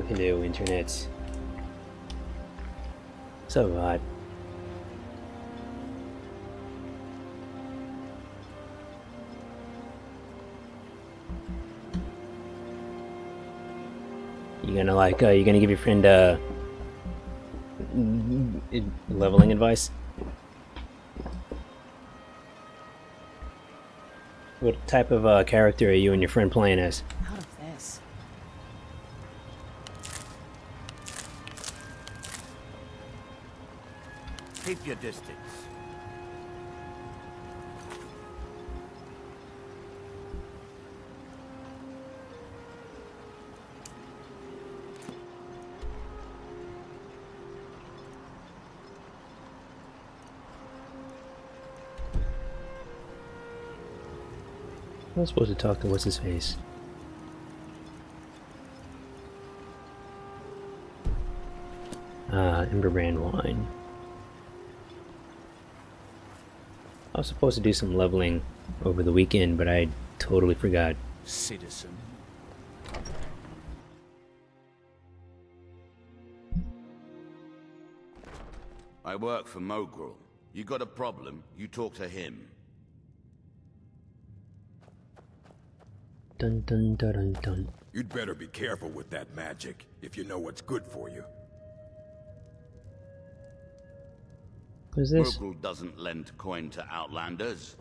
Hello, internet. So hot. You gonna give your friend leveling advice? What type of character are you and your friend playing as? Out of this. Keep your distance. I'm supposed to talk to what's his face. Emberbrand wine. I was supposed to do some leveling over the weekend, but I totally forgot. Citizen. I work for Mogrel. You got a problem, you talk to him. Dun dun dun dun dun. You'd better be careful with that magic, if you know what's good for you. Who's this? Mogrel doesn't lend coin to outlanders.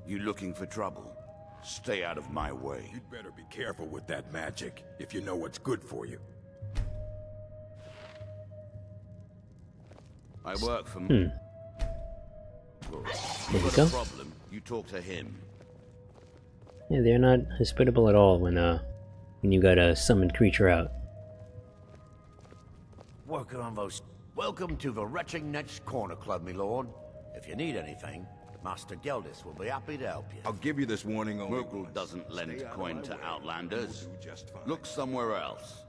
You looking for trouble? Stay out of my way. You'd better be careful with that magic, if you know what's good for you. I work for There You you got go. a problem, you talk to him. Yeah, they're not hospitable at all when you got a summoned creature out. Worker on those. Welcome to the Retching Netch Corner Club, my lord. If you need anything, Master Geldis will be happy to help you. I'll give you this warning only Mogrel once. doesn't lend Stay out of coin my to way. outlanders. You'll do just fine. Look somewhere else.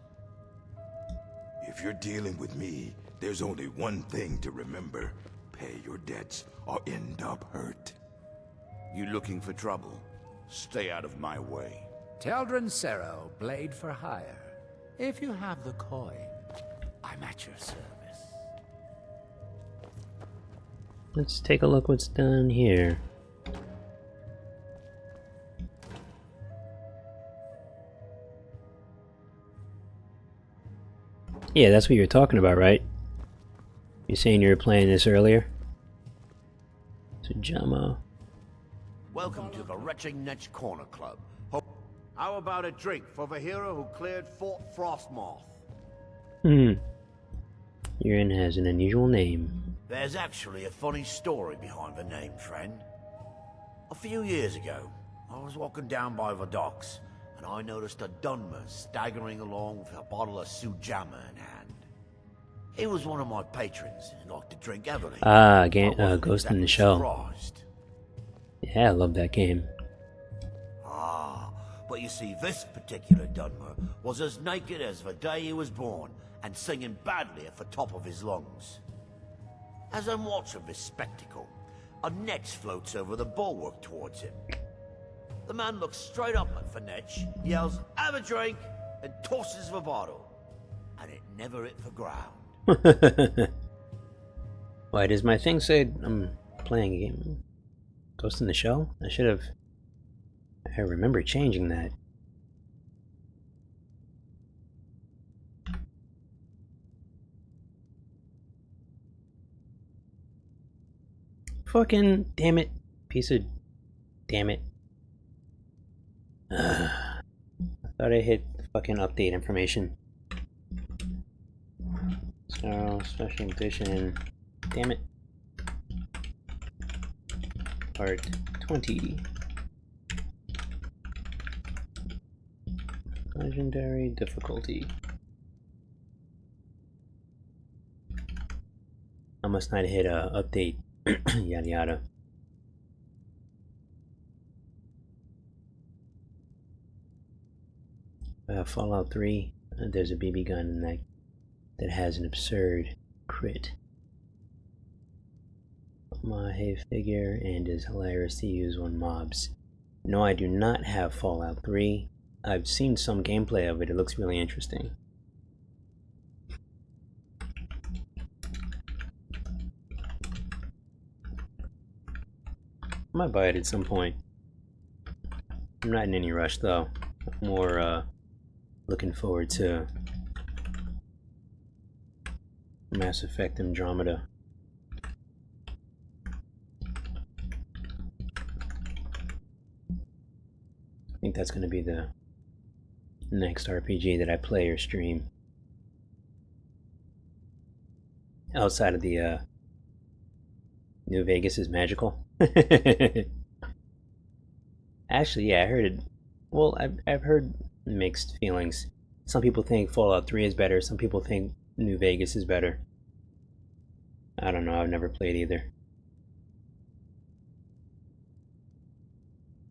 If you're dealing with me, there's only one thing to remember. Pay your debts or end up hurt. You looking for trouble? Stay out of my way. Teldrin Cerro, blade for hire. If you have the coin, I'm at your service. Let's take a look what's done here. Yeah, that's what you're talking about, right? You're saying you were playing this earlier? So Jamo. Welcome to the Retching Netch Corner Club. How about a drink for the hero who cleared Fort Frostmoth? Your inn has an unusual name. There's actually a funny story behind the name, friend. A few years ago, I was walking down by the docks, and I noticed a Dunmer staggering along with a bottle of Sujamma in hand. He was one of my patrons and liked to drink heavily. Ghost in the Shell. Surprised. Yeah, I love that game. But you see, this particular Dunmer was as naked as the day he was born, and singing badly at the top of his lungs. As I'm watching this spectacle, a netch floats over the bulwark towards him. The man looks straight up at the netch, yells, "Have a drink," and tosses the bottle. And it never hit the ground. Why does my thing say I'm playing a game? Ghost in the Shell? I remember changing that. Fucking damn it. Piece of damn it. I thought I hit the fucking update information. So, special edition. Damn it. Part 20. Legendary difficulty. I must not hit update. Yada yada. Fallout 3. There's a BB gun in that has an absurd crit. My figure and is hilarious to use on mobs. No, I do not have Fallout 3. I've seen some gameplay of it. It looks really interesting. I might buy it at some point. I'm not in any rush though. I'm more looking forward to Mass Effect Andromeda. I think that's going to be the next RPG that I play or stream. Outside of the New Vegas is magical. Actually, yeah, I heard it. Well, I've heard mixed feelings. Some people think Fallout 3 is better. Some people think New Vegas is better. I don't know. I've never played either.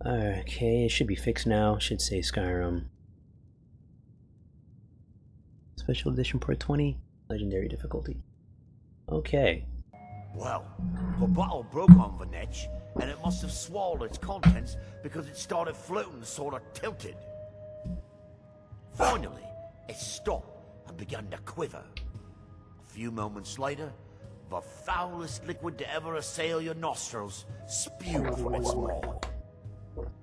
Okay, it should be fixed now. It should say Skyrim. Special Edition Part 20. Legendary difficulty. Okay. Well, the bottle broke on the netch, and it must have swallowed its contents because it started floating sort of tilted. Finally, it stopped and began to quiver. A few moments later, the foulest liquid to ever assail your nostrils spewed from its maw.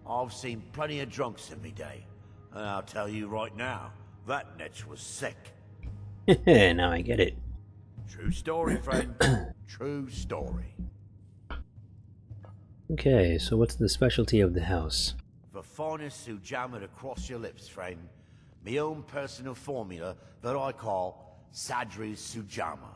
I've seen plenty of drunks in me day, and I'll tell you right now, that netch was sick. Now I get it. True story, friend. True story. Okay, so what's the specialty of the house? The finest Sujamma to cross your lips, friend. My own personal formula that I call Sadri's Sujamma.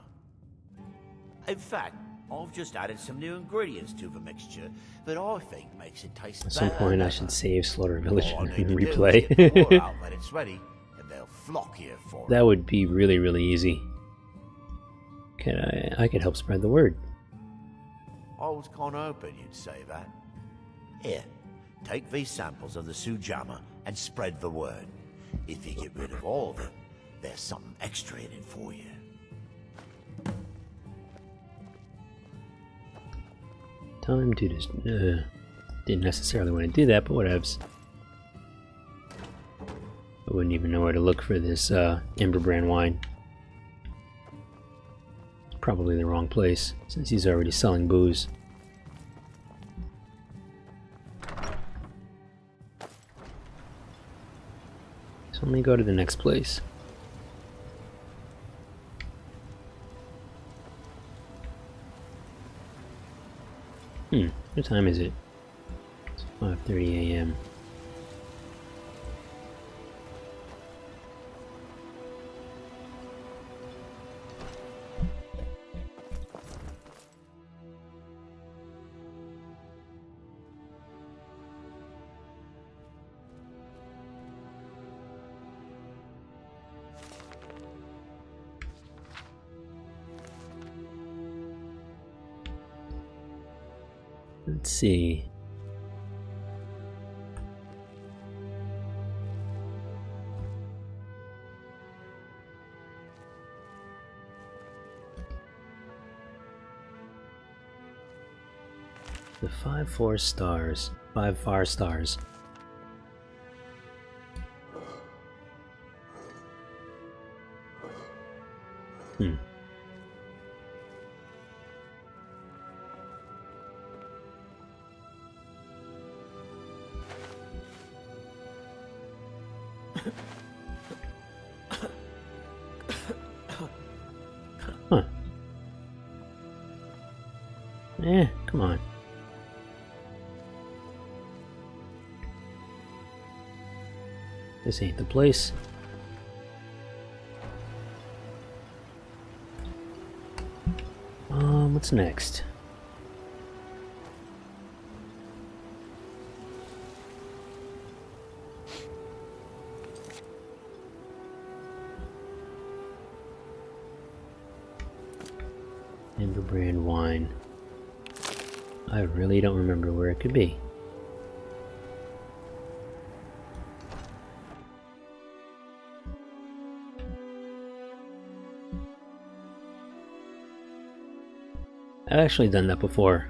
In fact, I've just added some new ingredients to the mixture that I think makes it taste better. At some point I should save Slaughter Village All I and need to do is replay. get the word out that it's ready, and they'll flock here for it. That would be really, really easy. I could help spread the word. I was kind of hoping you'd say that. Here, take these samples of the Sujamma and spread the word. If you get rid of all of it, there's something extra in it for you. Time to just didn't necessarily want to do that, but whatevs. I wouldn't even know where to look for this Ember brand wine. Probably the wrong place, since he's already selling booze. So let me go to the next place. What time is it? It's 5:30 a.m. Let's see. The 5 stars. 5 far stars. Hmm. Huh. Come on. This ain't the place. What's next? Amber brand wine. I really don't remember where it could be. I've actually done that before,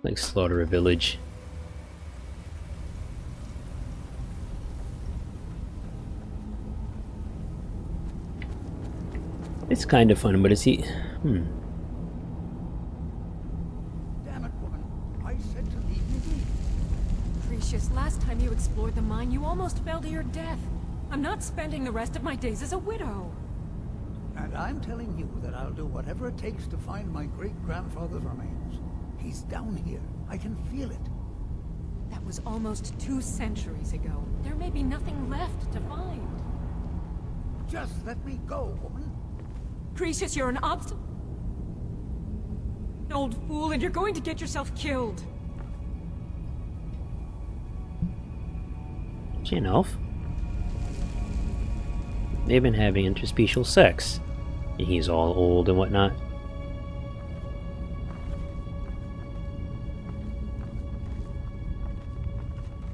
like slaughter a village. It's kind of fun, but it's Damn it, woman. I said to leave me be. Precious, last time you explored the mine, you almost fell to your death. I'm not spending the rest of my days as a widow. And I'm telling you that I'll do whatever it takes to find my great-grandfather's remains. He's down here. I can feel it. That was almost 2 centuries ago. There may be nothing left to find. Just let me go, woman. Precious, you're an old fool, and you're going to get yourself killed. Janelf. They've been having interspecial sex. And he's all old and whatnot.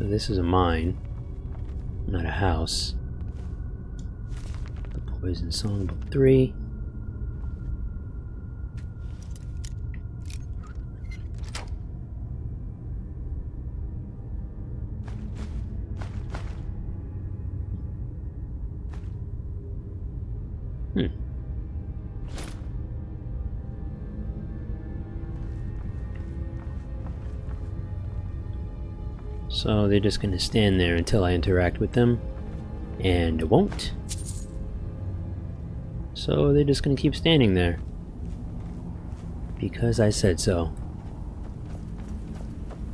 So this is a mine, not a house. The Poison Song, Book 3. So they're just gonna stand there until I interact with them, and it won't. So they're just gonna keep standing there because I said so.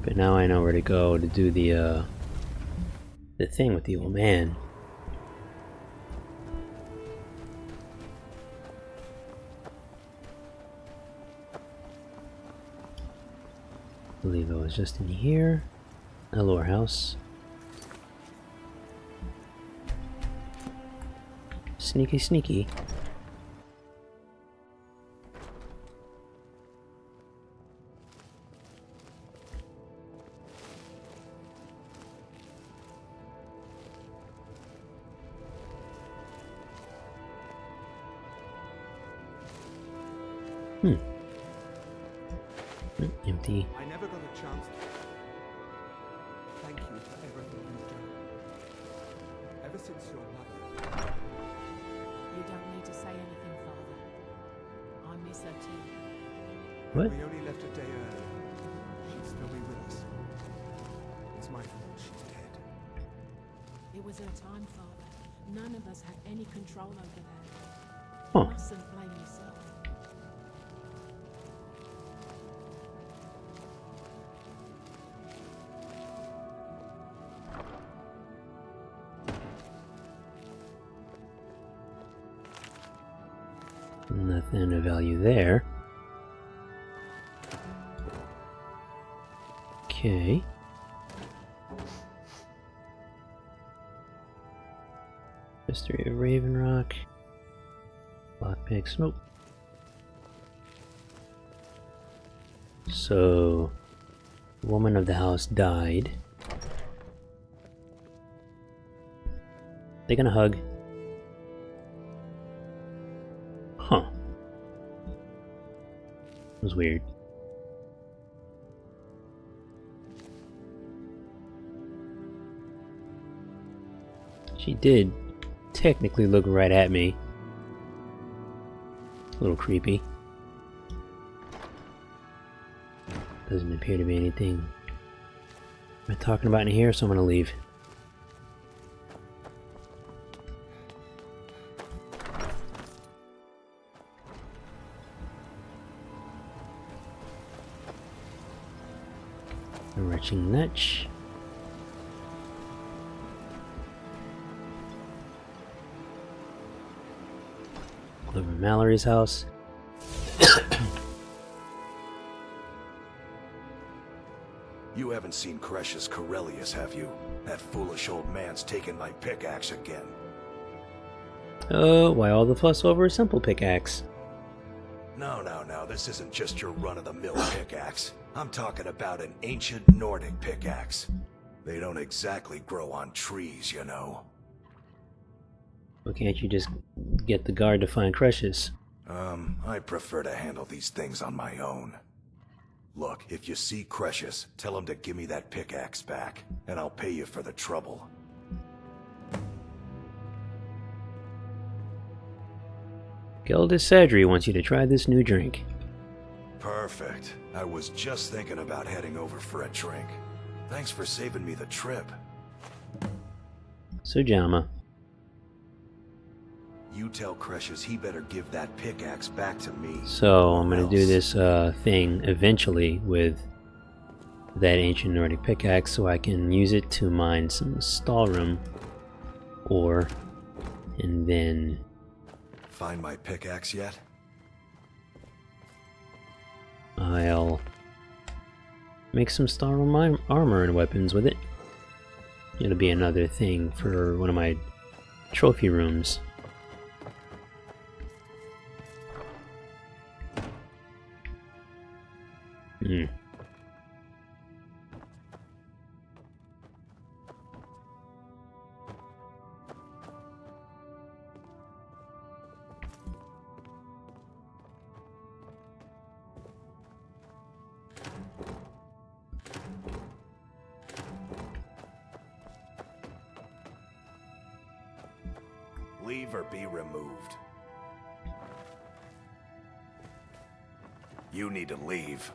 But now I know where to go to do the thing with the old man. I believe I was just in here. A lore house. Sneaky, sneaky. Empty. I never got a chance to. Thank you for everything you've done. Ever since your mother. You don't need to say anything, Father. I miss her too. What? We only left a day early. She'd still be with us. It's my fault she's dead. It was her time, Father. None of us had any control over that. Huh. You mustn't blame yourself. Nothing of value there. Okay. History of Raven Rock. Lockpicks. Nope. So The woman of the house died. They gonna hug? Huh. It was weird. She did technically look right at me. A little creepy. Doesn't appear to be anything I'm talking about in here, so I'm gonna leave. A retching nutch. Over Mallory's house. You haven't seen Cretius Corellius, have you? That foolish old man's taken my pickaxe again. Oh, why all the fuss over a simple pickaxe? No, this isn't just your run-of-the-mill pickaxe. I'm talking about an ancient Nordic pickaxe. They don't exactly grow on trees, you know. Well, can't you just get the guard to find Cretius? I prefer to handle these things on my own. Look, if you see Cretius, tell him to give me that pickaxe back, and I'll pay you for the trouble. Gildus Sadri wants you to try this new drink. Perfect. I was just thinking about heading over for a drink. Thanks for saving me the trip. Sujama. You tell Cretius he better give that pickaxe back to me. So I'm gonna do this thing eventually with that ancient Nordic pickaxe so I can use it to mine some Stalrum ore, and then Find my pickaxe yet? I'll make some Stalrum armor and weapons with it. It'll be another thing for one of my trophy rooms. Hmm. Leave or be removed. You need to leave.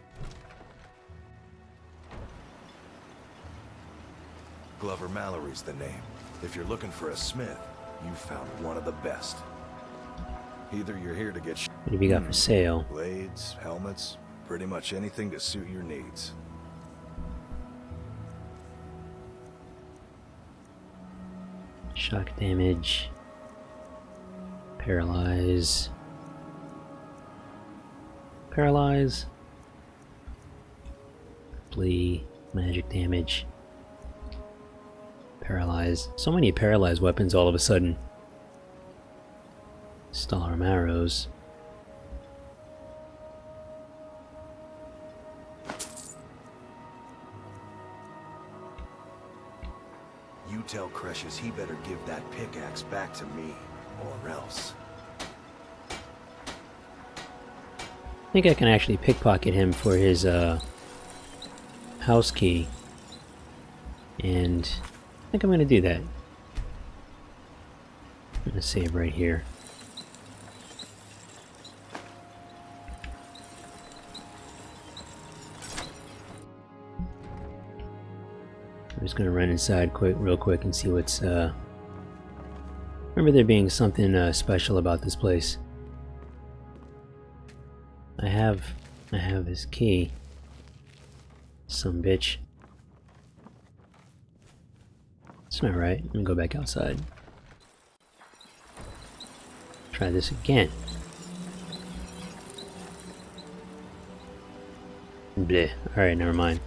Glover Mallory's the name. If you're looking for a smith, you found one of the best. Either you're here to get What have you got for sale? blades, helmets, pretty much anything to suit your needs. Shock damage. Paralyze. Paralyze. Flee. Magic damage. Paralyze. So many paralyzed weapons all of a sudden. Stalrum arrows. You tell Cretius he better give that pickaxe back to me, or else. I think I can actually pickpocket him for his house key. And I think I'm going to do that. I'm going to save right here. I'm just going to run inside real quick and see what's remember there being something special about this place. I have his key. Some bitch. It's not right. Let me go back outside. Try this again. Bleh. Alright, never mind.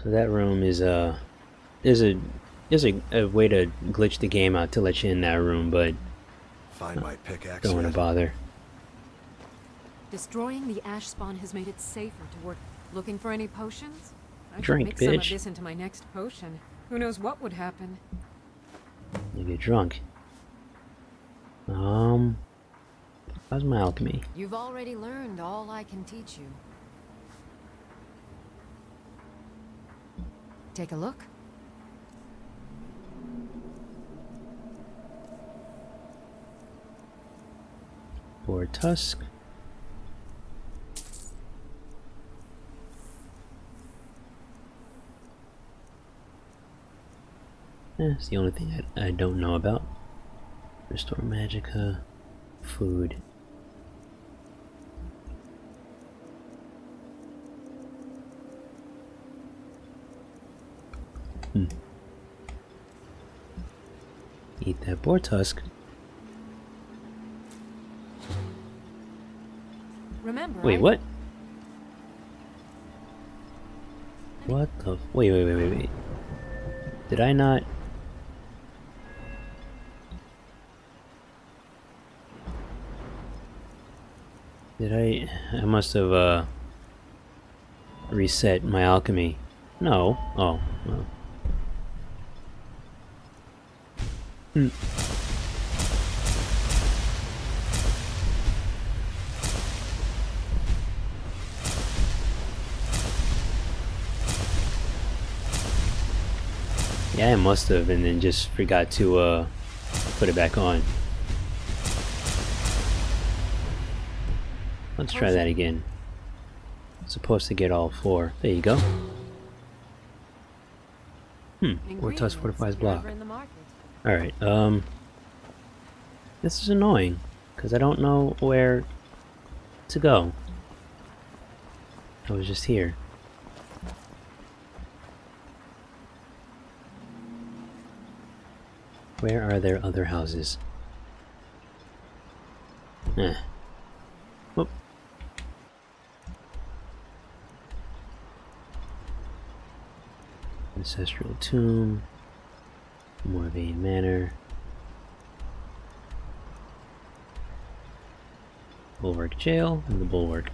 So that room is there's a way to glitch the game out to let you in that room, but find my pickaxe Don't want to yet? bother. Destroying the ash spawn has made it safer to work. Looking for any potions? I could Drink, mix some of bitch. this into my next potion. Who knows what would happen? You get drunk. How's my alchemy? You've already learned all I can teach you. Take a look. Boar tusk. It's the only thing I don't know about. Restore magicka. Food. Eat that boar tusk. Remember, Wait, what? What the? Wait. Did I not? Did I must have, reset my alchemy. No. Oh. Well. Yeah, I must have, and then just forgot to, put it back on. Let's try that again. Supposed to get all 4. There you go. Or tusk fortifies block. Alright, this is annoying, because I don't know where to go. I was just here. Where are there other houses? Whoop. Ancestral tomb. Morvain Manor. Bulwark Jail and the Bulwark.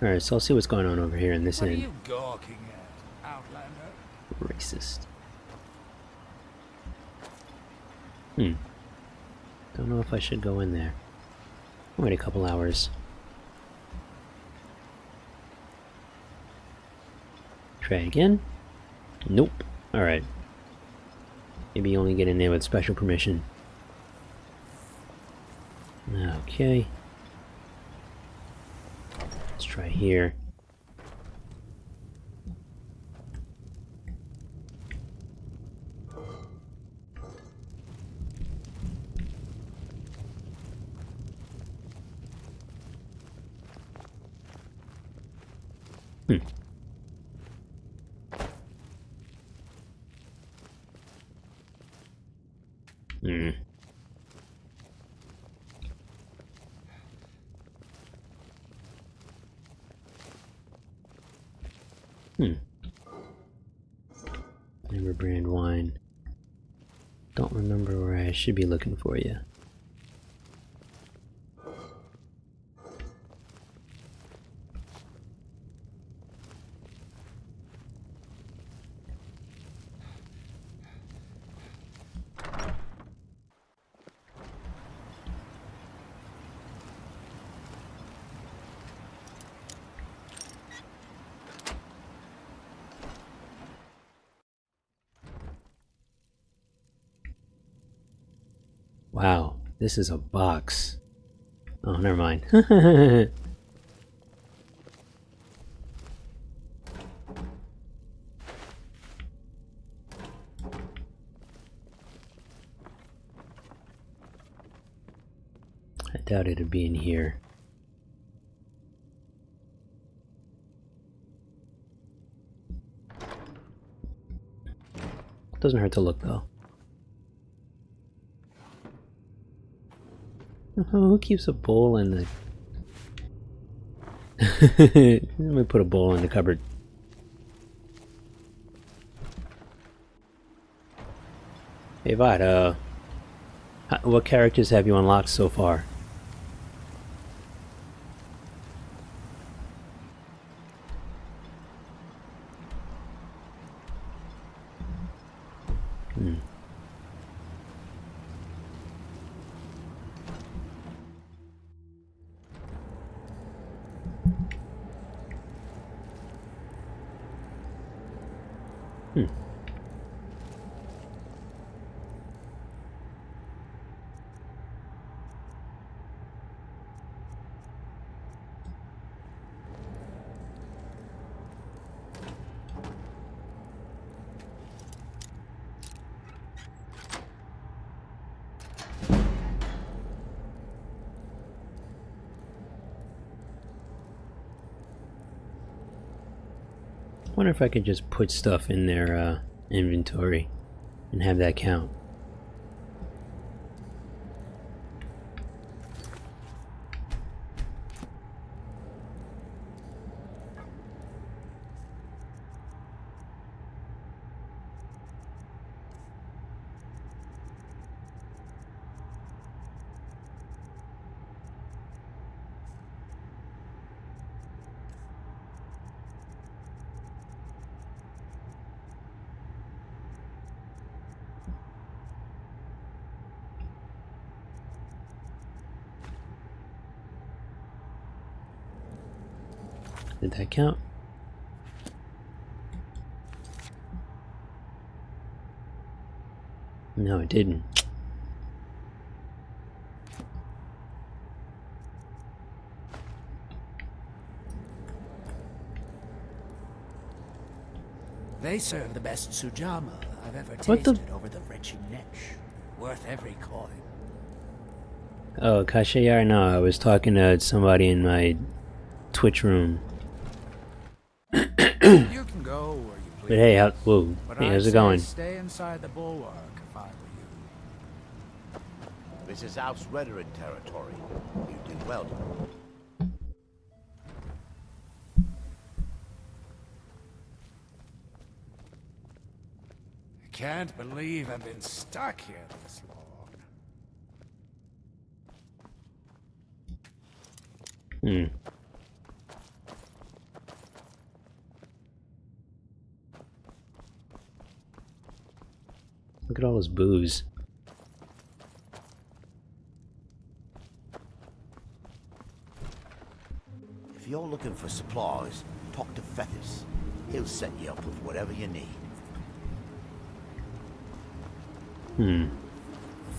Alright, so I'll see what's going on over here in this What are end. you gawking at, Outlander? Racist. Don't know if I should go in there. Wait a couple hours. Try again? Nope. Alright. Maybe you only get in there with special permission. Okay. Let's try here. Never brand wine. Don't remember where I should be looking for you. Wow, this is a box. Oh, never mind. I doubt it'd be in here. Doesn't hurt to look though. Who keeps a bowl in the... Let me put a bowl in the cupboard. Hey, Vod, What characters have you unlocked so far? Hmm. Wonder if I could just put stuff in their inventory and have that count. Did that count? No, it didn't. They serve the best sujama I've ever What the- tasted over the wretched Nech. Worth every coin. Oh, Kashayar, no, I was talking to somebody in my Twitch room. You can go where you please. But hey, whoa, But hey, I'd how's it say going? Stay inside the bulwark if I were you. This is House Redoran territory. You did well. I can't believe I've been stuck here this long. Hmm. Look at all this booze. If you're looking for supplies, talk to Fethis. He'll set you up with whatever you need.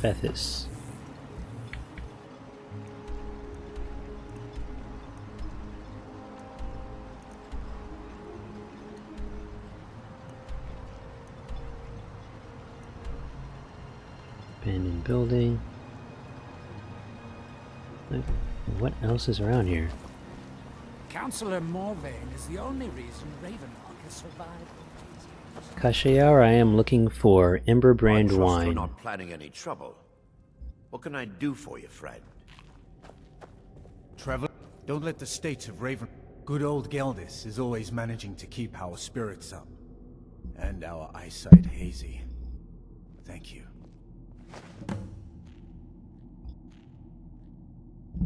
Fethis. Abandoned building. Like, what else is around here? Councillor Morvain is the only reason Ravenlock has survived. Kashayar, I am looking for Ember Brand I trust wine. you're not planning any trouble. What can I do for you, friend? Traveler, don't let the states of Raven... Good old Geldis is always managing to keep our spirits up. And our eyesight hazy. Thank you.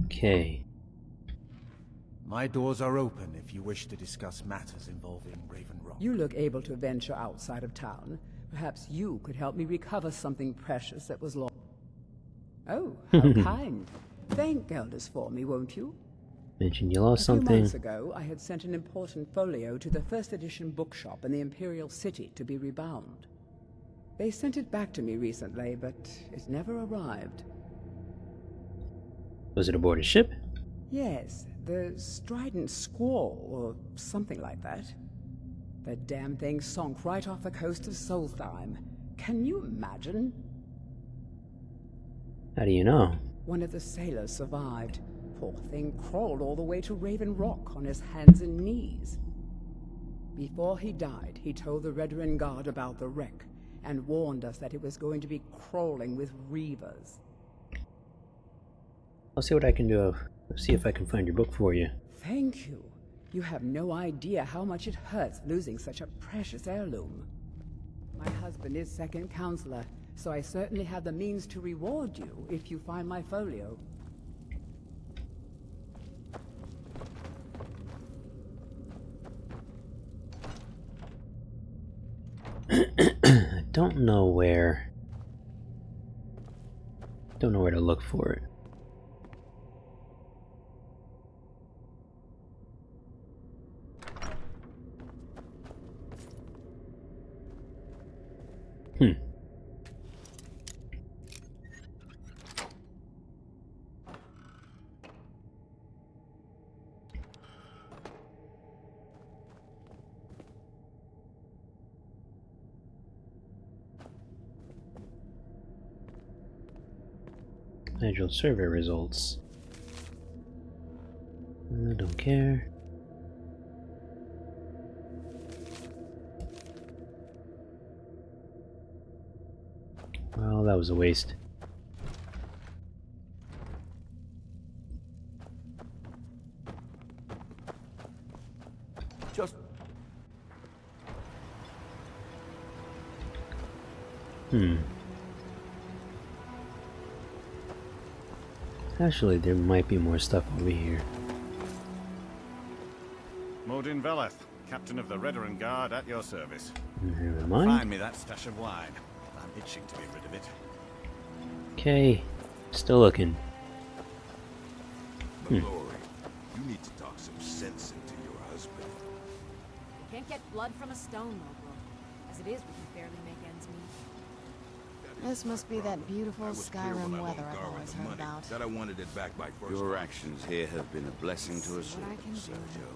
Okay. My doors are open if you wish to discuss matters involving Raven Rock. You look able to venture outside of town. Perhaps you could help me recover something precious that was lost. Oh, how kind. Thank Geldis for me, won't you? Mentioned you lost A few something. months ago, I had sent an important folio to the first edition bookshop in the Imperial City to be rebound. They sent it back to me recently, but it never arrived. Was it aboard a ship? Yes, the Strident Squall, or something like that. The damn thing sunk right off the coast of Solstheim. Can you imagine? How do you know? One of the sailors survived. Poor thing crawled all the way to Raven Rock on his hands and knees. Before he died, he told the Redoran Guard about the wreck, and warned us that it was going to be crawling with reavers. I'll see what I can do. See if I can find your book for you. Thank you. You have no idea how much it hurts losing such a precious heirloom. My husband is second counselor, so I certainly have the means to reward you if you find my folio. I don't know where to look for it. Scheduled survey results. I don't care. Well, that was a waste. Just... Actually, there might be more stuff over here. Mordin Veleth, captain of the Redoran Guard, at your service. Never mind. Find me that stash of wine. I'm itching to be rid of it. Okay, still looking. Mallory, you need to talk some sense into your husband. Can't get blood from a stone, Mogul. As it is, we can barely make ends meet. This must be that beautiful Skyrim weather I've always heard about. Said I wanted it back by first. Your actions here have been a blessing to us all, Sergio.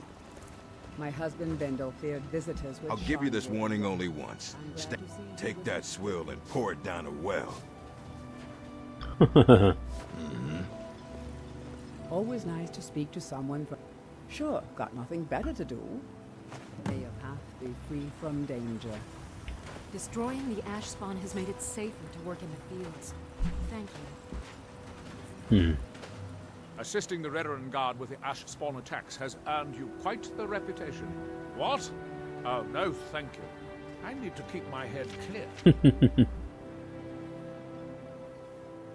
My husband Bendel feared visitors would I'll give you this shine warning their- only once. I'm glad to see you Take that swill and pour it down a well. Always nice to speak to someone from... Sure, got nothing better to do. May your path be free from danger. Destroying the ash spawn has made it safer to work in the fields. Thank you. Assisting the Redoran Guard with the ash spawn attacks has earned you quite the reputation. What? Oh, no, thank you. I need to keep my head clear.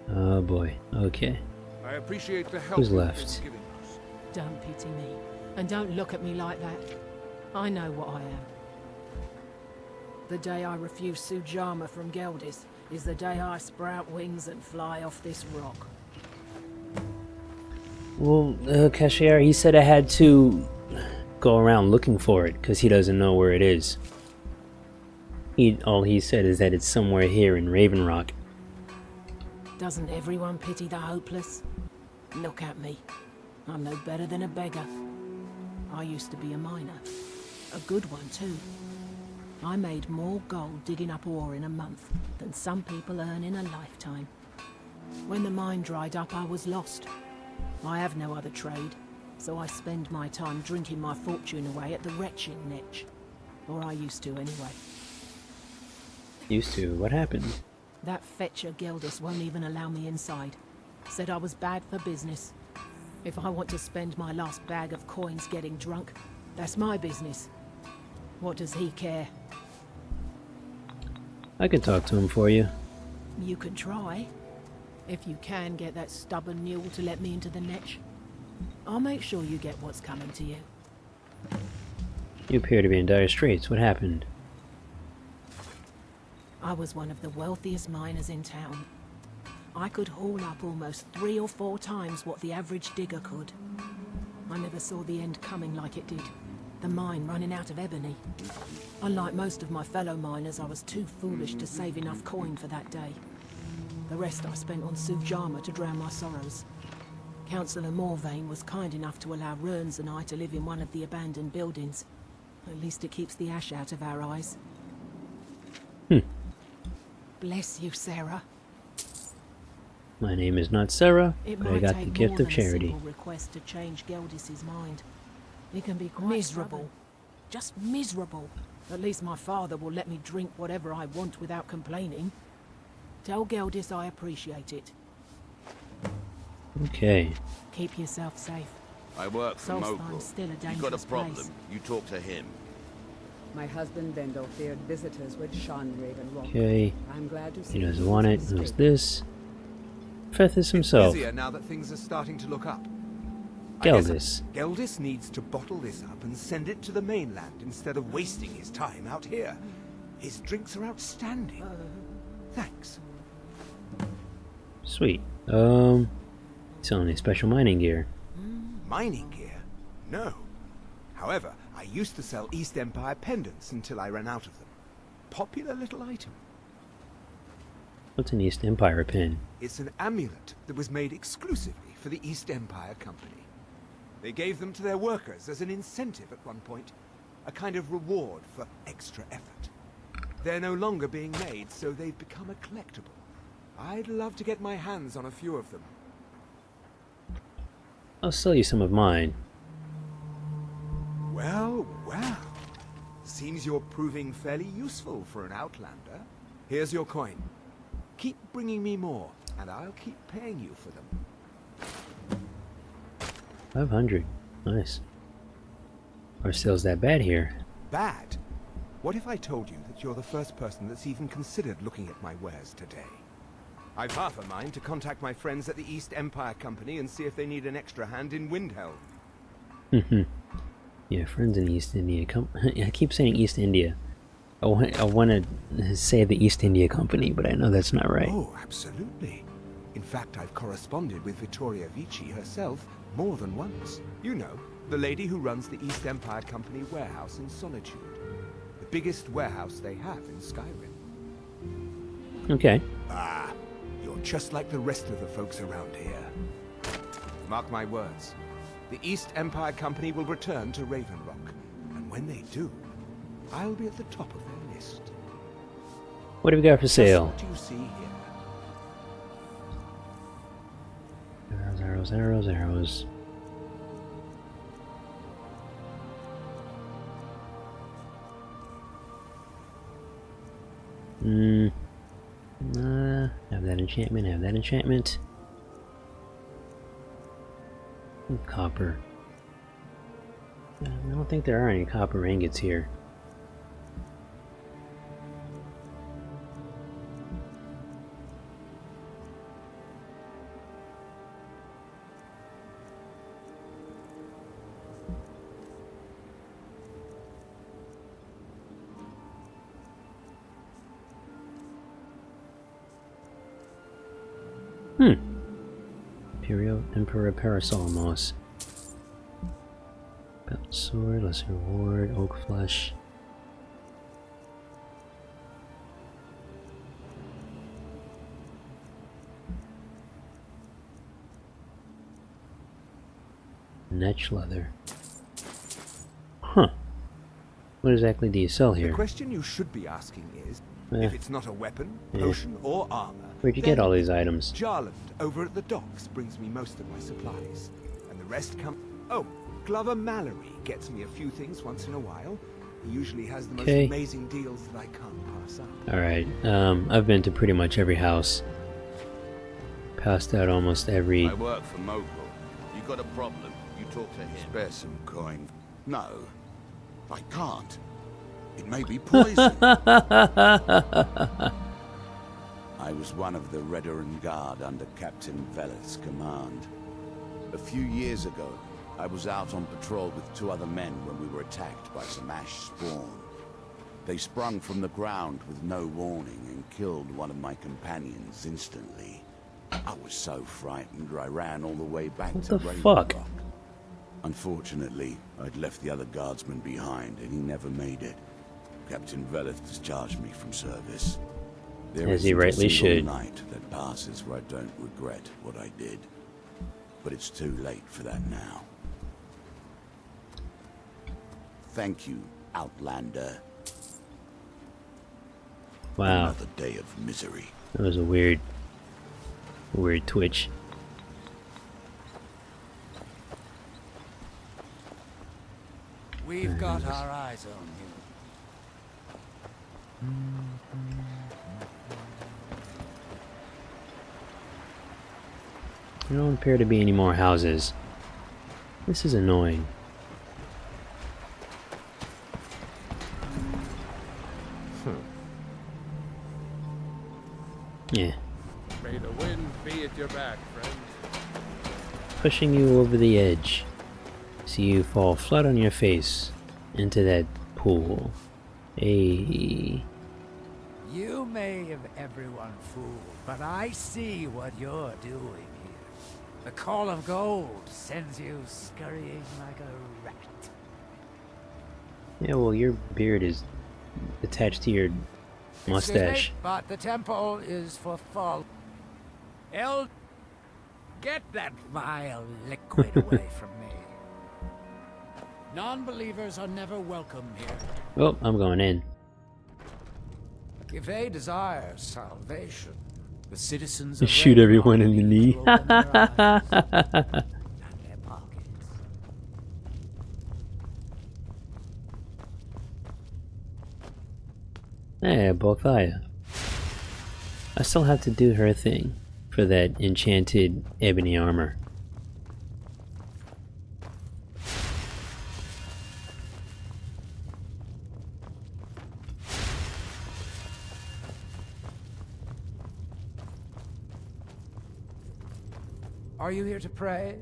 Oh boy, okay. I appreciate the help Who's you've left? been giving us. Don't pity me. And don't look at me like that. I know what I am. The day I refuse Sujama from Geldis is the day I sprout wings and fly off this rock. Well, Cashier, he said I had to go around looking for it because he doesn't know where it is. All he said is that it's somewhere here in Raven Rock. Doesn't everyone pity the hopeless? Look at me. I'm no better than a beggar. I used to be a miner. A good one, too. I made more gold digging up ore in a month than some people earn in a lifetime. When the mine dried up, I was lost. I have no other trade, so I spend my time drinking my fortune away at the retching niche. Or I used to, anyway. Used to? What happened? That fetcher Geldis won't even allow me inside. Said I was bad for business. If I want to spend my last bag of coins getting drunk, that's my business. What does he care? I can talk to him for you. You can try. If you can get that stubborn mule to let me into the niche, I'll make sure you get what's coming to you. You appear to be in dire straits. What happened? I was one of the wealthiest miners in town. I could haul up almost 3 or 4 times what the average digger could. I never saw the end coming like it did. The mine running out of ebony. Unlike most of my fellow miners, I was too foolish to save enough coin for that day. The rest I spent on Sujama to drown my sorrows. Councillor Morvain was kind enough to allow Rurns and I to live in one of the abandoned buildings. At least it keeps the ash out of our eyes. Bless you, Sarah. My name is not Sarah, It but I might got take the gift more of than charity. a simple request to change Geldis's mind. It can be quite miserable. Just miserable. At least my father will let me drink whatever I want without complaining. Tell Geldis I appreciate it. Okay. Keep yourself safe. I work for Mogul. Solstheim's still a You got a dangerous problem, place. you talk to him. My husband Vendel feared visitors would shun Raven Rock. Okay. I'm glad to see He doesn't want it. Who's this? Fethus himself. Busier now that things are starting to look up. Geldis. Geldis needs to bottle this up and send it to the mainland instead of wasting his time out here. His drinks are outstanding. Thanks. Sweet. Selling any special mining gear. Mining gear? No. However, I used to sell East Empire pendants until I ran out of them. Popular little item. What's an East Empire pin? It's an amulet that was made exclusively for the East Empire Company. They gave them to their workers as an incentive at one point, a kind of reward for extra effort. They're no longer being made, so they've become a collectible. I'd love to get my hands on a few of them. I'll sell you some of mine. Well, well. Seems you're proving fairly useful for an Outlander. Here's your coin. Keep bringing me more, and I'll keep paying you for them. 500. Nice. Our sales that bad here. Bad? What if I told you that you're the first person that's even considered looking at my wares today? I've half a mind to contact my friends at the East Empire Company and see if they need an extra hand in Windhelm. Yeah, friends in East India. I keep saying East India. I want to say the East India Company, but I know that's not right. Oh, absolutely. In fact, I've corresponded with Vittoria Vici herself more than once. You know, the lady who runs the East Empire Company warehouse in Solitude. The biggest warehouse they have in Skyrim. Okay. Ah, you're just like the rest of the folks around here. Mark my words. The East Empire Company will return to Raven Rock, and when they do, I'll be at the top of their list. What have we got for sale? What do you see here? Arrows, arrows, arrows, arrows. Have that enchantment, have that enchantment. Copper. I don't think there are any copper ingots here. Imperial Emperor Parasol Moss. Belt sword, lesser reward, oak flesh. Netch leather. Huh. What exactly do you sell here? The question you should be asking is, if it's not a weapon, potion, or armor, where'd you get all these items? Jarland, over at the docks, brings me most of my supplies. And the rest come... Oh, Glover Mallory gets me a few things once in a while. He usually has the most amazing deals that I can't pass up. Alright, I've been to pretty much every house. Passed out almost every... I work for Mogul. You got a problem, you talk to him. Spare some coin. No, I can't. It may be poison. I was one of the Redoran Guard under Captain Veleth's command. A few years ago, I was out on patrol with 2 other men when we were attacked by some ash spawn. They sprung from the ground with no warning and killed one of my companions instantly. I was so frightened I ran all the way back to Raven Rock. Unfortunately, I'd left the other guardsmen behind and he never made it. Captain Veleth discharged me from service. There As he rightly should. night that passes where I don't regret what I did. But it's too late for that now. Thank you, Outlander. Wow. Another day of misery. That was a weird twitch. We've got our eyes on him. There don't appear to be any more houses. This is annoying. Yeah. May the wind be at your back, friend. Pushing you over the edge. See you fall flat on your face into that pool. Hey. You may have everyone fooled, but I see what you're doing here. The call of gold sends you scurrying like a rat. Yeah, well, your beard is attached to your mustache. But the temple is for fall. Get that vile liquid away from me. Non-believers are never welcome here. Oh, I'm going in. If they desire salvation, the citizens You shoot everyone in the knee. Hey, Bothaya. I still have to do her thing for that enchanted ebony armor. Are you here to pray?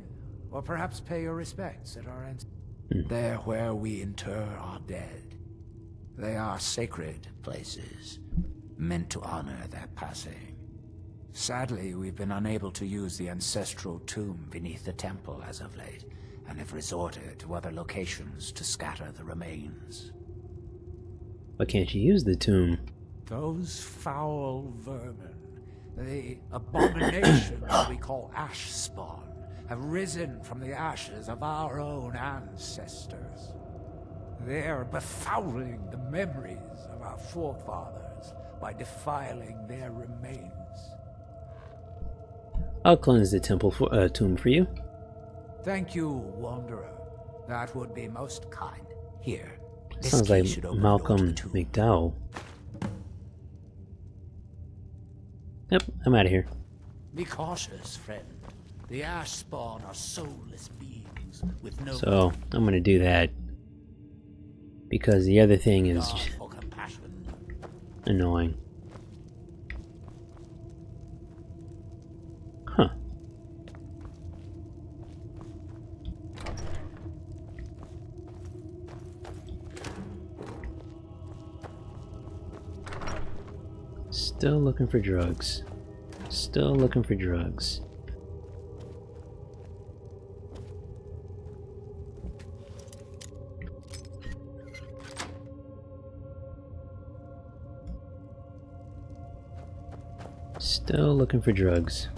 Or perhaps pay your respects at our end? There where we inter our dead. They are sacred places, meant to honor their passing. Sadly, we've been unable to use the ancestral tomb beneath the temple as of late, and have resorted to other locations to scatter the remains. Why can't you use the tomb? Those foul vermin, the abomination that we call ash spawn, have risen from the ashes of our own ancestors. They're befouling the memories of our forefathers by defiling their remains. I'll cleanse the temple tomb for you. Thank you, Wanderer. That would be most kind. Here. Sounds like Malcolm McDowell. Yep, I'm out of here. Be cautious, friend. The ash spawn are soulless beings with no... So, I'm gonna do that. Because the other thing is annoying. Huh. Still looking for drugs. Still looking for drugs. Still looking for drugs.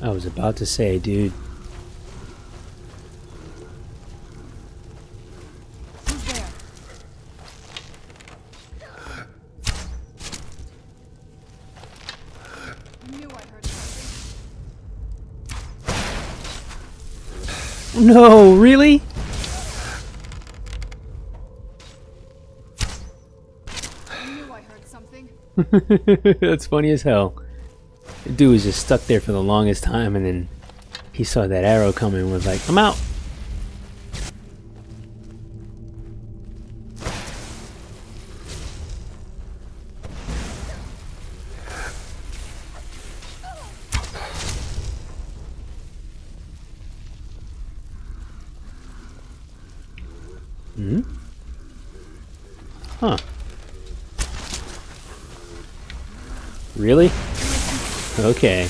I was about to say, dude. Who's there? I knew I heard something. No, really? I knew I heard something. That's funny as hell. The dude was just stuck there for the longest time, and then he saw that arrow coming and was like, I'm out! Hmm? Huh. Really? Okay.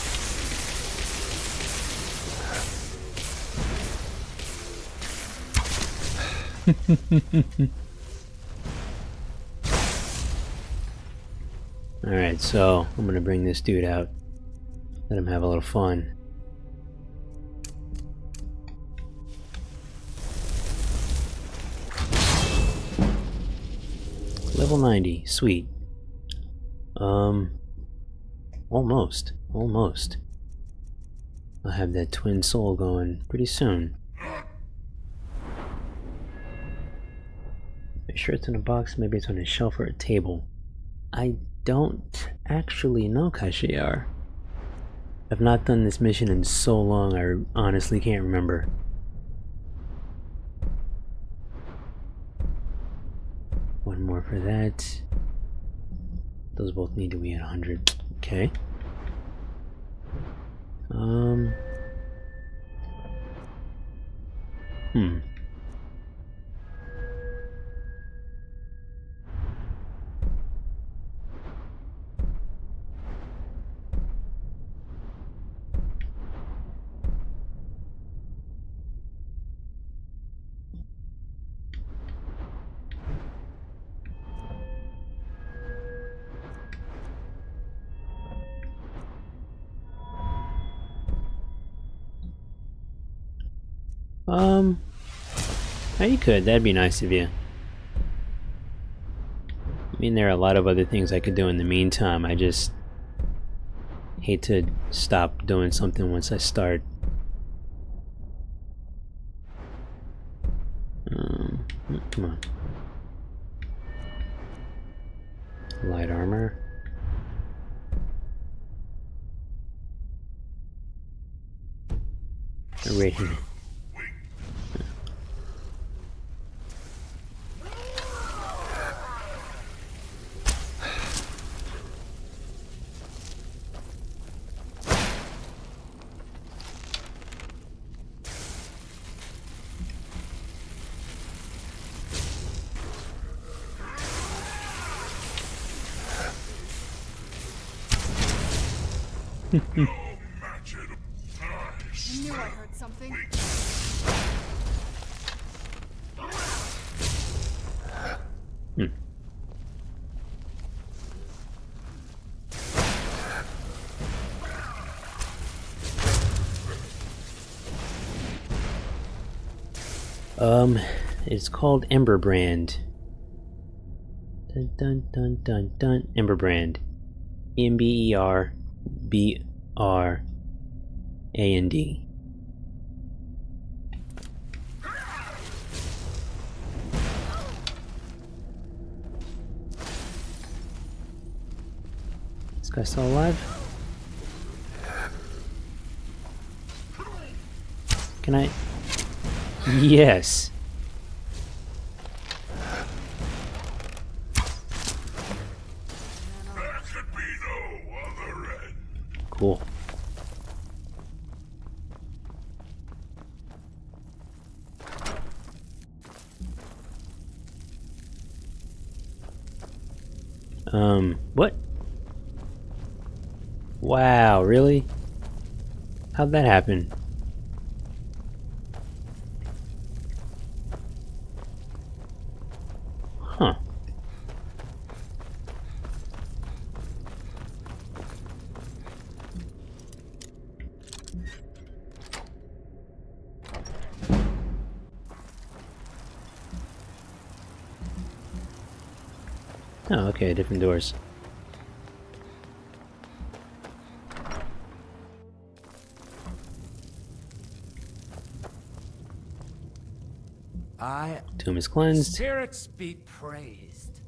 Alright, so I'm gonna bring this dude out. Let him have a little fun. Level 90, sweet. Almost. I'll have that twin soul going pretty soon. Make sure it's in a box, maybe it's on a shelf or a table. I don't actually know, Kashiar. I've not done this mission in so long, I honestly can't remember. One more for that. Those both need to be at 100. Okay. Oh, you could. That'd be nice of you. I mean, there are a lot of other things I could do in the meantime. I just hate to stop doing something once I start. Come on. Light armor. Right here. I knew I heard something. It's called Emberbrand. Dun dun dun dun dun. Emberbrand. Emberbrand. This guy still alive? Can I? Yes. Cool. What? Wow, really? How'd that happen? Huh. Oh, okay, different doors. Tomb is cleansed. Spirits be praised.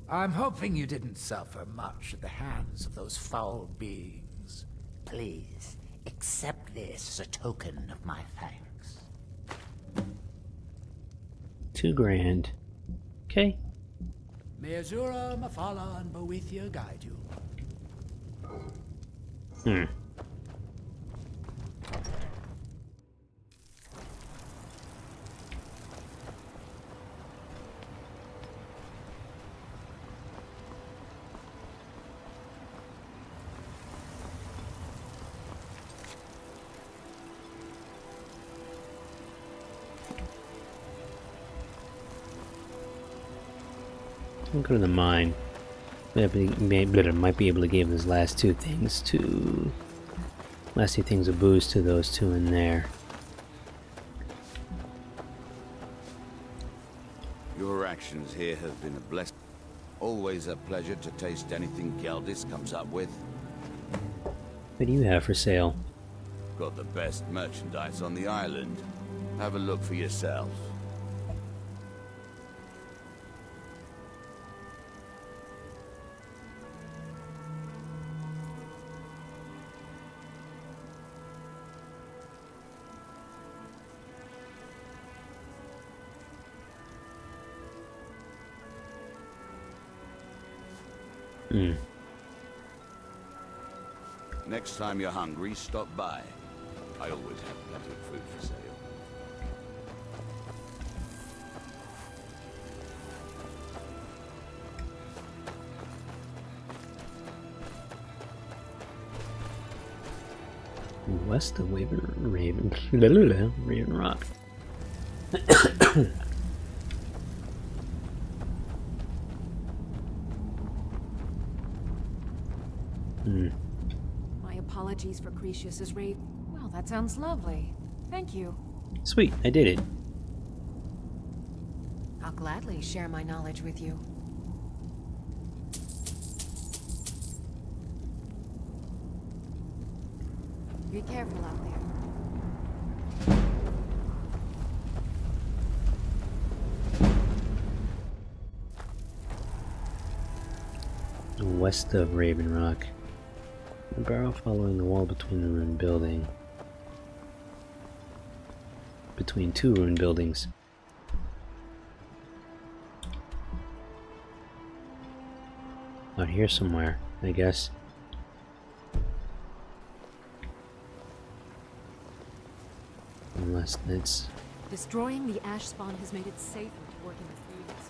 I'm hoping you didn't suffer much at the hands of those foul beings. Please, accept this as a token of my thanks. $2,000. Okay. May Azura, Mafala, and Boethia guide you. I'll go to the mine. Might be able to give those last two things a boost to those two in there. Your actions here have been a blessing. Always a pleasure to taste anything Geldis comes up with. What do you have for sale? Got the best merchandise on the island. Have a look for yourself. Next time you're hungry, stop by. I always have plenty of food for sale. West of Raven Rock. My apologies for Cretius's raid. Well, that sounds lovely. Thank you. Sweet, I did it. I'll gladly share my knowledge with you. Be careful out there. West of Raven Rock. A barrel following the wall between the ruined building. Between two ruined buildings. Out here somewhere, I guess. Unless it's... Destroying the ash spawn has made it safer to work in the fields.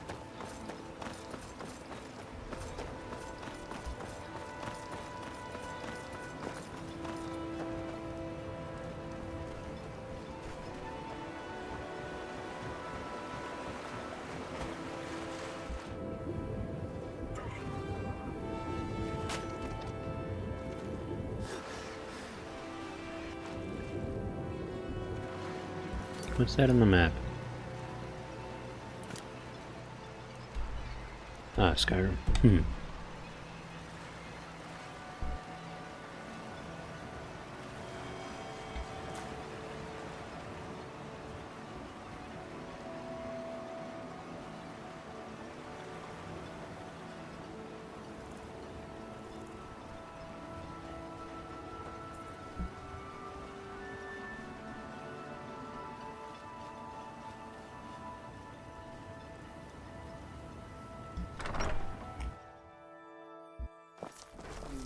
What's that on the map? Ah, Skyrim.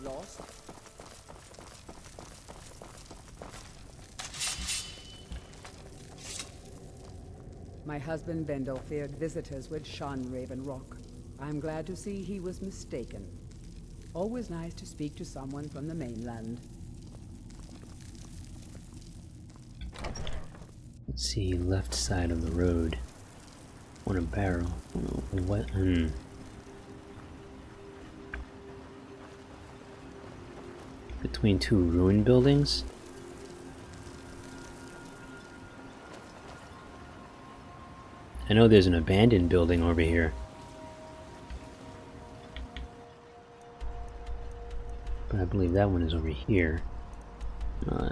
Lost? My husband Vendel feared visitors would shun Raven Rock. I'm glad to see he was mistaken. Always nice to speak to someone from the mainland. Let's see, left side of the road. On a barrel. What? Between two ruined buildings? I know there's an abandoned building over here. But I believe that one is over here.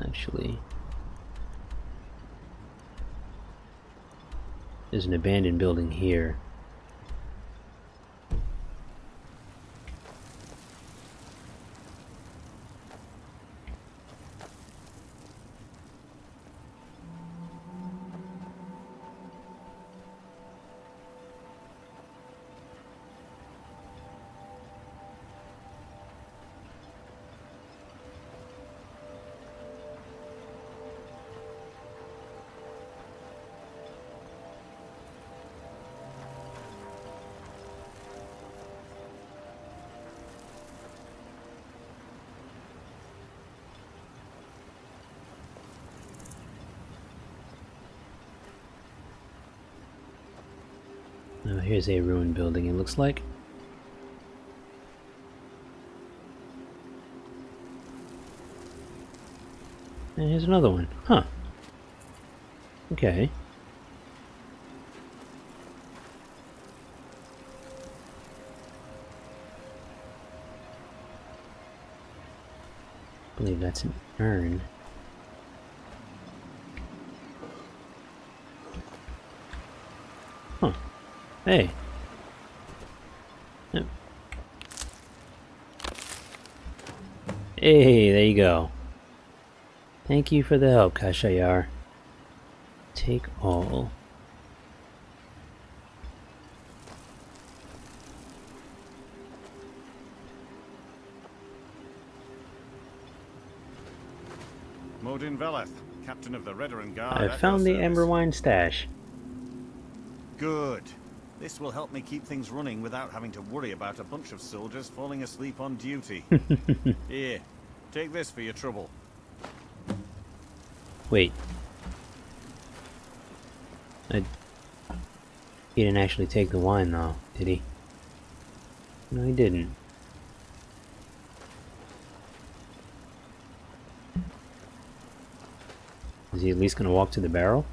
Actually. There's an abandoned building here. Now here's a ruined building, it looks like. And here's another one. Huh. Okay. believe that's an urn. Huh. Hey. Yep. Hey, there you go. Thank you for the help, Kashayar. Take all. Modin Veleth, captain of the Redoran Guard. I found the Emberwine stash. Good. This will help me keep things running without having to worry about a bunch of soldiers falling asleep on duty. Here, take this for your trouble. Wait. He didn't actually take the wine, though, did he? No, he didn't. Is he at least gonna walk to the barrel?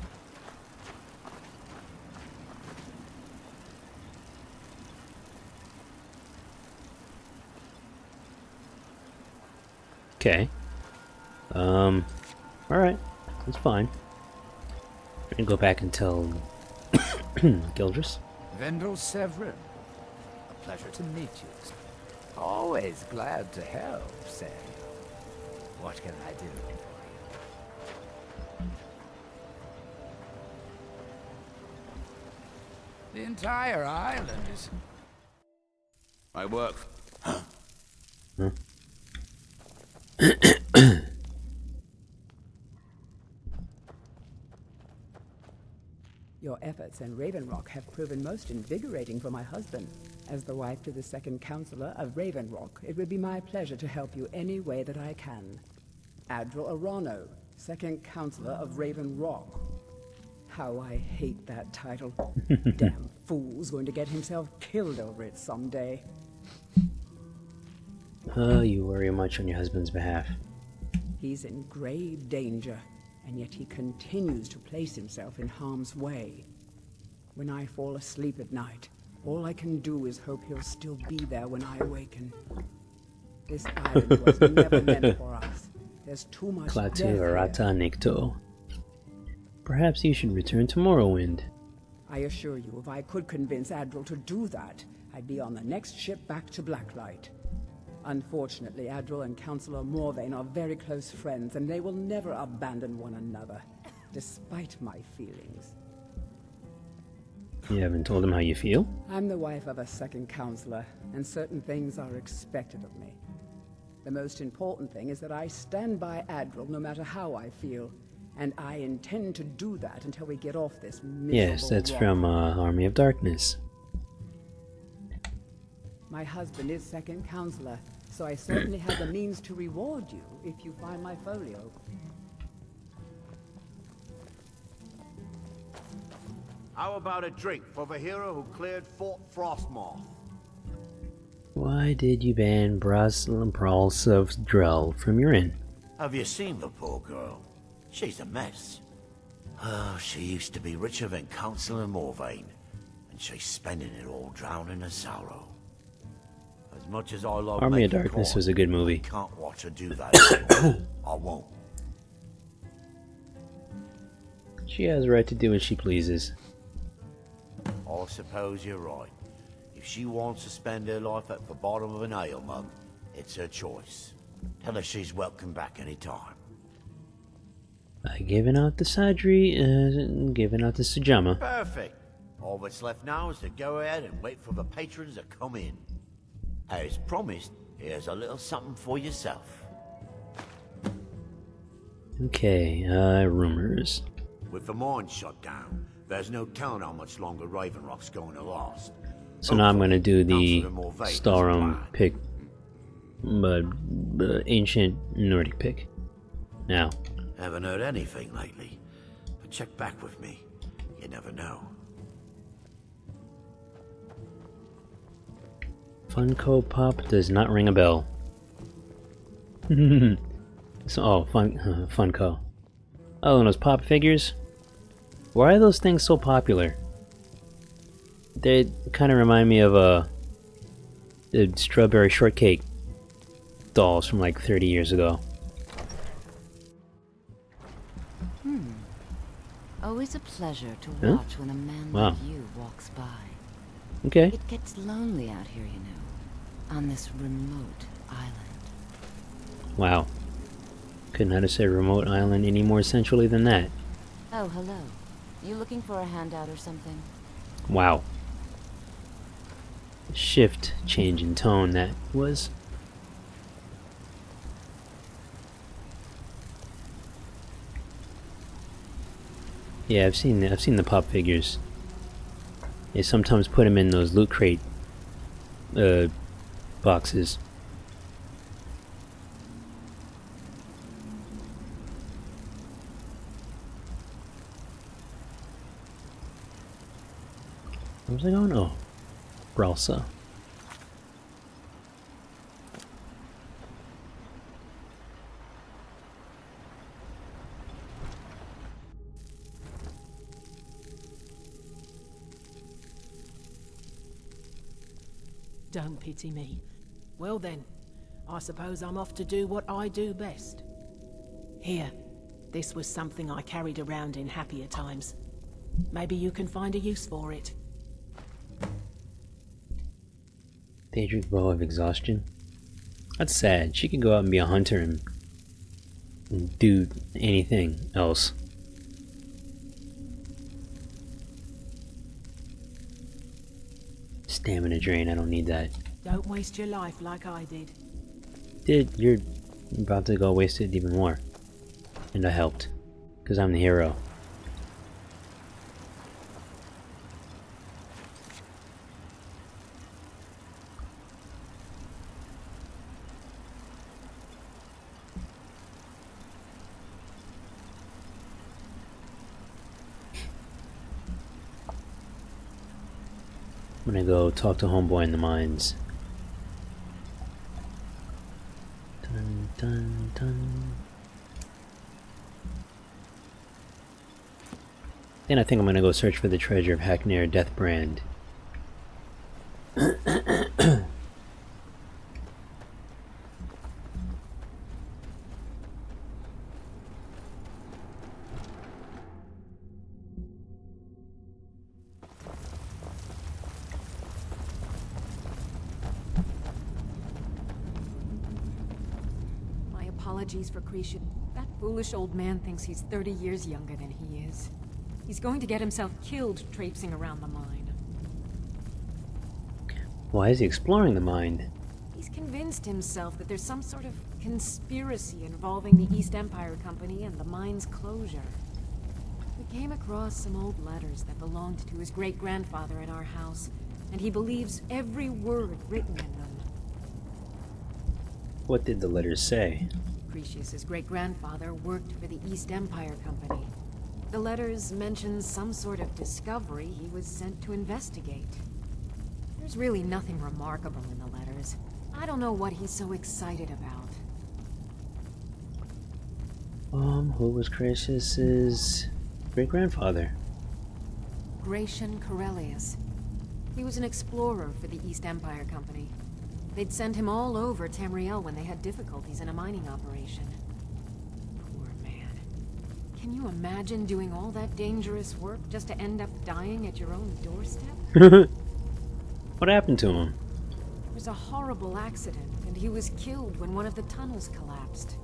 Okay. Alright. That's fine. I'm gonna go back and tell Gildress. Vendel Severin. A pleasure to meet you. Always glad to help, Sam. What can I do for you? The entire island is... I work... Huh? Your efforts in Raven Rock have proven most invigorating for my husband. As the wife to the second counselor of Raven Rock, it would be my pleasure to help you any way that I can. Adral Arano, second counselor of Raven Rock. How I hate that title. Damn fool's going to get himself killed over it someday. You worry much on your husband's behalf. He's in grave danger, and yet he continues to place himself in harm's way. When I fall asleep at night, all I can do is hope he'll still be there when I awaken. This island was never meant for us. There's too much death Klaatu here. Arata Nikto. Perhaps you should return to Morrowind. I assure you, if I could convince Adral to do that, I'd be on the next ship back to Blacklight. Unfortunately, Adral and Councillor Morvain are very close friends, and they will never abandon one another, despite my feelings. You haven't told him how you feel? I'm the wife of a second counselor, and certain things are expected of me. The most important thing is that I stand by Adral no matter how I feel, and I intend to do that until we get off this miserable Yes, that's rock. from Army of Darkness. My husband is second counselor, so I certainly have the means to reward you if you find my folio. How about a drink for the hero who cleared Fort Frostmoth? Why did you ban Bralsov's Drell from your inn? Have you seen the poor girl? She's a mess. Oh, she used to be richer than Councillor Morvain, and she's spending it all drowning in sorrow. As much as I love Army of making Darkness corn, was a good movie. I can't watch her do that anymore. I won't. She has a right to do what she pleases. I suppose you're right. If she wants to spend her life at the bottom of an ale mug, it's her choice. Tell her she's welcome back any time. Giving out the Sadri, giving out the Sujama. Perfect. All that's left now is to go ahead and wait for the patrons to come in. As promised, here's a little something for yourself. Okay, rumors. With the mine shut down, there's no telling how much longer Raven Rock's going to last. So now I'm gonna do the Councillor Morvain has a Starum plan. pick, but ancient Nordic pick. Now, Haven't heard anything lately, but check back with me. You never know. Funko Pop does not ring a bell. So, Funko. Oh, and those pop figures? Why are those things so popular? They kind of remind me of the strawberry shortcake dolls from like 30 years ago. always a pleasure to Huh? watch when a man Wow. like you walks by. Okay. It gets lonely out here, you know, on this remote island. Wow. Couldn't have said remote island any more centrally than that. Oh, hello. You looking for a handout or something? Wow. Shift change in tone that was. Yeah, I've seen the pop figures. They sometimes put them in those loot crate boxes. Where was I going? Oh, Bralsa. Don't pity me. Well then, I suppose I'm off to do what I do best. Here, this was something I carried around in happier times. Maybe you can find a use for it. Daedric Bow of Exhaustion. That's sad. She could go out and be a hunter and do anything else. Stamina drain, I don't need that. Don't waste your life like I did. You're about to go waste it even more. And I helped. Because I'm the hero. I'm gonna go talk to homeboy in the mines. Dun, dun, dun. Then I think I'm gonna go search for the treasure of Hacknir Deathbrand. Apologies for Cretia. That foolish old man thinks he's 30 years younger than he is. He's going to get himself killed traipsing around the mine. Why is he exploring the mine? He's convinced himself that there's some sort of conspiracy involving the East Empire Company and the mine's closure. We came across some old letters that belonged to his great-grandfather in our house, and he believes every word written in them. What did the letters say? Cretius's great-grandfather worked for the East Empire Company. The letters mention some sort of discovery he was sent to investigate. There's really nothing remarkable in the letters. I don't know what he's so excited about. Who was Cretius's great-grandfather? Gratian Corellius. He was an explorer for the East Empire Company. They'd send him all over Tamriel when they had difficulties in a mining operation. Poor man. Can you imagine doing all that dangerous work just to end up dying at your own doorstep? What happened to him? It was a horrible accident, and he was killed when one of the tunnels collapsed.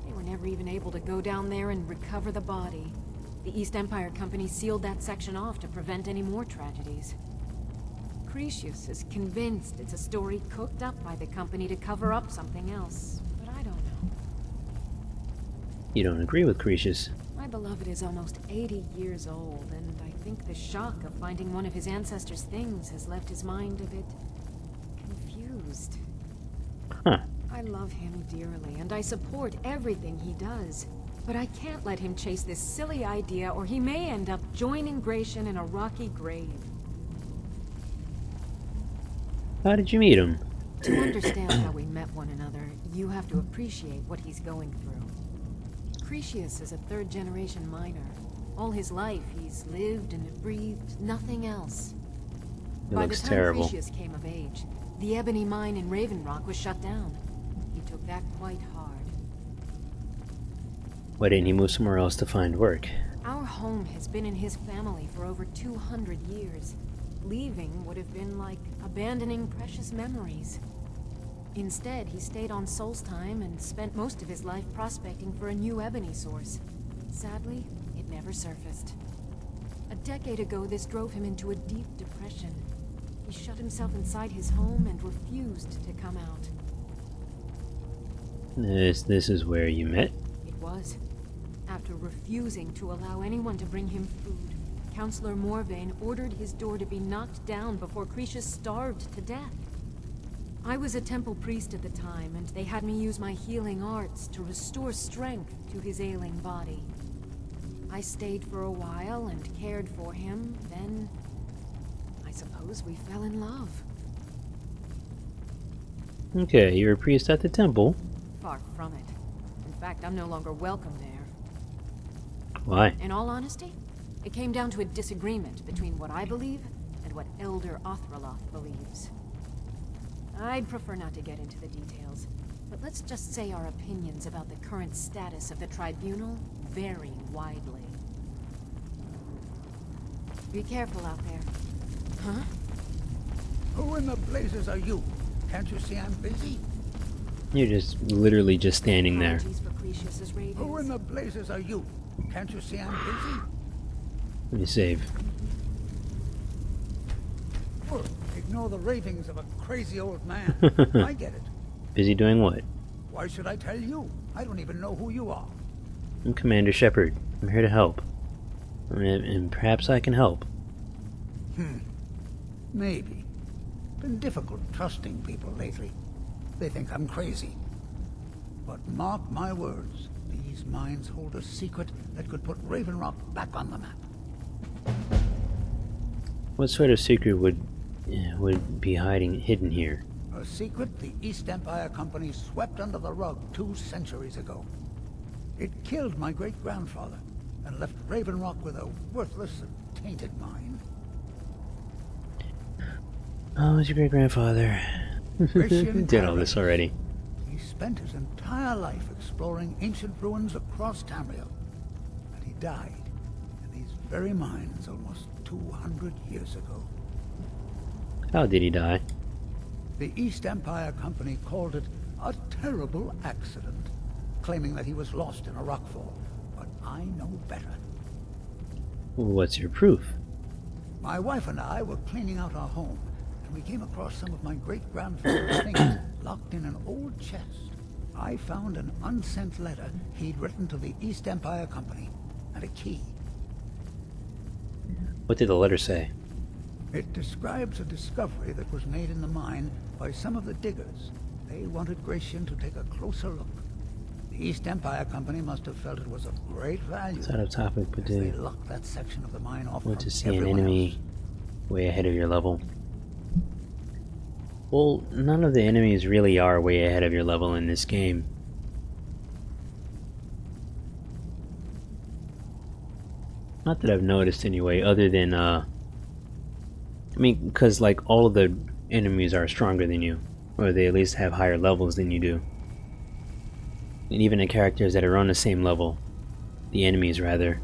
They were never even able to go down there and recover the body. The East Empire Company sealed that section off to prevent any more tragedies. Cretius is convinced it's a story cooked up by the company to cover up something else, but I don't know. You don't agree with Cretius? My beloved is almost 80 years old, and I think the shock of finding one of his ancestors' things has left his mind a bit confused. Huh. I love him dearly, and I support everything he does. But I can't let him chase this silly idea, or he may end up joining Gratian in a rocky grave. How did you meet him? To understand how we met one another, you have to appreciate what he's going through. Cretius is a third-generation miner. All his life, he's lived and breathed nothing else. It By looks the time terrible. Cretius came of age, the ebony mine in Raven Rock was shut down. He took that quite hard. Why didn't he move somewhere else to find work? Our home has been in his family for over 200 years. Leaving would have been like abandoning precious memories. Instead, he stayed on Solstheim and spent most of his life prospecting for a new ebony source. Sadly, it never surfaced. A decade ago, this drove him into a deep depression. He shut himself inside his home and refused to come out. This is where you met? It was. After refusing to allow anyone to bring him food, Counselor Morvain ordered his door to be knocked down before Cretius starved to death. I was a temple priest at the time, and they had me use my healing arts to restore strength to his ailing body. I stayed for a while and cared for him, then I suppose we fell in love. Okay, you're a priest at the temple. Far from it. In fact, I'm no longer welcome there. Why? In all honesty, it came down to a disagreement between what I believe and what Elder Othraloth believes. I'd prefer not to get into the details, but let's just say our opinions about the current status of the tribunal vary widely. Be careful out there. Huh? Who in the blazes are you? Can't you see I'm busy? You're just literally just standing there. Apologies for Cretius's ravings. Who in the blazes are you? Can't you see I'm busy? Let me save. Oh, ignore the ravings of a crazy old man. I get it. Busy doing what? Why should I tell you? I don't even know who you are. I'm Commander Shepard. I'm here to help. And perhaps I can help. Maybe. Been difficult trusting people lately. They think I'm crazy. But mark my words, these mines hold a secret that could put Raven Rock back on the map. What sort of secret would be hidden here? A secret the East Empire Company swept under the rug 2 centuries ago. It killed my great-grandfather and left Raven Rock with a worthless and tainted mine. Oh, it's your great-grandfather. Did all this already. He spent his entire life exploring ancient ruins across Tamriel. And he died in these very mines almost 200 years ago. How did he die? The East Empire Company called it a terrible accident, claiming that he was lost in a rockfall. But I know better. What's your proof? My wife and I were cleaning out our home, and we came across some of my great-grandfather's things locked in an old chest. I found an unsent letter he'd written to the East Empire Company, and a key. What did the letter say? It describes a discovery that was made in the mine by some of the diggers. They wanted Gratian to take a closer look. The East Empire Company must have felt it was of great value. It's out of topic, but they locked that section of the mine off want to from see an enemy way ahead of your level. Well, none of the enemies really are way ahead of your level in this game. Not that I've noticed anyway, other than, I mean, because, like, all of the enemies are stronger than you. Or they at least have higher levels than you do. And even the characters that are on the same level, the enemies rather,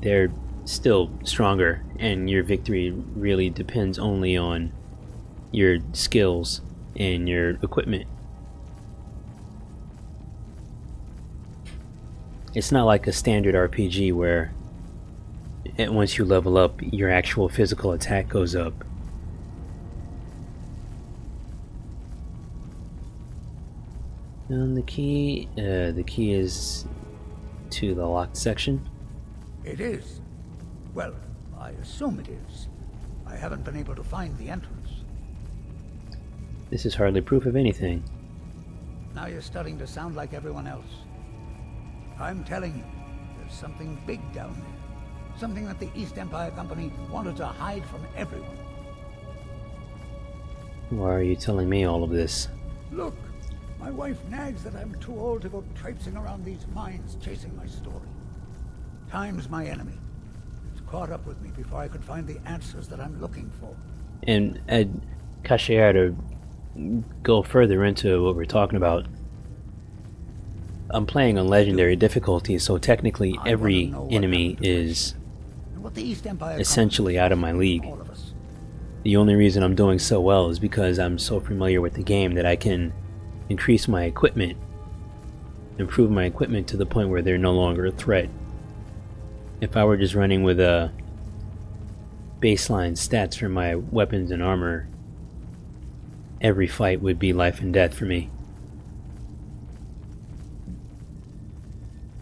they're still stronger, and your victory really depends only on your skills and your equipment. It's not like a standard RPG where once you level up, your actual physical attack goes up. And the key is to the locked section. It is. Well, I assume it is. I haven't been able to find the entrance. This is hardly proof of anything. Now you're starting to sound like everyone else. I'm telling you, there's something big down there. Something that the East Empire Company wanted to hide from everyone. Why are you telling me all of this? Look, my wife nags that I'm too old to go traipsing around these mines chasing my story. Time's my enemy. It's caught up with me before I could find the answers that I'm looking for. And Kashia, to go further into what we're talking about, I'm playing on legendary difficulty, so technically every enemy is What the East Empire essentially out of my league. all of us. The only reason I'm doing so well is because I'm so familiar with the game that I can increase my equipment, improve my equipment to the point where they're no longer a threat. If I were just running with a baseline stats for my weapons and armor, every fight would be life and death for me.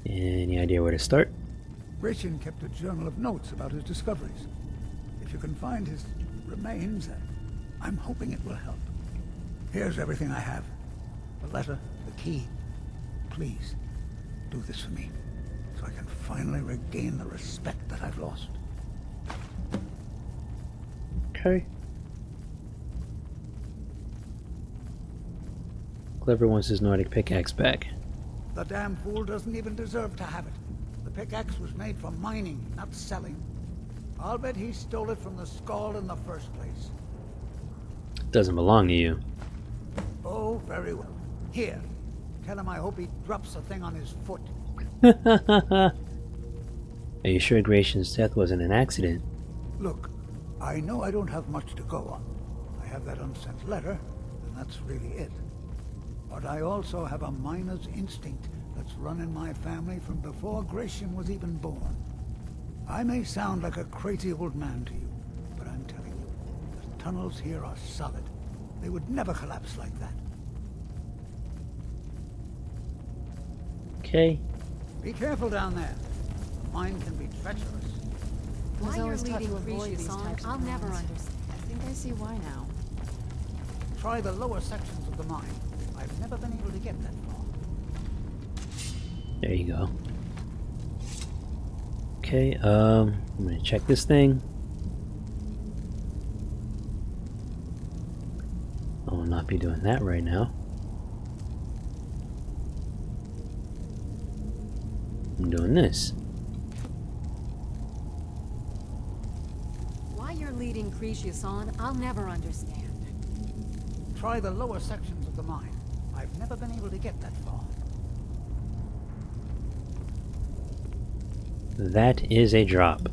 Any idea where to start? Gratian kept a journal of notes about his discoveries. If you can find his remains, I'm hoping it will help. Here's everything I have. The letter, the key. Please, do this for me, so I can finally regain the respect that I've lost. Okay. Clever wants his Nordic pickaxe back. The damn fool doesn't even deserve to have it. The pickaxe was made for mining, not selling. I'll bet he stole it from the Skald in the first place. Doesn't belong to you. Oh, very well. Here, tell him I hope he drops the thing on his foot. Are you sure Gratian's death wasn't an accident? Look, I know I don't have much to go on. I have that unsent letter, and that's really it. But I also have a miner's instinct that's run in my family from before Gratian was even born. I may sound like a crazy old man to you, but I'm telling you, the tunnels here are solid. They would never collapse like that. Okay. Be careful down there. The mine can be treacherous. Why you're always tough leading to avoid Cretius these on, types of I'll never mines. understand. I think I see why now. Try the lower sections of the mine. I've never been able to get that far. There you go. Okay, I'm gonna check this thing. I will not be doing that right now. I'm doing this. Why you're leading Cretius on, I'll never understand. Try the lower sections of the mine. I've never been able to get that far. That is a drop.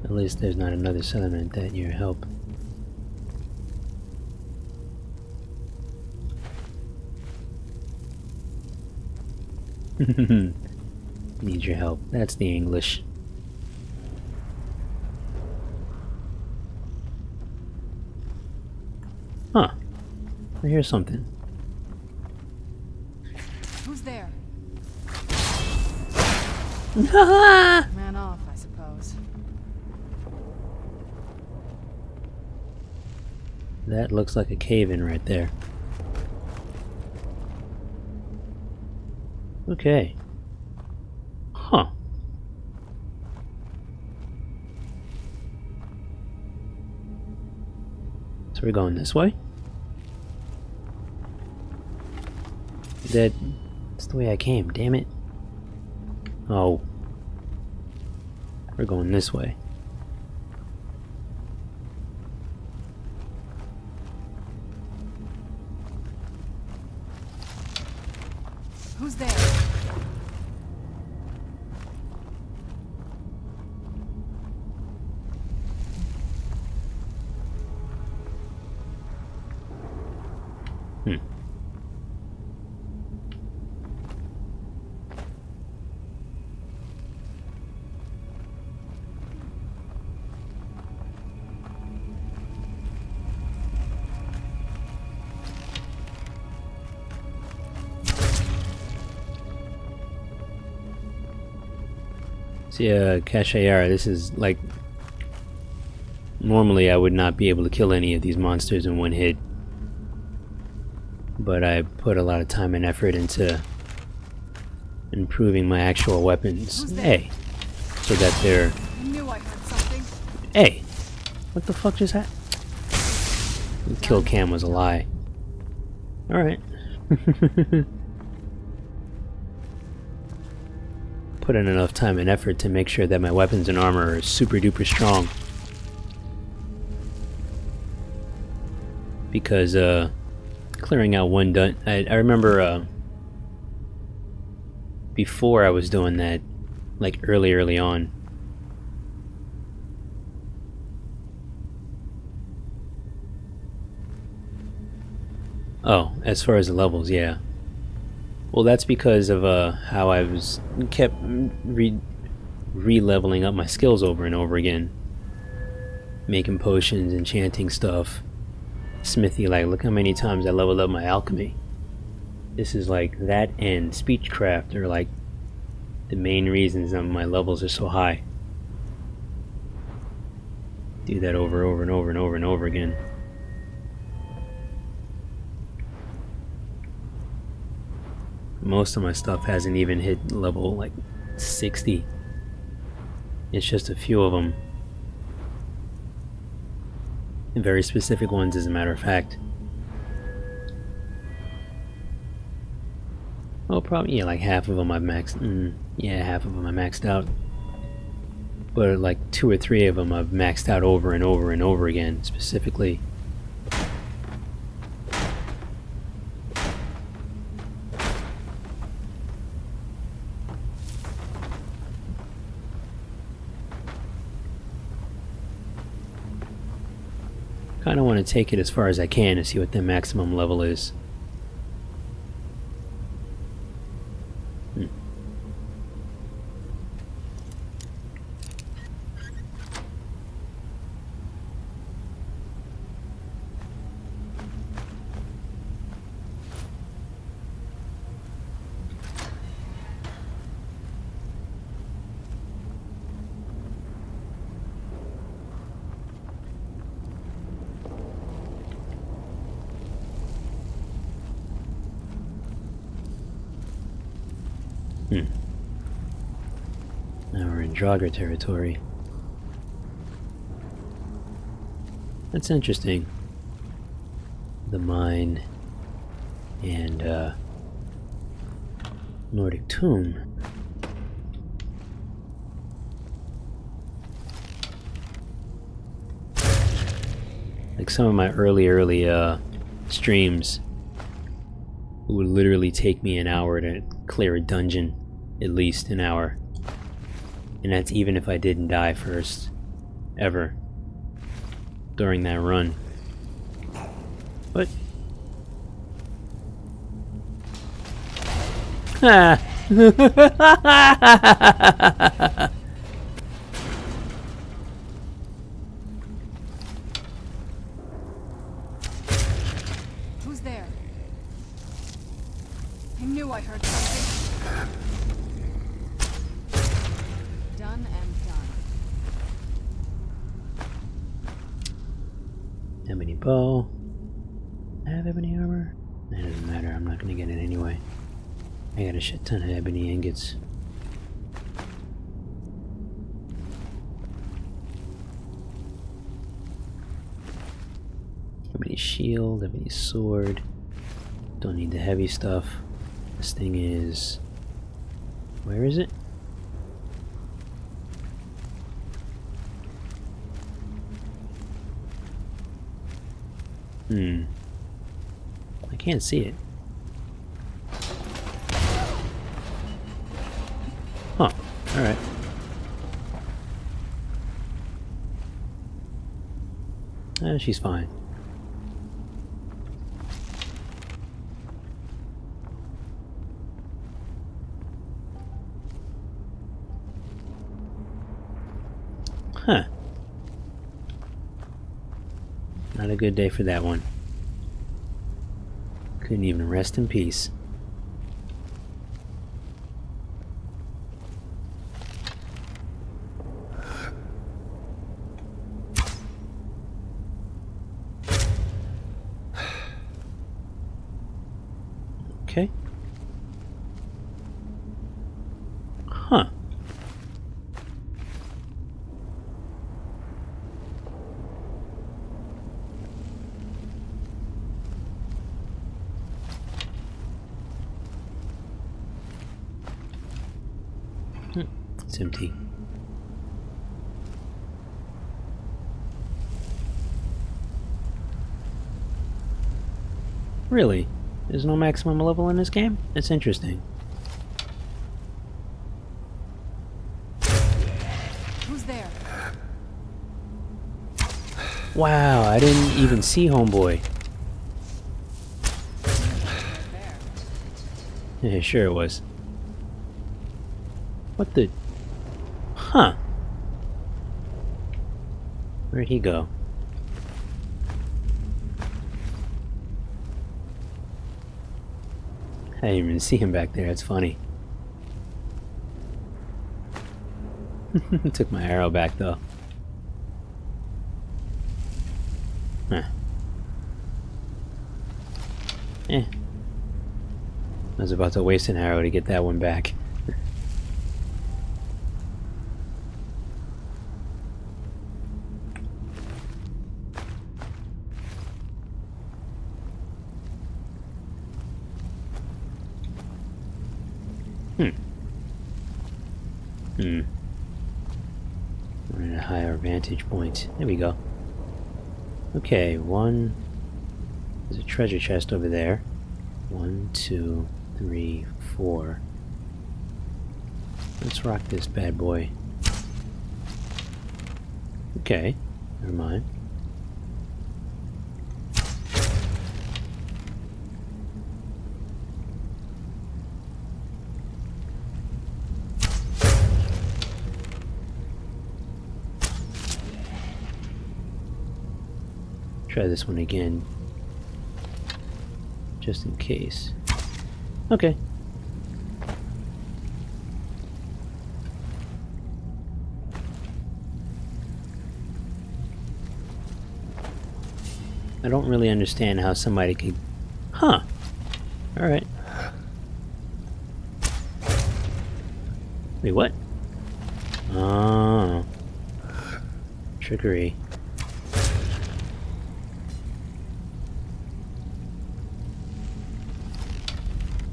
At least there's not another settlement that needs your help. Need your help. That's the English. Huh. I hear something. Who's there? Haha! Man off, I suppose. That looks like a cave-in right there. Okay. Huh. So we're going this way? That's the way I came, damn it. Oh. We're going this way. Who's there? See, Kashayara, this is like... Normally I would not be able to kill any of these monsters in one hit. But I put a lot of time and effort into improving my actual weapons. Hey! So that they're... I knew I heard something. Hey! What the fuck just happened? The kill cam was a lie. Alright. put in enough time and effort to make sure that my weapons and armor are super duper strong. Because clearing out one I remember before I was doing that, like early on. Oh, as far as the levels, yeah. Well, that's because of how I kept re-leveling up my skills over and over again. Making potions, enchanting stuff. Smithy, like, look how many times I leveled up my alchemy. This is like that and speechcraft are like the main reasons that my levels are so high. Do that over and over again. Most of my stuff hasn't even hit level like 60. It's just a few of them. And very specific ones, as a matter of fact. Well, probably, yeah, like half of them I've maxed. Yeah, half of them I maxed out. But like 2 or 3 of them I've maxed out over and over again, specifically. Kind of want to take it as far as I can to see what the maximum level is. Now we're in Draugr territory. That's interesting. The mine and Nordic tomb. Like some of my early streams would literally take me an hour to clear a dungeon. At least an hour. And that's even if I didn't die first. Ever. During that run. What? Ha! Who's there? I knew I heard something. Done and done. Ebony bow. I have ebony armor? That doesn't matter, I'm not gonna get it anyway. I got a shit ton of ebony ingots. Ebony shield, ebony sword. Don't need the heavy stuff. This thing is... Where is it? I can't see it. Huh. Alright. She's fine. Huh. Not a good day for that one. Couldn't even rest in peace. Okay. Huh. It's empty. Really? There's no maximum level in this game? That's interesting. Who's there? Wow, I didn't even see homeboy. Yeah, sure it was. What the... Huh. Where'd he go? I didn't even see him back there, that's funny. Took my arrow back though. Huh. I was about to waste an arrow to get that one back. We're at a higher vantage point. There we go. Okay, one... There's a treasure chest over there. 1, 2, 3, 4. Let's rock this bad boy. Okay, never mind. Try this one again, just in case. Okay. I don't really understand how somebody could... Huh. Alright. Wait, what? Oh. Trickery.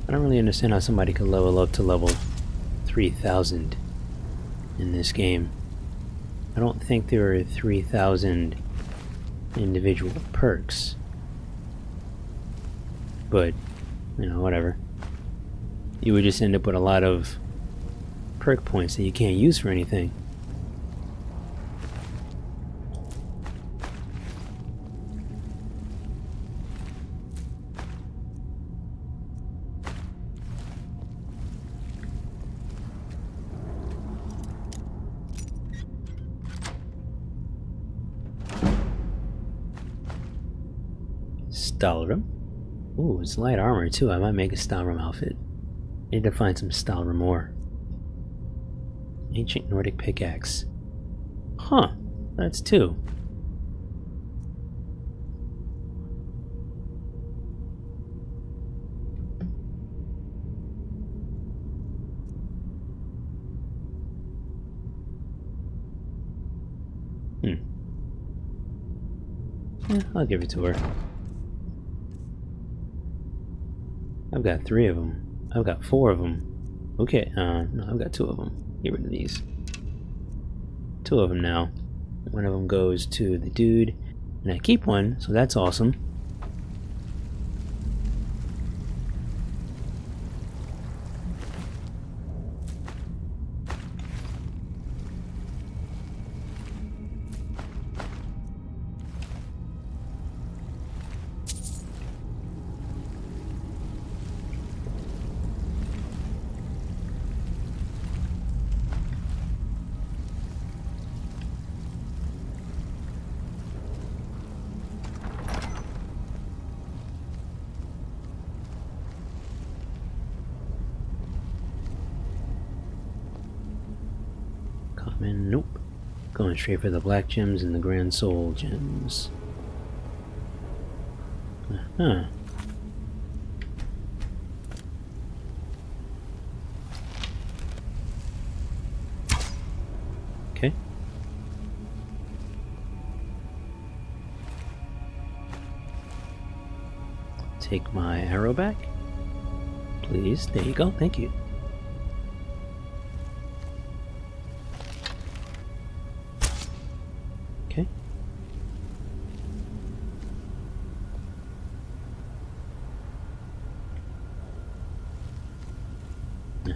I don't really understand how somebody could level up to level 3000 in this game. I don't think there are 3000 individual perks. But, you know, whatever. You would just end up with a lot of perk points that you can't use for anything. Stalrum. Ooh, it's light armor too. I might make a Stalrum outfit. Need to find some Stalrum ore. Ancient Nordic pickaxe. Huh, that's 2. Yeah, I'll give it to her. I've got 3 of them. I've got 4 of them. Okay, no, I've got 2 of them. Get rid of these. 2 of them now. One of them goes to the dude, and I keep one, so that's awesome. Nope. Going straight for the black gems and the grand soul gems. Uh-huh. Okay. Take my arrow back. Please. There you go. Thank you.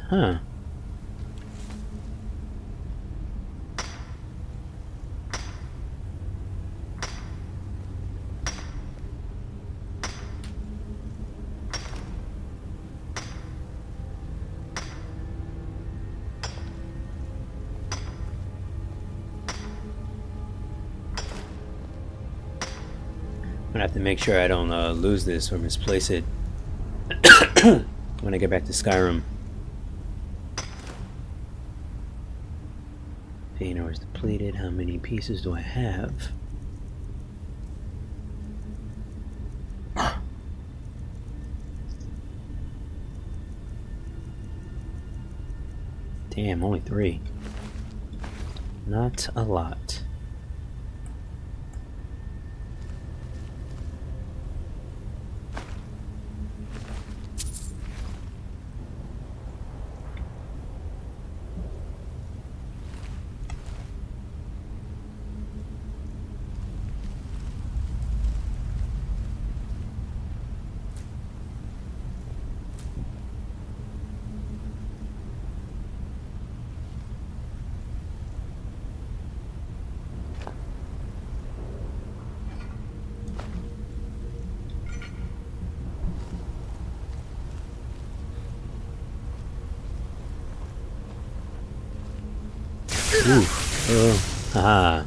Huh. I'm gonna have to make sure I don't lose this or misplace it when I get back to Skyrim. Pain ore is depleted. How many pieces do I have? Damn, only 3. Not a lot. Ooh. Oh. Haha.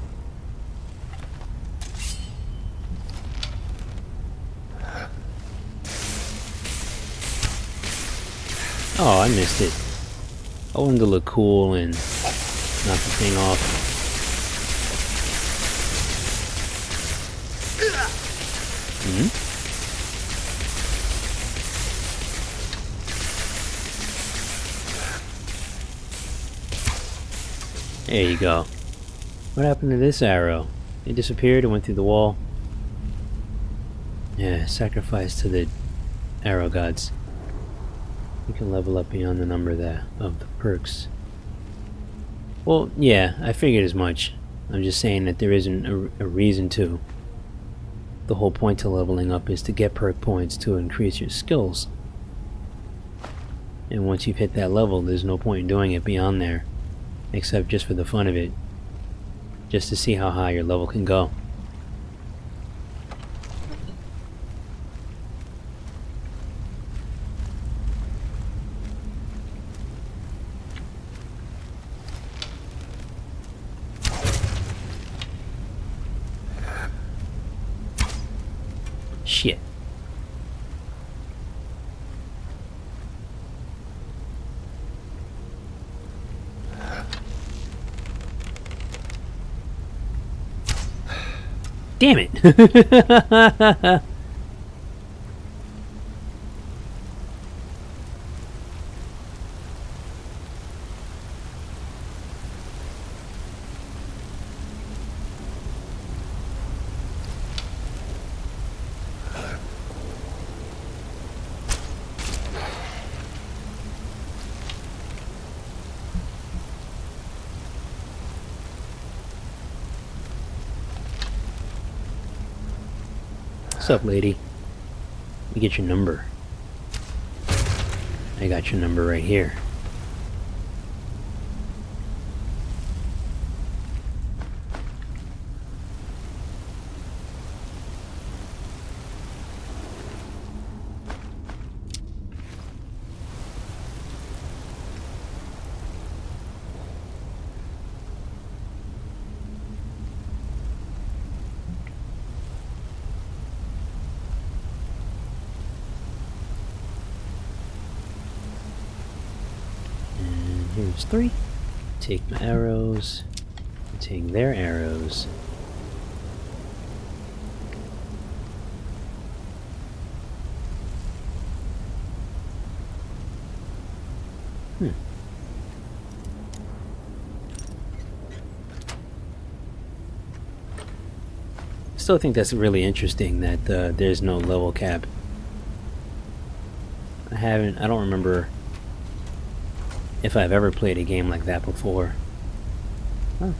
Oh, I missed it. I wanted to look cool and knock the thing off. Hmm? There you go. What happened to this arrow? It disappeared and went through the wall. Yeah, sacrifice to the arrow gods. You can level up beyond the number of the perks. Well, yeah, I figured as much. I'm just saying that there isn't a reason to. The whole point to leveling up is to get perk points to increase your skills. And once you've hit that level, there's no point in doing it beyond there. Except just for the fun of it. Just to see how high your level can go. Shit. Damn it! What's up, lady? Let me get your number. I got your number right here. Here's 3. Take my arrows. Take their arrows. Still think that's really interesting that there's no level cap. I don't remember if I've ever played a game like that before. Oh,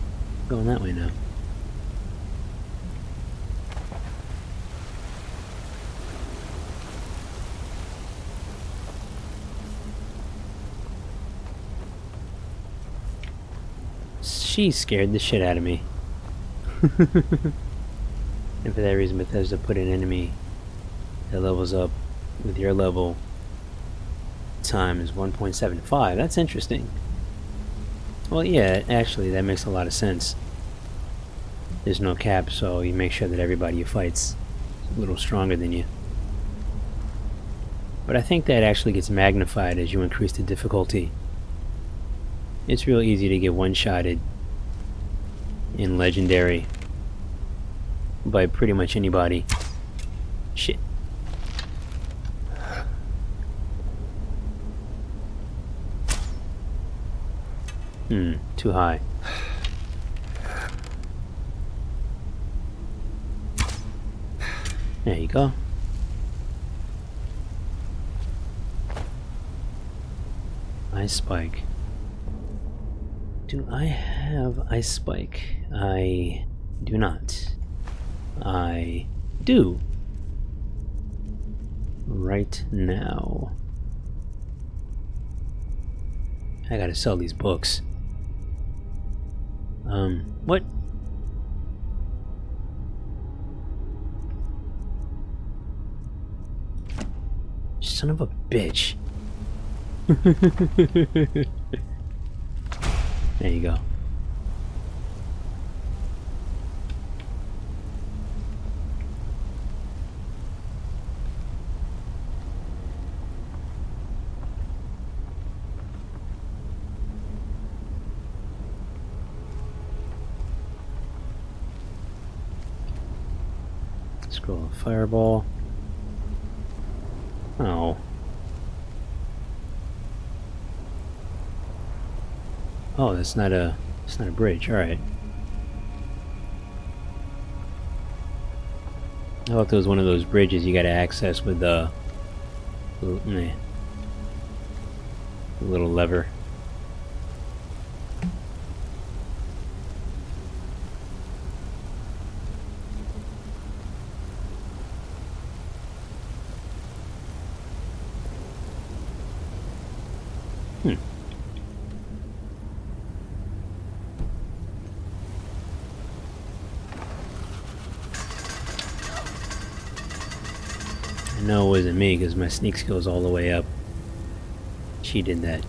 going that way now. She scared the shit out of me. And for that reason, Bethesda put an enemy that levels up with your level time is 1.75. That's interesting. Well, yeah, actually, that makes a lot of sense. There's no cap, so you make sure that everybody you fight's a little stronger than you. But I think that actually gets magnified as you increase the difficulty. It's real easy to get one-shotted in Legendary by pretty much anybody. Shit. Too high. There you go. Ice Spike. Do I have Ice Spike? I do not. I do. Right now. I gotta sell these books. What? Son of a bitch. There you go. Scroll of Fireball. Oh. Oh, that's not a bridge. All right. I thought there was one of those bridges you got to access with the little lever. No, it wasn't me, because my sneak skill's all the way up. She did that.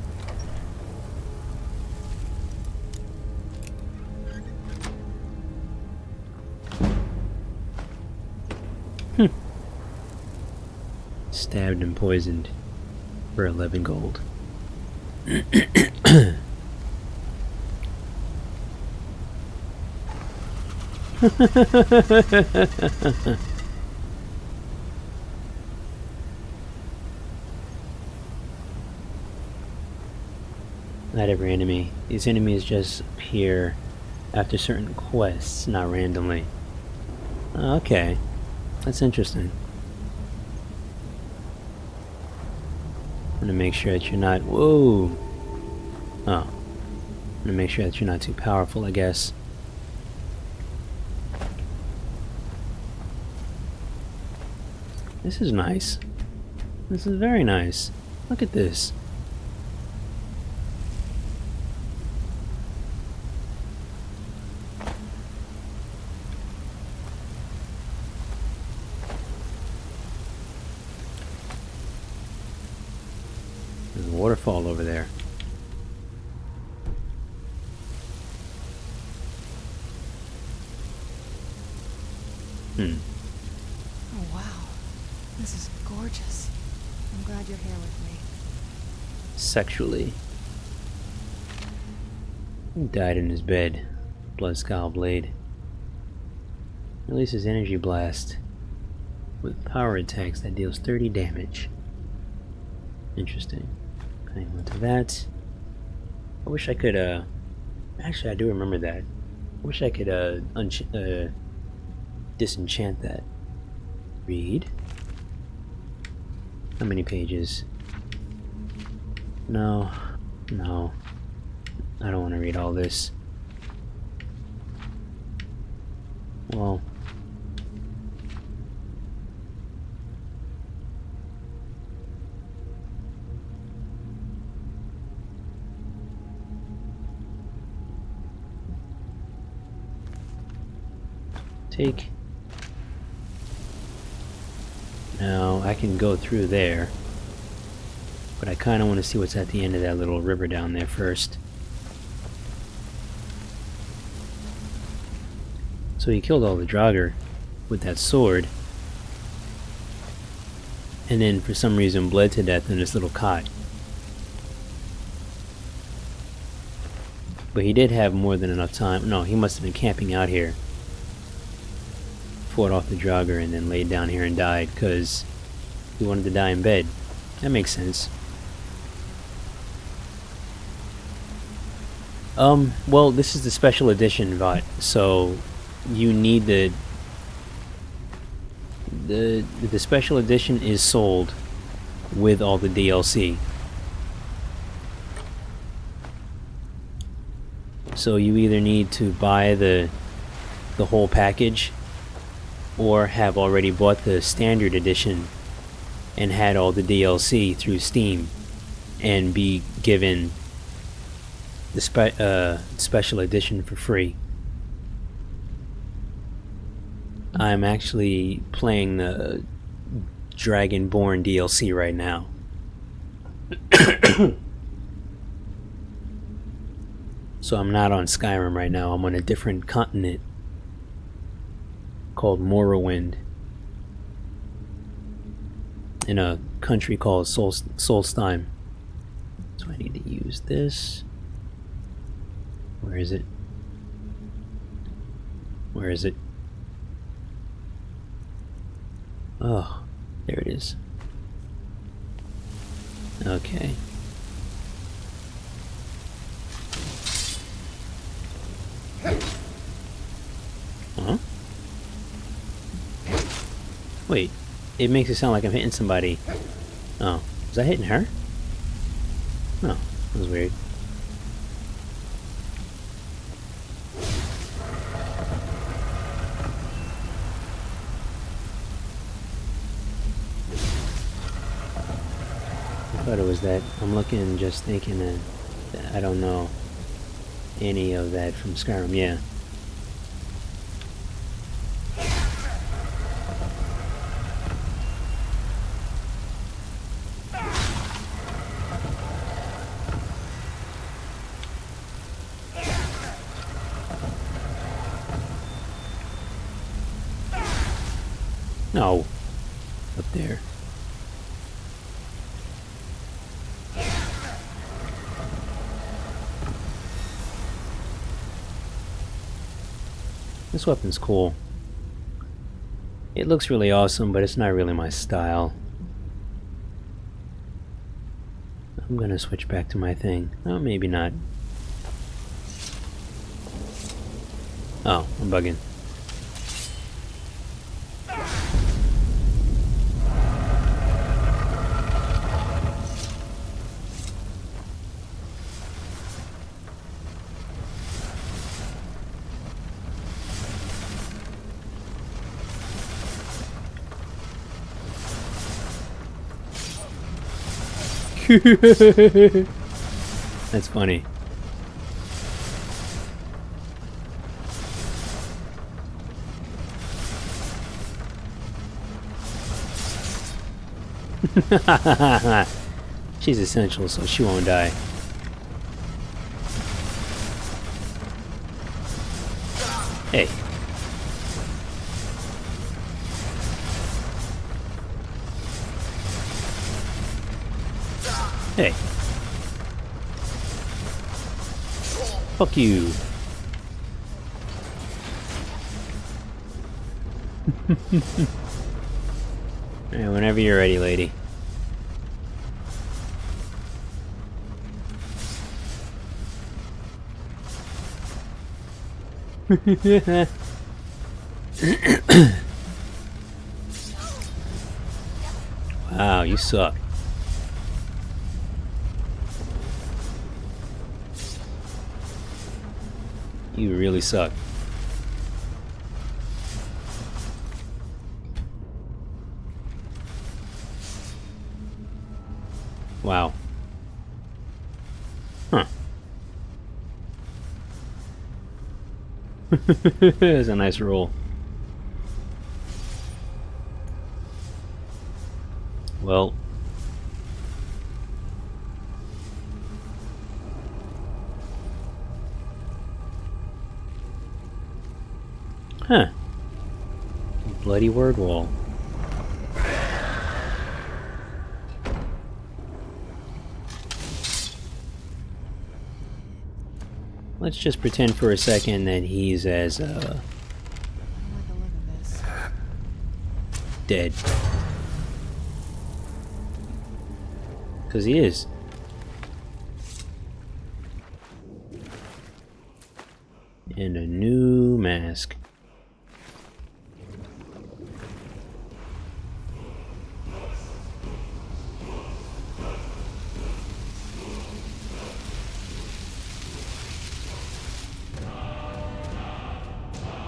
Stabbed and poisoned for 11 gold. Not every enemy. These enemies just appear after certain quests, not randomly. Okay. That's interesting. I'm gonna make sure that you're not... Whoa! Oh. I'm gonna make sure that you're not too powerful, I guess. This is nice. This is very nice. Look at this. There's a waterfall over there. Oh, wow. This is gorgeous. I'm glad you're here with me. Sexually. He died in his bed. Blood Skull Blade. Releases energy blast with power attacks that deals 30 damage. Interesting. Hang on to that. I wish I could, actually I do remember that. I wish I could, disenchant that. Read. How many pages? No. No. I don't want to read all this. Well... take... Now, I can go through there. But I kind of want to see what's at the end of that little river down there first. So he killed all the Draugr with that sword. And then for some reason bled to death in this little cot. But he did have more than enough time. No, he must have been camping out here. Fought off the Draugr and then laid down here and died because he wanted to die in bed. That makes sense. Well, this is the special edition VOT, so you need the special edition is sold with all the DLC. So you either need to buy the whole package or have already bought the standard edition and had all the DLC through Steam and be given the special edition for free. I'm actually playing the Dragonborn DLC right now. So I'm not on Skyrim right now. I'm on a different continent called Morrowind in a country called Solstheim. So I need to use this. Where is it? Where is it? Oh, there it is. Okay. Huh? Wait, it makes it sound like I'm hitting somebody. Oh, was I hitting her? Oh, that was weird. I thought it was that. I'm looking, just thinking that I don't know any of that from Skyrim. Yeah. No. Up there. This weapon's cool. It looks really awesome, but it's not really my style. I'm gonna switch back to my thing. Oh, maybe not. Oh, I'm bugging. That's funny. She's essential, so she won't die. Hey. Hey. Fuck you. Alright, whenever you're ready, lady. Wow, you suck. You really suck. Wow. Huh. That's a nice roll. well. Huh. Bloody word wall. Let's just pretend for a second that he's as, dead. Because he is. And a new mask.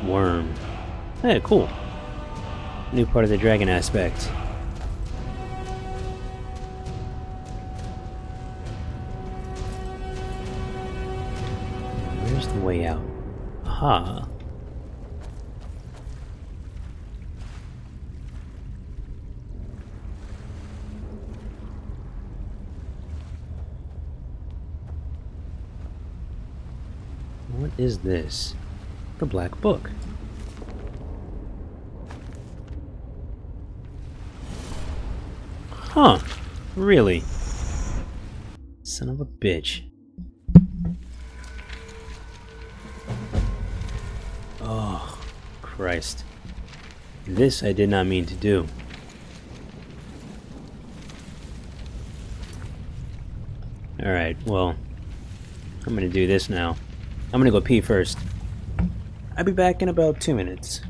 Worm. Hey, cool. New part of the dragon aspect. Where's the way out? Aha. What is this? The Black Book. Huh. Really? Son of a bitch. Oh, Christ. This I did not mean to do. Alright, well, I'm gonna do this now. I'm gonna go pee first. I'll be back in about 2 minutes.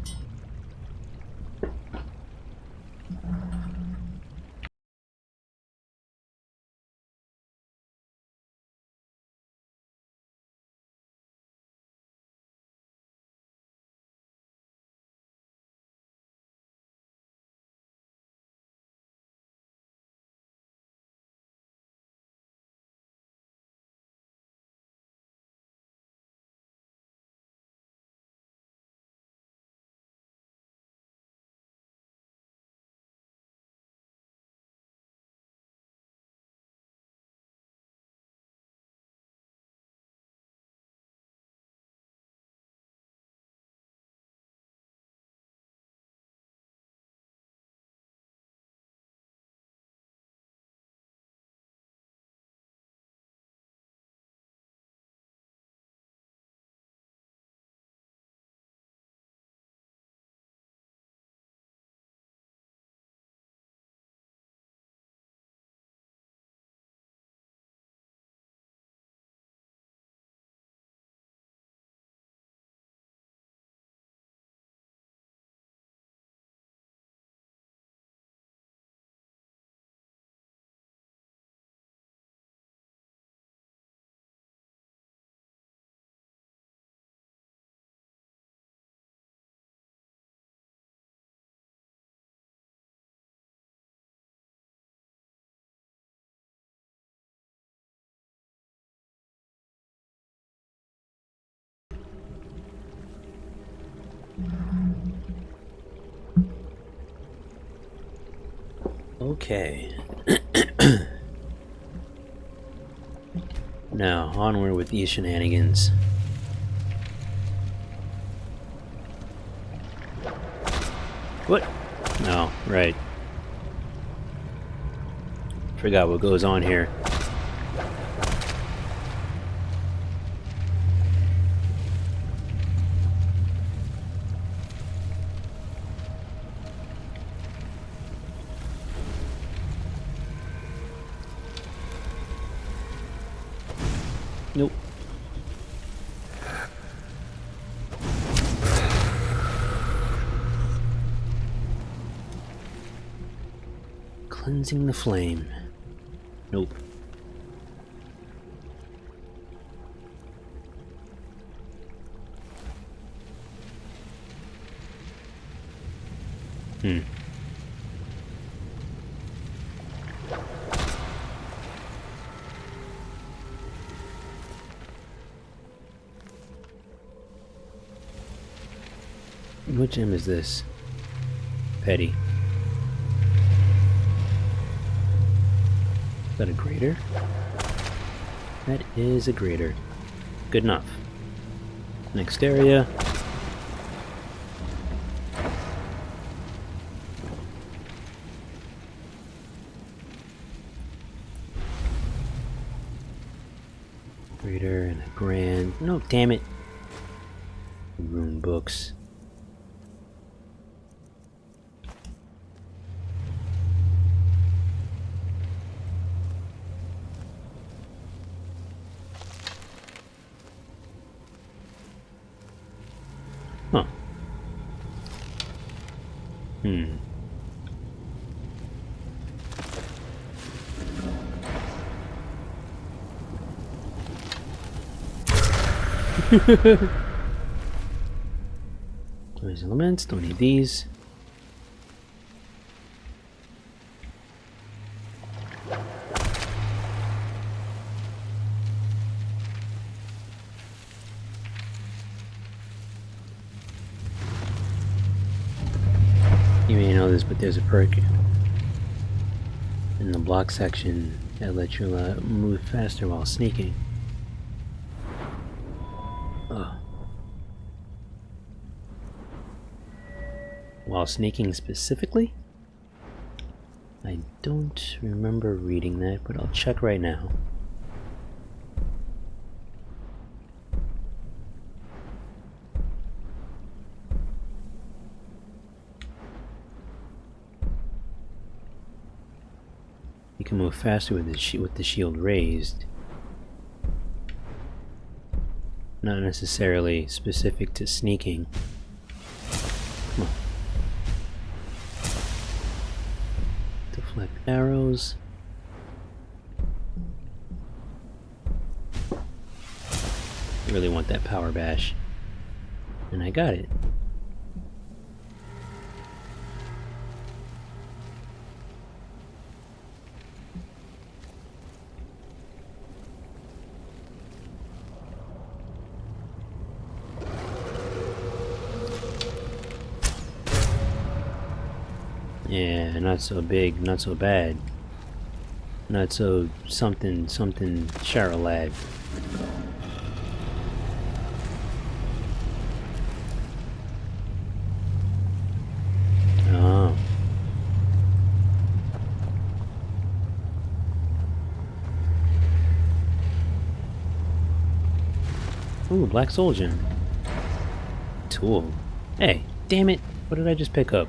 Okay. Now, onward with these shenanigans. What? No, right. Forgot what goes on here. Nope. Cleansing the flame. Nope. Which gem is this? Petty. that a grater? That is a grater. Good enough. Next area. Grater and a grand. No, damn it. Rune books. Huh. These elements, don't need these. You may know this, but there's a perk in the block section that lets you move faster while sneaking. Oh. While sneaking specifically? I don't remember reading that, but I'll check right now. You can move faster with the shield raised. Not necessarily specific to sneaking. Come on. Deflect arrows. I really want that power bash. And I got it. Yeah, not so big, not so bad. Not so something Charolad. Oh. Ooh, Black Soul Gem. Tool. Hey, damn it! What did I just pick up?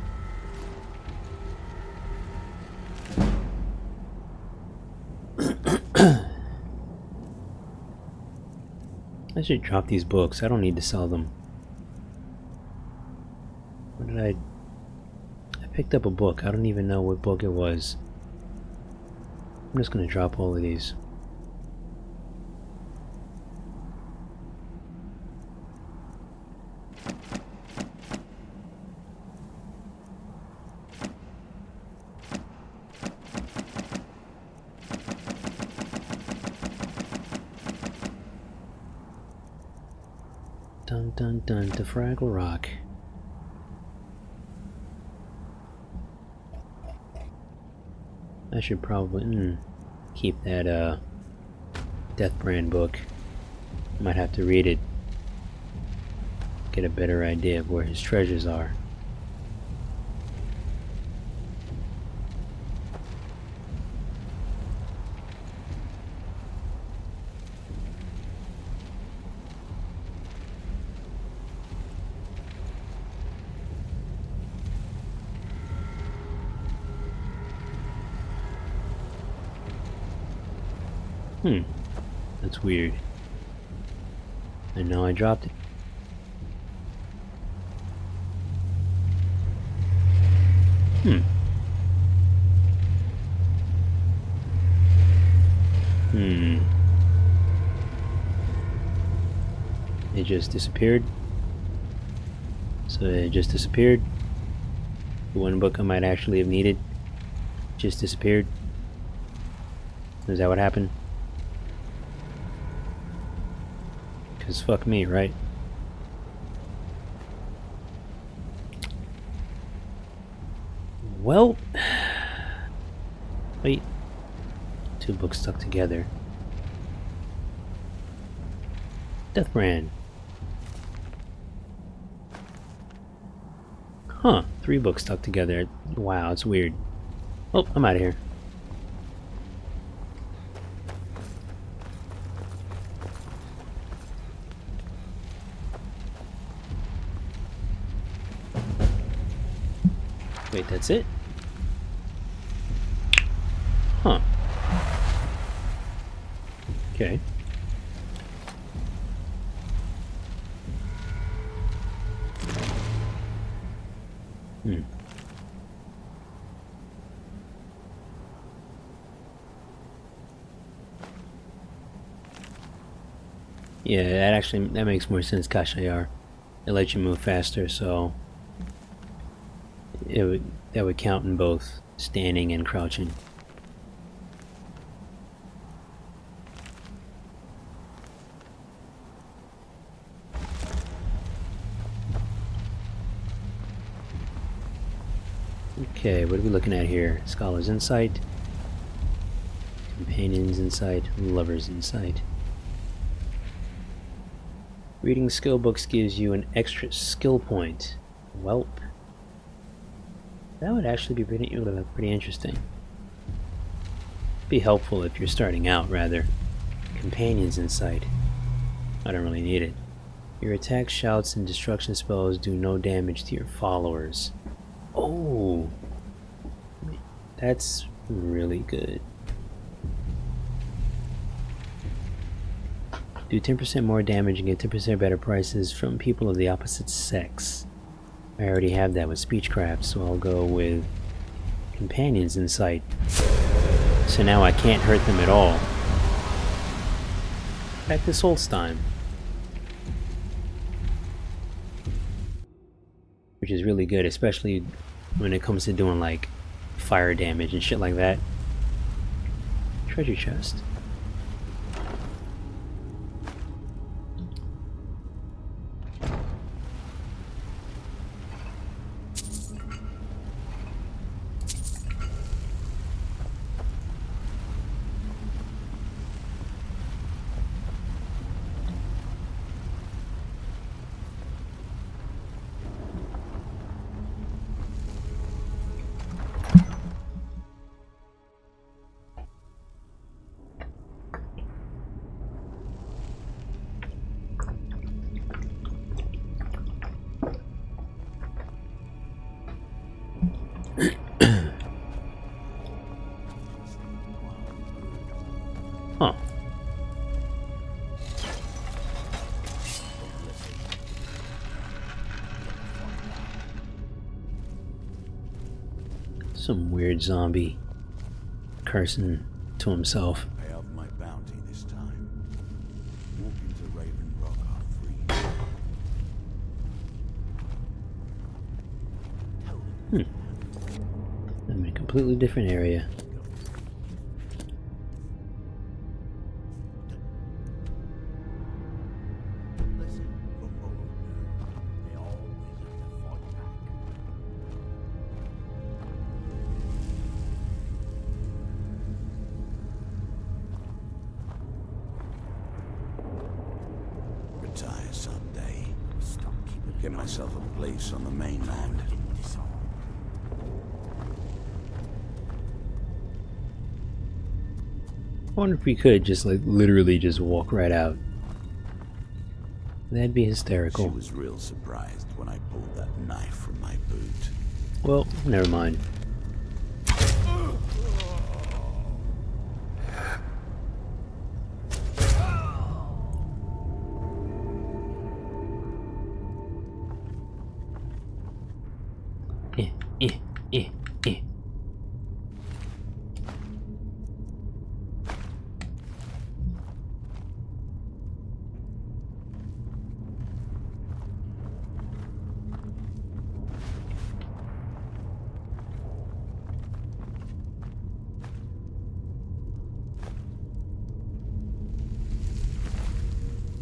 I should drop these books. I don't need to sell them. What did I picked up a book. I don't even know what book it was. I'm just gonna drop all of these. Dun dun dun to Fraggle Rock. I should probably keep that Deathbrand book. Might have to read it. Get a better idea of where his treasures are. That's weird. And now I dropped it. It just disappeared. So it just disappeared. The one book I might actually have needed just disappeared. Is that what happened? Because fuck me, right? Well, wait. 2 books stuck together. Death Brand. Huh, 3 books stuck together. Wow, it's weird. Oh, I'm out of here. Wait, that's it? Huh. Okay. Yeah, that makes more sense, Kashayar. It lets you move faster, so that would count in both standing and crouching. Okay, what are we looking at here? Scholar's Insight, Companion's Insight, Lover's Insight. Reading skill books gives you an extra skill point. Welp. That would actually be pretty interesting. Be helpful if you're starting out, rather. Companion's Insight. I don't really need it. Your attacks, shouts, and destruction spells do no damage to your followers. Oh! That's really good. Do 10% more damage and get 10% better prices from people of the opposite sex. I already have that with Speechcraft, so I'll go with Companion's Insight. So now I can't hurt them at all. Back to Solstheim. Which is really good, especially when it comes to doing like fire damage and shit like that. Treasure chest. Huh. Some weird zombie cursing to himself. Pay off my bounty this time. Walk into Raven Rock are free. I'm in a completely different area. Retire someday. Get myself a place on the mainland. I wonder if we could just like literally just walk right out. That'd be hysterical. She was real surprised when I pulled that knife from my boot. Well, never mind.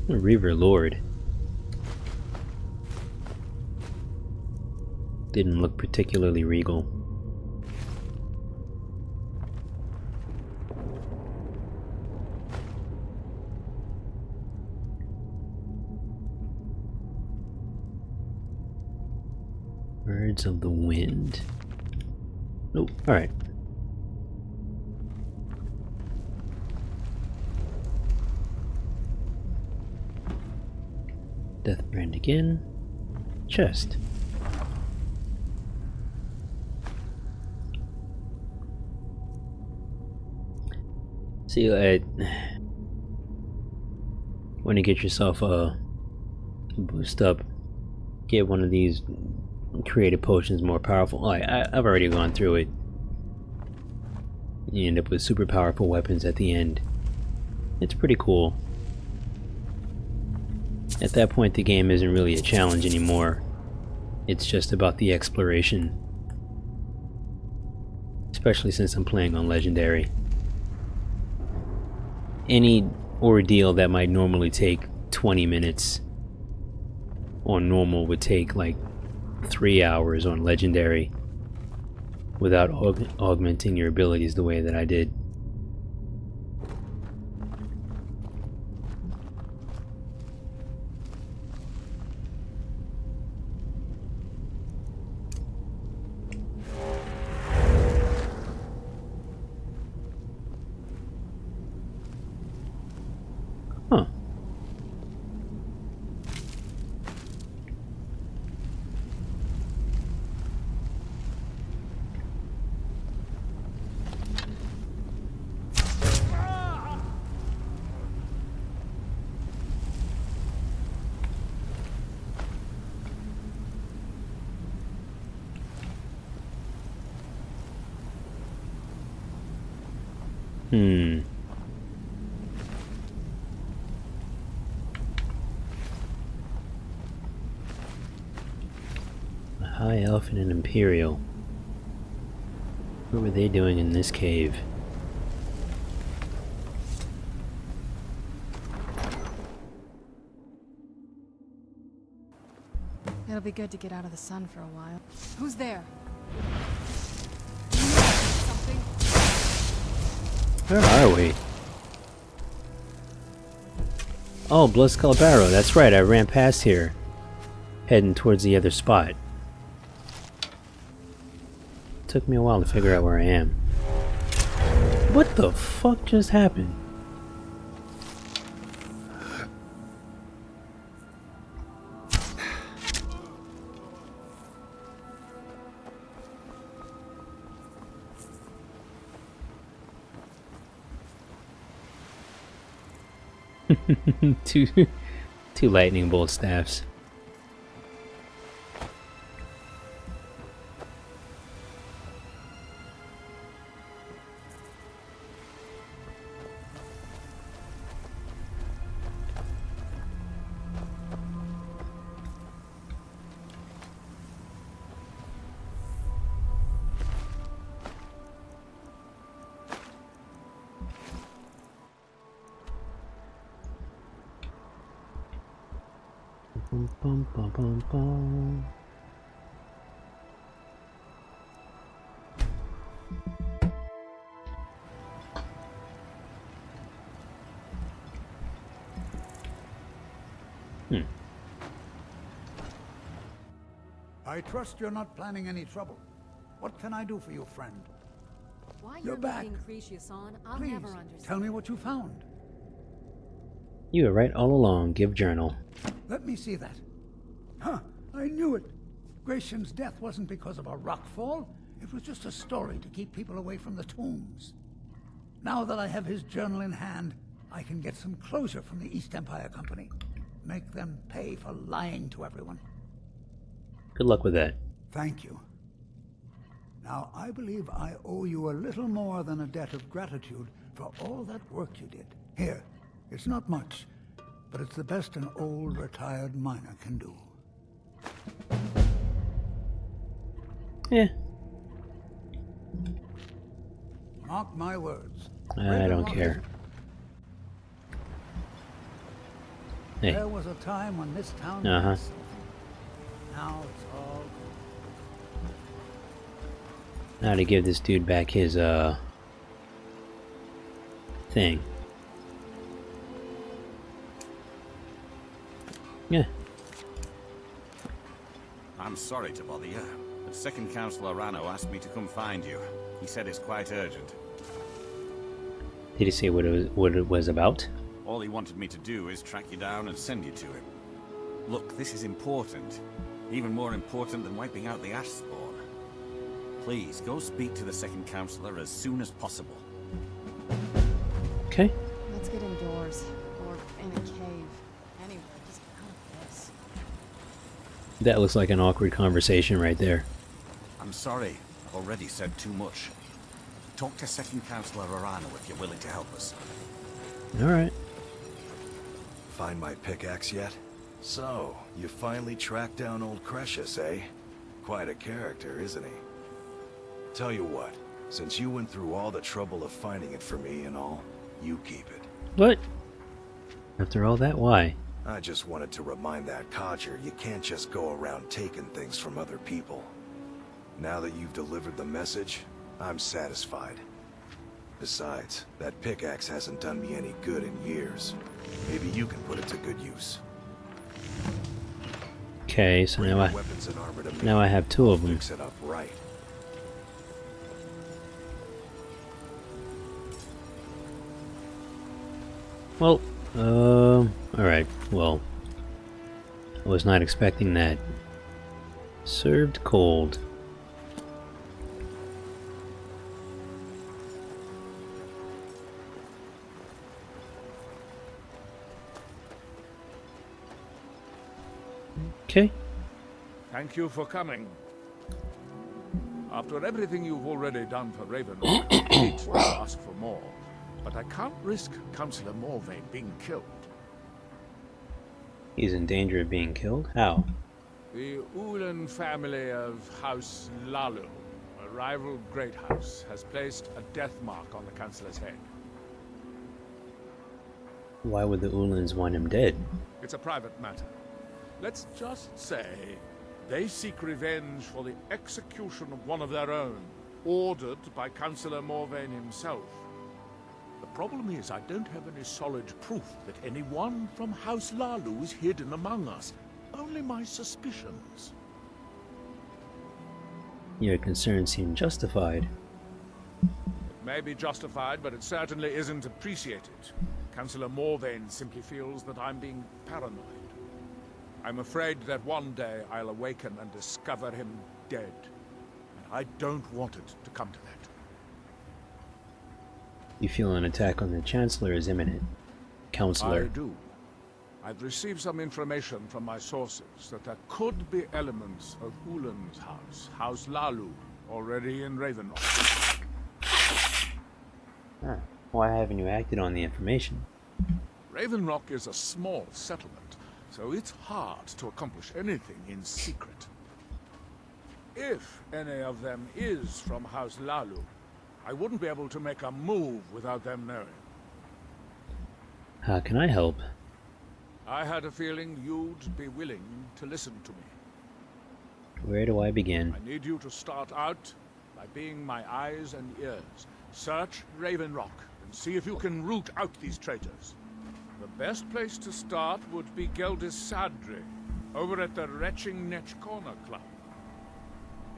Reaver Lord. Didn't look particularly regal. Birds of the Wind. Nope. Alright. Death brand again. Chest. See, when you get yourself a boost up, get one of these creative potions more powerful. Like, I've already gone through it. You end up with super powerful weapons at the end. It's pretty cool. At that point, the game isn't really a challenge anymore. It's just about the exploration. Especially since I'm playing on Legendary. Any ordeal that might normally take 20 minutes on normal would take like 3 hours on Legendary without augmenting your abilities the way that I did. Huh. A High Elf and an Imperial. What were they doing in this cave? It'll be good to get out of the sun for a while. Who's there? Something? Where are we? Oh, Bloodskal Barrow. That's right, I ran past here. Heading towards the other spot. Took me a while to figure out where I am. What the fuck just happened? two lightning bolt staffs. Bum, bum, bum, bum, bum. I trust you're not planning any trouble. What can I do for you, friend? Why You're back. looking Cretius-on, I'll Please, never understand. tell me what you found. You were right all along. Give journal. Let me see that. Huh, I knew it. Gratian's death wasn't because of a rockfall. It was just a story to keep people away from the tombs. Now that I have his journal in hand, I can get some closure from the East Empire Company. Make them pay for lying to everyone. Good luck with that. Thank you. Now, I believe I owe you a little more than a debt of gratitude for all that work you did. Here, it's not much, but it's the best an old retired miner can do. Yeah. Mark my words. I don't care. Hey. There was a time when this town Uh-huh. Now it's all Now to give this dude back his thing. Yeah. I'm sorry to bother you. The second Councillor Rano asked me to come find you. He said it's quite urgent. Did he say what it was about? All he wanted me to do is track you down and send you to him. Look, this is important. Even more important than wiping out the ash spawn. Please, go speak to the second Councillor as soon as possible. Okay. Let's get indoors. Or in a cave. Anywhere, just out of this. That looks like an awkward conversation right there. I'm sorry. I've already said too much. Talk to second Councillor Arano if you're willing to help us. Alright. Find my pickaxe yet? So, you finally tracked down old Cretius, eh? Quite a character, isn't he? Tell you what, since you went through all the trouble of finding it for me and all, you keep it. What? After all that, why? I just wanted to remind that codger you can't just go around taking things from other people. Now that you've delivered the message, I'm satisfied. Besides, that pickaxe hasn't done me any good in years. Maybe you can put it to good use. Okay, so now I have two of them. Fix it up right. Well, alright, well, I was not expecting that. Served cold. Okay. Thank you for coming. After everything you've already done for Raven, I hate to ask for more, but I can't risk Councillor Morvayn being killed. He's in danger of being killed? How? The Ulan family of House Lalu, a rival great house, has placed a death mark on the Councillor's head. Why would the Ulans want him dead? It's a private matter. Let's just say they seek revenge for the execution of one of their own, ordered by Councillor Morvayn himself. The problem is I don't have any solid proof that anyone from House Lalu is hidden among us. Only my suspicions. Your concerns seem justified. It may be justified, but it certainly isn't appreciated. Councillor Morvayn simply feels that I'm being paranoid. I'm afraid that one day I'll awaken and discover him dead. And I don't want it to come to that. You feel an attack on the Chancellor is imminent. Counselor. I do. I've received some information from my sources that there could be elements of Ulan's house, House Lalu, already in Ravenloft. Huh. Why haven't you acted on the information? Ravenrock is a small settlement, so it's hard to accomplish anything in secret. If any of them is from House Lalu, I wouldn't be able to make a move without them knowing. How can I help? I had a feeling you'd be willing to listen to me. Where do I begin? I need you to start out by being my eyes and ears. Search Ravenrock and see if you can root out these traitors. The best place to start would be Geldis Sadri, over at the Retching Netch Corner Club.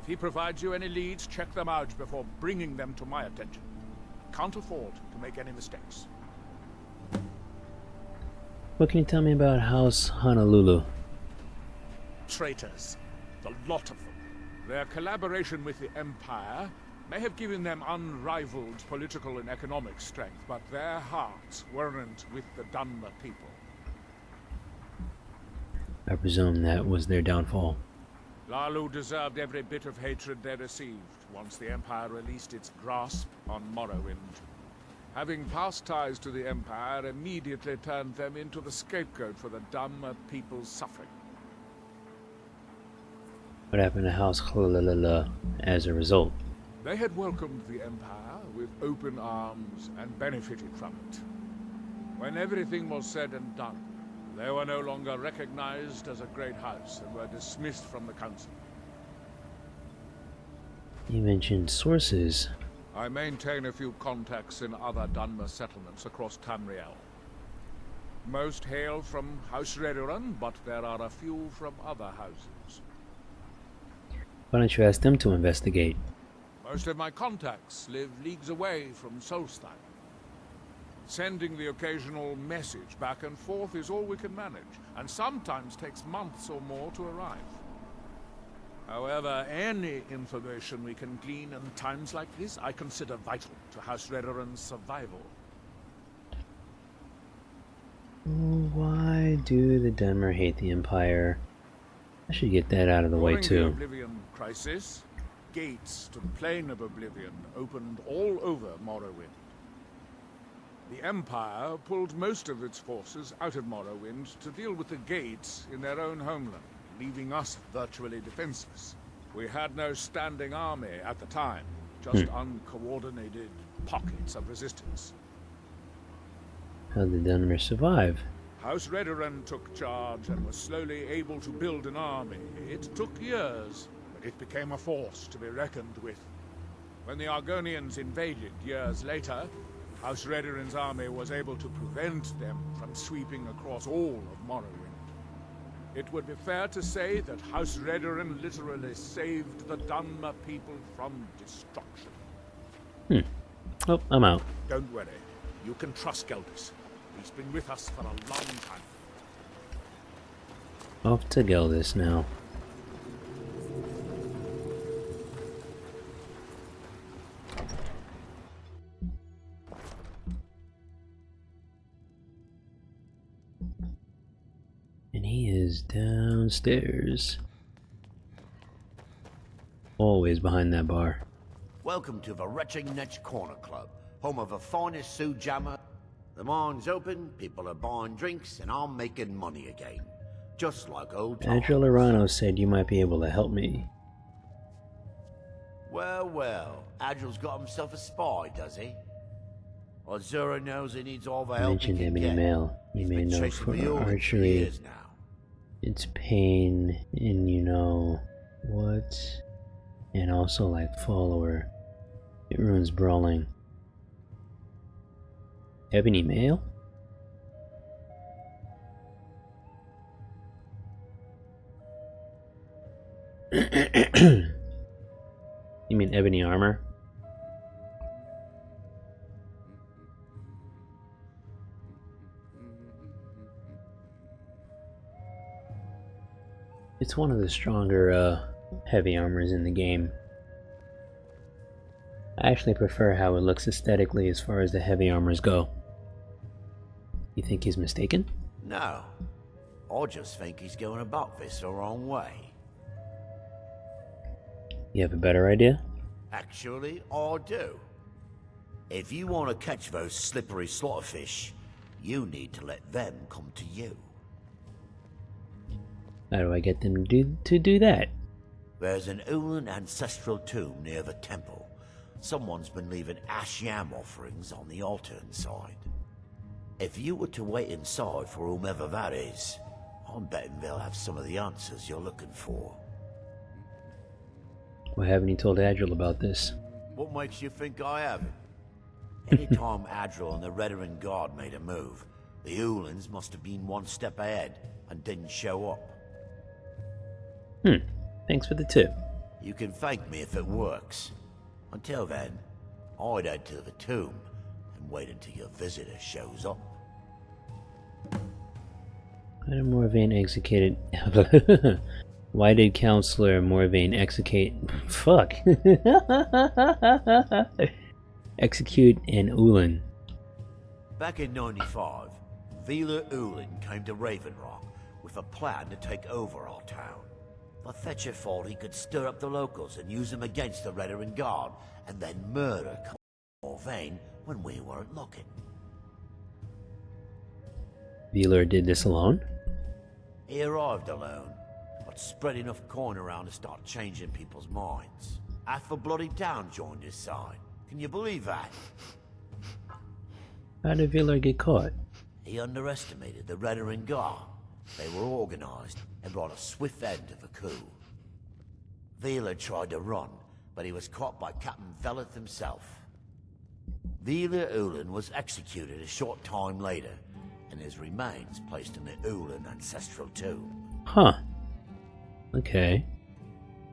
If he provides you any leads, check them out before bringing them to my attention. I can't afford to make any mistakes. What can you tell me about House Honolulu? Traitors. The lot of them. Their collaboration with the Empire may have given them unrivaled political and economic strength, but their hearts weren't with the Dunmer people. I presume that was their downfall. Lalu deserved every bit of hatred they received once the Empire released its grasp on Morrowind. Having past ties to the Empire immediately turned them into the scapegoat for the Dunmer people's suffering. What happened to House Honolulu as a result? They had welcomed the Empire with open arms and benefited from it. When everything was said and done, they were no longer recognized as a great house and were dismissed from the council. You mentioned sources. I maintain a few contacts in other Dunmer settlements across Tamriel. Most hail from House Redoran, but there are a few from other houses. Why don't you ask them to investigate? Most of my contacts live leagues away from Solstheim. Sending the occasional message back and forth is all we can manage, and sometimes takes months or more to arrive. However, any information we can glean in times like this, I consider vital to House Redoran's survival. Why do the Dunmer hate the Empire? I should get that out of the way During the too. Oblivion Crisis, gates to the Plane of Oblivion opened all over Morrowind. The Empire pulled most of its forces out of Morrowind to deal with the gates in their own homeland, leaving us virtually defenseless. We had no standing army at the time, just uncoordinated pockets of resistance. How did Dunmer survive? House Redoran took charge and was slowly able to build an army. It took years, but it became a force to be reckoned with. When the Argonians invaded years later, House Redoran's army was able to prevent them from sweeping across all of Morrowind. It would be fair to say that House Redoran literally saved the Dunmer people from destruction. Oh, I'm out. Don't worry. You can trust Geldis. He's been with us for a long time. Off to Geldis now. And he is downstairs. Always behind that bar. Welcome to the Retching Netch Corner Club, home of the finest Sue Jammer. The mine's open, people are buying drinks, and I'm making money again. Just like old times. Adriel Arano said you might be able to help me. Well, well, Adriel's got himself a spy, does he? Well, Zura knows he needs all the I help mentioned he him can in the get. mail. You He's may been know chasing for the Ullin for archery, years now. it's pain, and you know what? And also like follower. It ruins brawling. Ebony Mail? You mean ebony armor? It's one of the stronger heavy armors in the game. I actually prefer how it looks aesthetically as far as the heavy armors go. You think he's mistaken? No. I just think he's going about this the wrong way. You have a better idea? Actually, I do. If you want to catch those slippery slaughterfish, you need to let them come to you. How do I get them to do that? There's an Ullin ancestral tomb near the temple. Someone's been leaving ash yam offerings on the altar inside. If you were to wait inside for whomever that is, I'm betting they'll have some of the answers you're looking for. Why haven't you told Adriel about this? What makes you think I haven't? Anytime Adriel and the Redoran Guard made a move, the Ullins must have been one step ahead and didn't show up. Thanks for the tip. You can thank me if it works. Until then, I'd head to the tomb and wait until your visitor shows up. Why did Morvain execute? Why did Counselor Morvain execute? Fuck. Execute an Ullin. Back in 95, Vila Ullin came to Raven Rock with a plan to take over our town. The Fetcher thought he could stir up the locals and use them against the Redoran Guard, and then murder Morvain when we weren't looking. Velar did this alone? He arrived alone, but spread enough coin around to start changing people's minds. Half the bloody town joined his side. Can you believe that? How did Velar get caught? He underestimated the Redoran Guard. They were organized and brought a swift end to the coup. Velar tried to run, but he was caught by Captain Veleth himself. Vila Ullin was executed a short time later, and his remains placed in the Ullin ancestral tomb. Huh. Okay.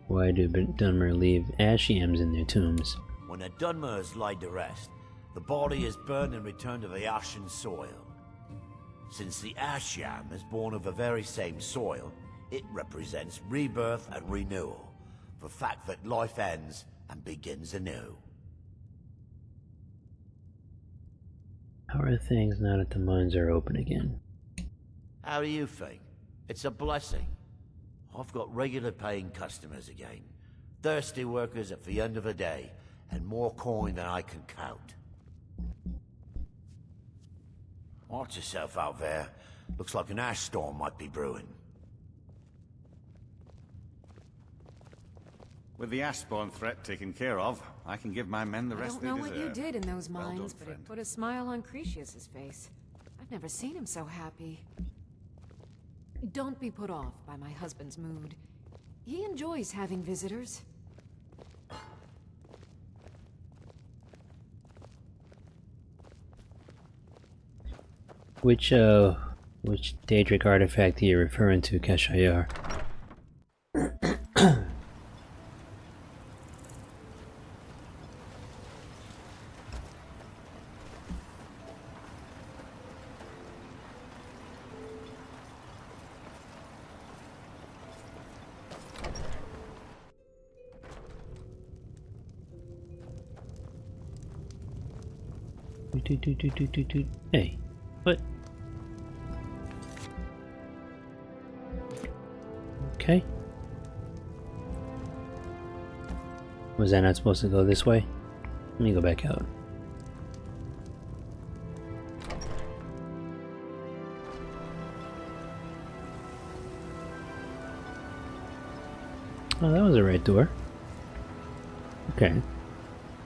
Why do Dunmer leave ash yams in their tombs? When a Dunmer is laid to rest, the body is burned and returned to the ashen soil. Since the ash yam is born of the very same soil, it represents rebirth and renewal, the fact that life ends and begins anew. How are things now that the mines are open again? How do you think? It's a blessing. I've got regular paying customers again. Thirsty workers at the end of the day, and more coin than I can count. Watch yourself out there. Looks like an ash storm might be brewing. With the Ashbourne threat taken care of, I can give my men the rest they deserve. I don't know what you did in those mines, Well done, but friend. it put a smile on Cretius's face. I've never seen him so happy. Don't be put off by my husband's mood. He enjoys having visitors. Which Daedric artifact are you referring to, Keshayar? Hey, what? Okay. Was that not supposed to go this way? Let me go back out. Oh, that was the right door. Okay.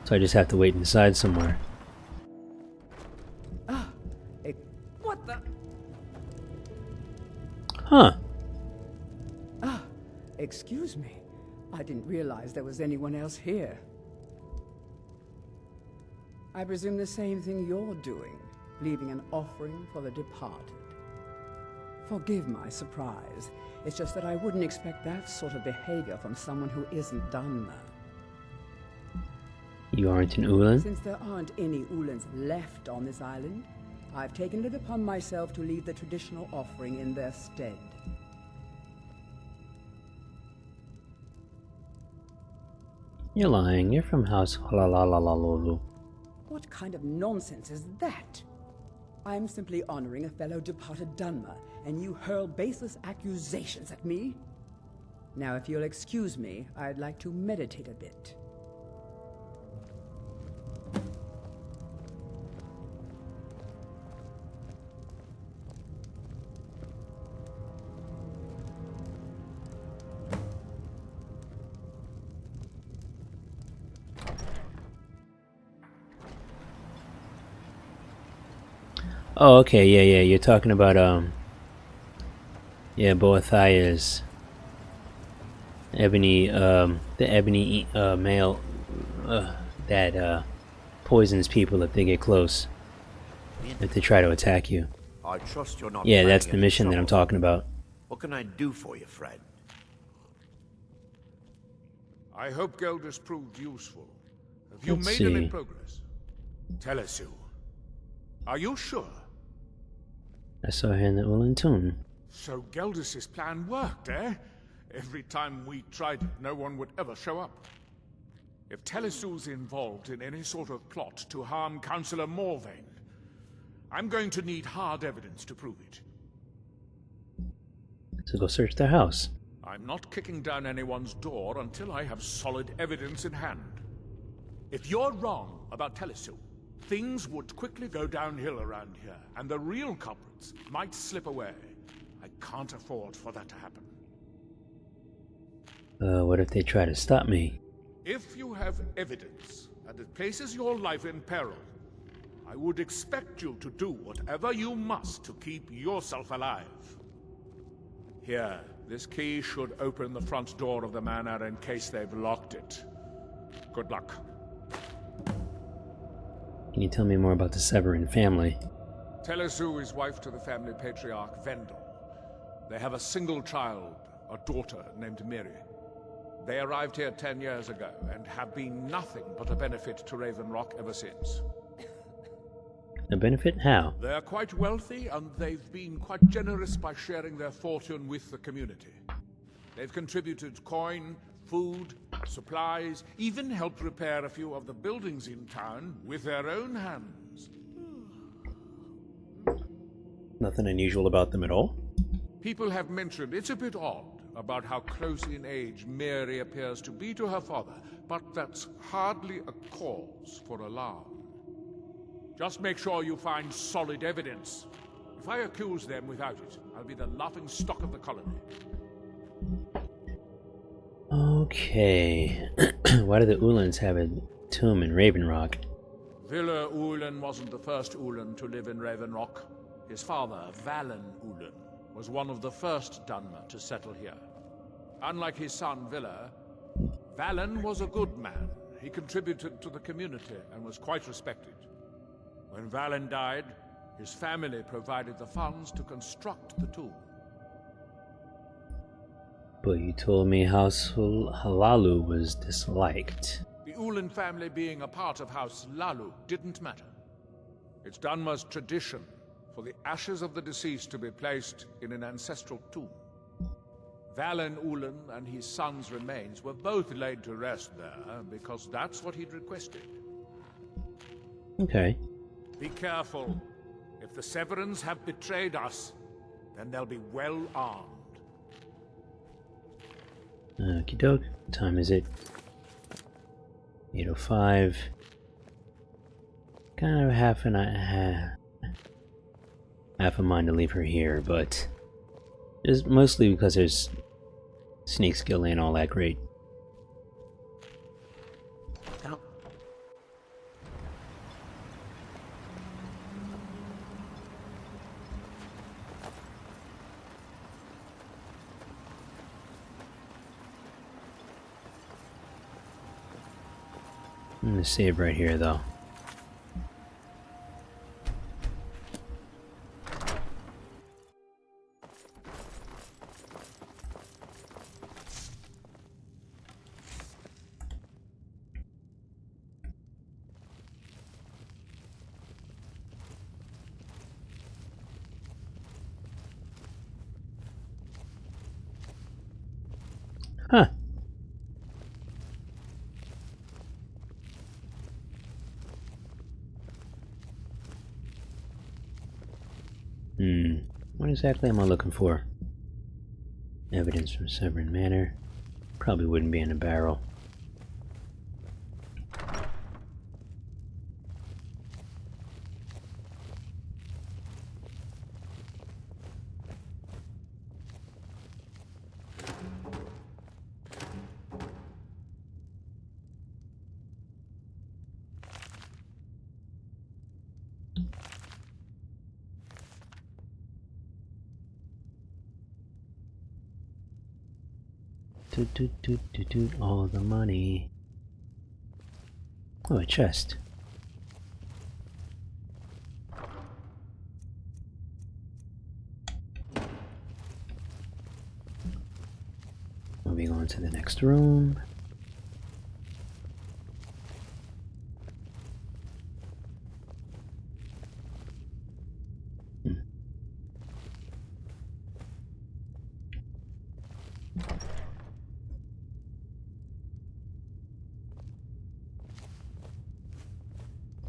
So I just have to wait inside somewhere. What the? Huh. Excuse me. I didn't realize there was anyone else here. I presume the same thing you're doing, leaving an offering for the departed. Forgive my surprise. It's just that I wouldn't expect that sort of behavior from someone who isn't Dunmer. You aren't an Ulan? Since there aren't any Ulans left on this island, I've taken it upon myself to leave the traditional offering in their stead. You're lying. You're from House Halalalalalu. What kind of nonsense is that? I'm simply honoring a fellow departed Dunmer, and you hurl baseless accusations at me? Now, if you'll excuse me, I'd like to meditate a bit. Oh, okay, yeah, you're talking about, yeah, Boethiah's ebony, the ebony, male, that, poisons people if they get close, if they try to attack you. I trust you're not. Yeah, that's the planning any mission that I'm trouble. talking about. What can I do for you, friend? I hope Geldis proved useful. Have you Let's made any see. progress? Tell us you. Are you sure? I saw her in the Ulan tomb. So Geldis's plan worked, eh? Every time we tried it, no one would ever show up. If Telesu's involved in any sort of plot to harm Councillor Morvain, I'm going to need hard evidence to prove it. So go search their house. I'm not kicking down anyone's door until I have solid evidence in hand. If you're wrong about Telesu, things would quickly go downhill around here, and the real culprits might slip away. I can't afford for that to happen. What if they try to stop me? If you have evidence and it places your life in peril, I would expect you to do whatever you must to keep yourself alive. Here, this key should open the front door of the manor in case they've locked it. Good luck. Can you tell me more about the Severin family? Telesu is wife to the family patriarch Vendel. They have a single child, a daughter named Miri. They arrived here 10 years ago and have been nothing but a benefit to Raven Rock ever since. A benefit? How? They're quite wealthy, and they've been quite generous by sharing their fortune with the community. They've contributed coin, food, supplies, even helped repair a few of the buildings in town with their own hands. Nothing unusual about them at all? People have mentioned it's a bit odd about how close in age Mary appears to be to her father, but that's hardly a cause for alarm. Just make sure you find solid evidence. If I accuse them without it, I'll be the laughing stock of the colony. Okay. Why do the Ulans have a tomb in Raven Rock? Villa Ulan wasn't the first Ulan to live in Raven Rock. His father, Valen Ulan, was one of the first Dunmer to settle here. Unlike his son, Villa, Valen was a good man. He contributed to the community and was quite respected. When Valen died, his family provided the funds to construct the tomb. But you told me House Halalu was disliked. The Ulan family being a part of House Lalu didn't matter. It's Dunmer's tradition for the ashes of the deceased to be placed in an ancestral tomb. Valen Ulan and his son's remains were both laid to rest there because that's what he'd requested. Okay. Be careful. If the Severans have betrayed us, then they'll be well armed. Okie doke. What time is it? 8:05. Kind of half a mind to leave her here, but just mostly because there's sneak skill ain't all that great. I'm gonna save right here though. Huh. What exactly am I looking for? Evidence from Severn Manor. Probably wouldn't be in a barrel. All the money. Oh, a chest. Moving on to the next room.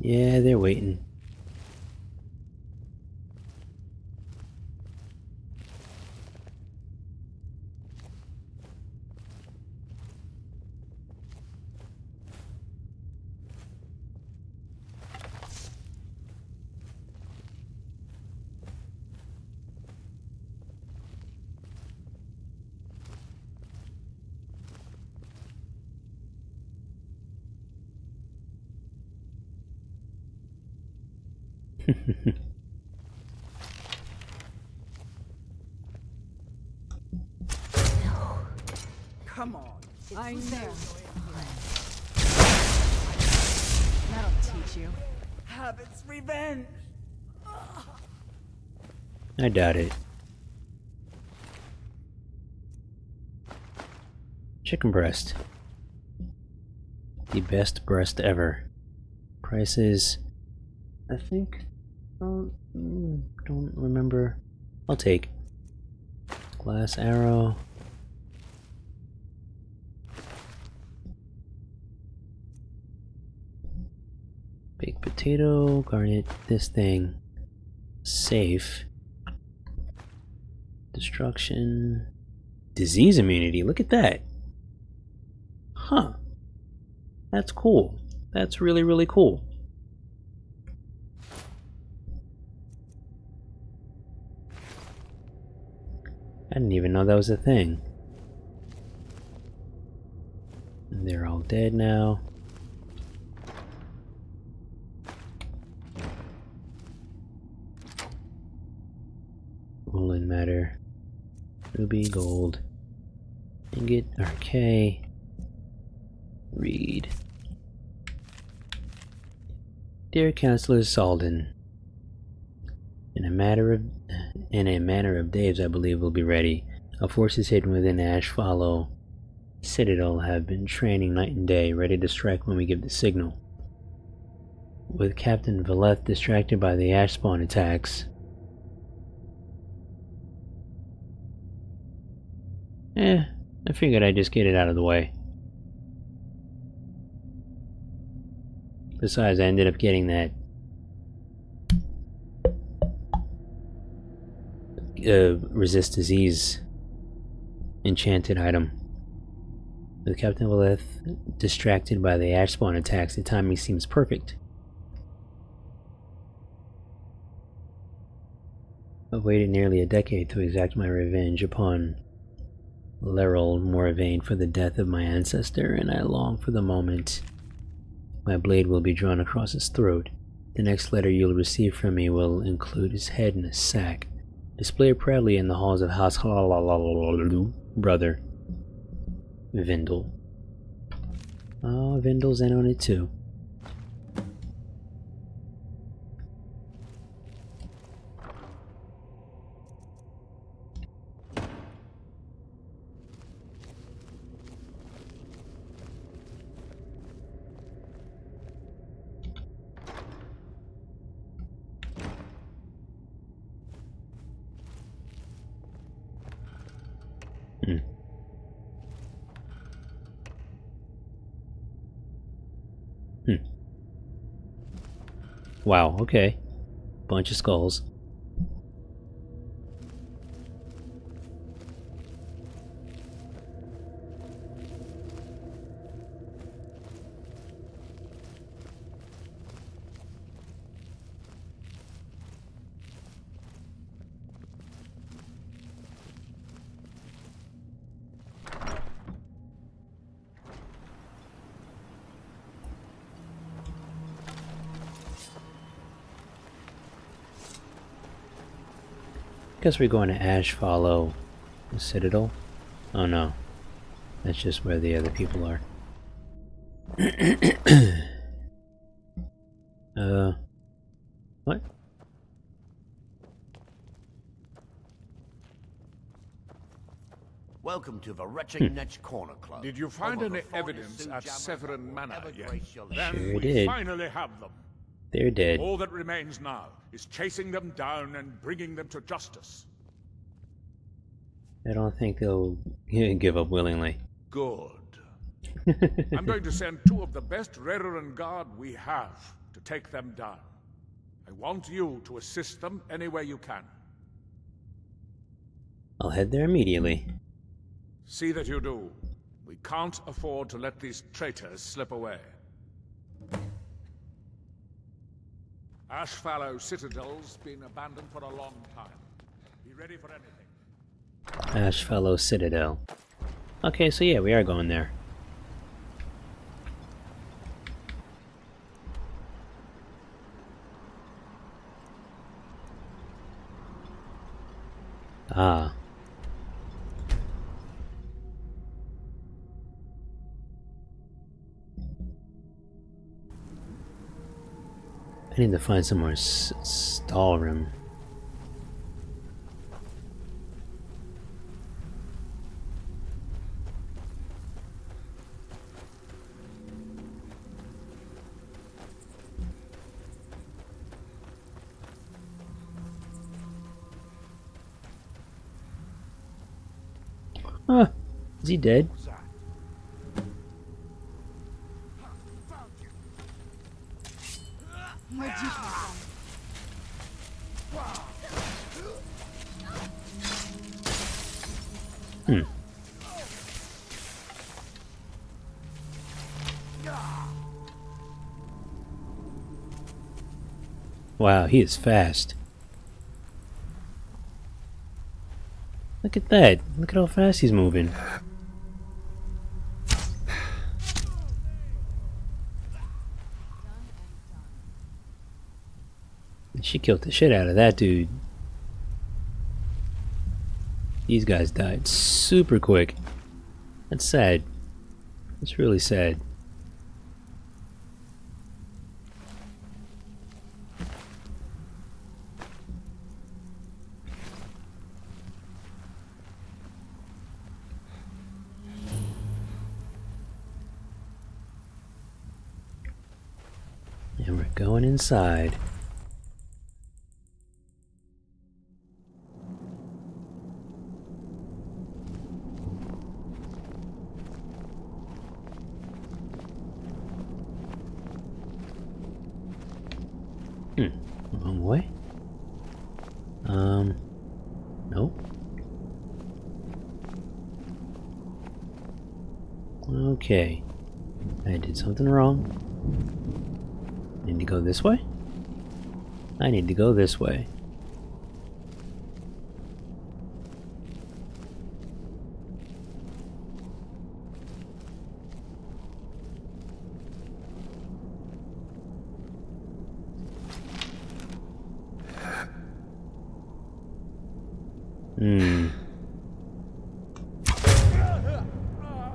Yeah, they're waiting. Come on. I know. That'll teach you. Have its revenge. I doubt it. Chicken breast. The best breast ever. Prices, I think, don't remember. I'll take glass arrow. Baked potato, garnet this thing. Safe. Destruction. Disease immunity, look at that. Huh. That's cool. That's really, really cool. I didn't even know that was a thing. And they're all dead now. Woolen matter. Ruby, gold. Ingot, R.A.G. Read. Dear Councillor Salden, in a matter of days, I believe we'll be ready. Our forces hidden within Ashfallow Citadel have been training night and day, ready to strike when we give the signal. With Captain Valeth distracted by the ash spawn attacks, I figured I'd just get it out of the way. Besides, I ended up getting that resist disease enchanted item. With Captain Valeth distracted by the ash spawn attacks, the timing seems perfect. I've waited nearly a decade to exact my revenge upon Lerol Morvain for the death of my ancestor, and I long for the moment my blade will be drawn across his throat. The next letter you'll receive from me will include his head in a sack. Display it proudly in the halls of House Brother Vindel. Oh, Vindel's in on it too. Wow, okay. Bunch of skulls. Guess we're going to Ashfallow Citadel. Oh no, that's just where the other people are. What? Welcome to the Wretched Netch Corner Club. Did you find any evidence at Severin Manor yet? Then Sure we did. finally have them. They're dead. All that remains now is chasing them down and bringing them to justice. I don't think they'll give up willingly. Good. I'm going to send 2 of the best Reverend Guard we have to take them down. I want you to assist them any way you can. I'll head there immediately. See that you do. We can't afford to let these traitors slip away. Ashfallow Citadel's been abandoned for a long time. Be ready for anything. Ashfallow Citadel. Okay, so yeah, we are going there. Ah. I need to find some more stall room. Huh. Is he dead? Where'd you come from? Hmm. Wow, he is fast. Look at that. Look at how fast he's moving. She killed the shit out of that dude. These guys died super quick. That's sad. It's really sad. And we're going inside. Wrong way? Nope. Okay. I did something wrong. Need to go this way? I need to go this way.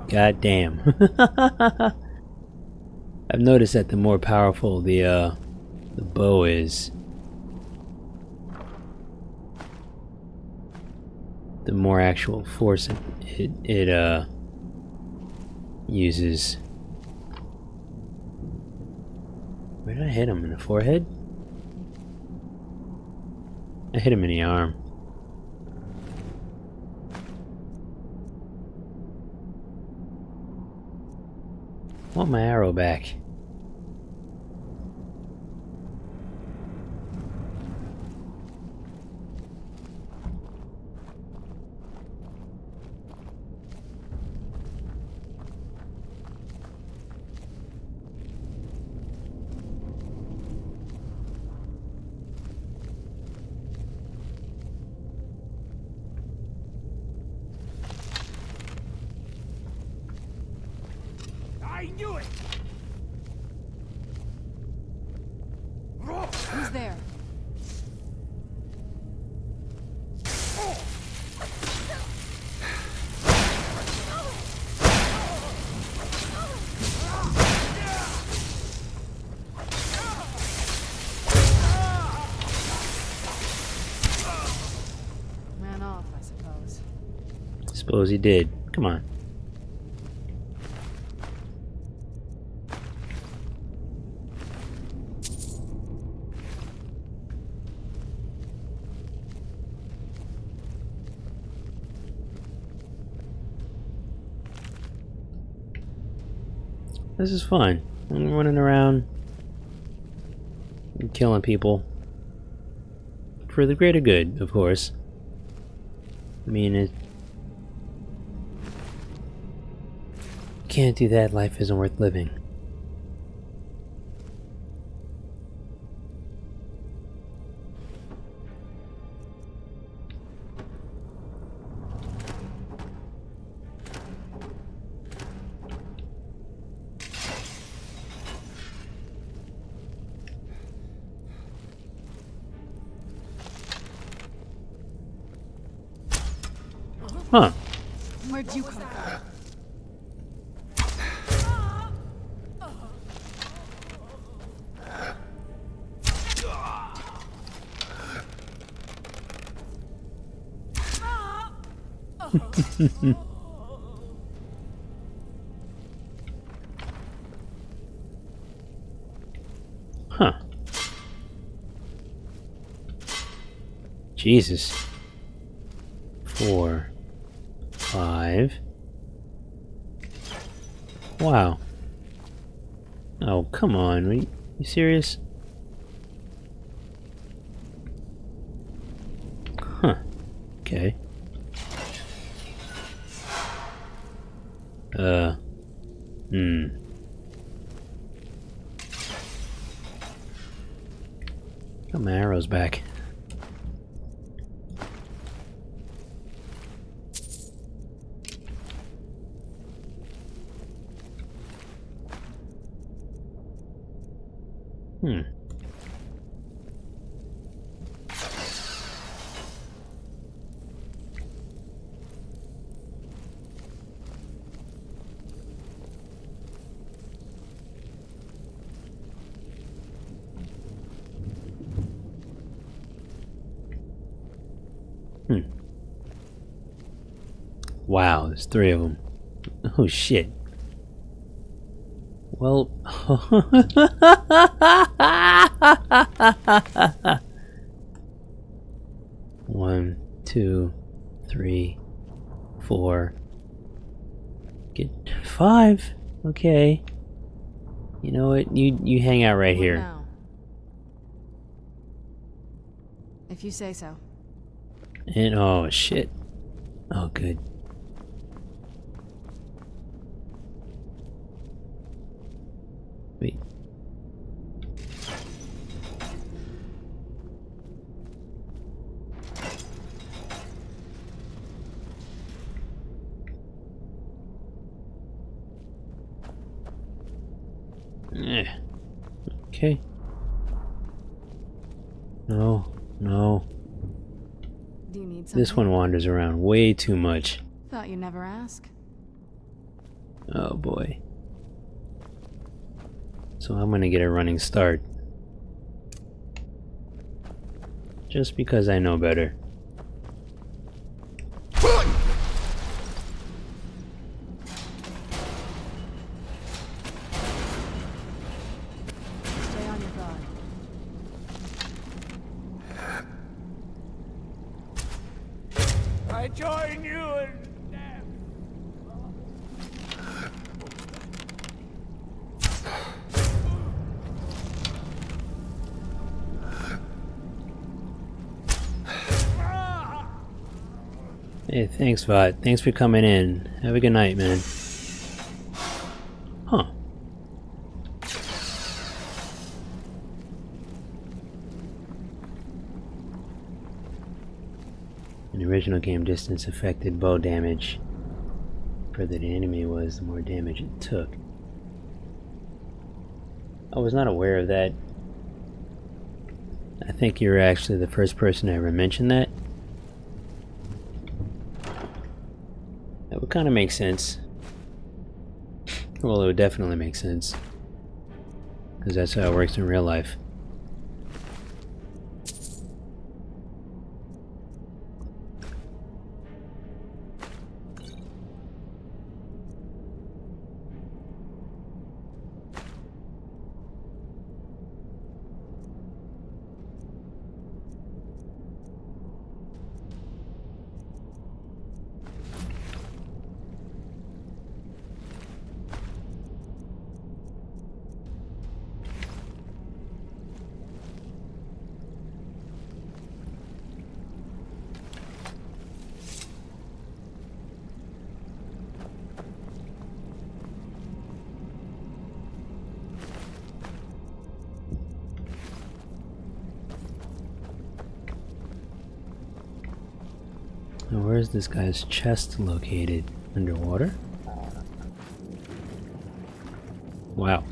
God damn. I've noticed that the more powerful the bow is, the more actual force it uses. Where did I hit him? In the forehead? I hit him in the arm. I want my arrow back. I knew it! Who's there? Ran off, I suppose. Suppose he did. Come on. This is fun. I'm running around and killing people. For the greater good, of course. I mean, it... Can't do that, life isn't worth living. Huh. Where'd you come from? Huh. Jesus. 4, 5. Wow. Oh, come on. Are you serious? Huh. Okay. Got my arrows back. Wow, there's 3 of them. Oh shit. Well, 1, 2, 3, 4. Get 5. Okay. You know what? You hang out right here. Now? If you say so. And oh shit. Oh good. Wait. Okay. No, no. Do you need something? This one wanders around way too much. Thought you'd never ask. Oh boy. So I'm gonna get a running start. Just because I know better. Stay on your guard. I join you in death. Hey, thanks, Vought. Thanks for coming in. Have a good night, man. Huh. In the original game, distance affected bow damage. The further the enemy was, the more damage it took. I was not aware of that. I think you're actually the first person to ever mention that. That would kind of make sense. Well, it would definitely make sense. Because that's how it works in real life. Now, where's this guy's chest located? Underwater? Wow.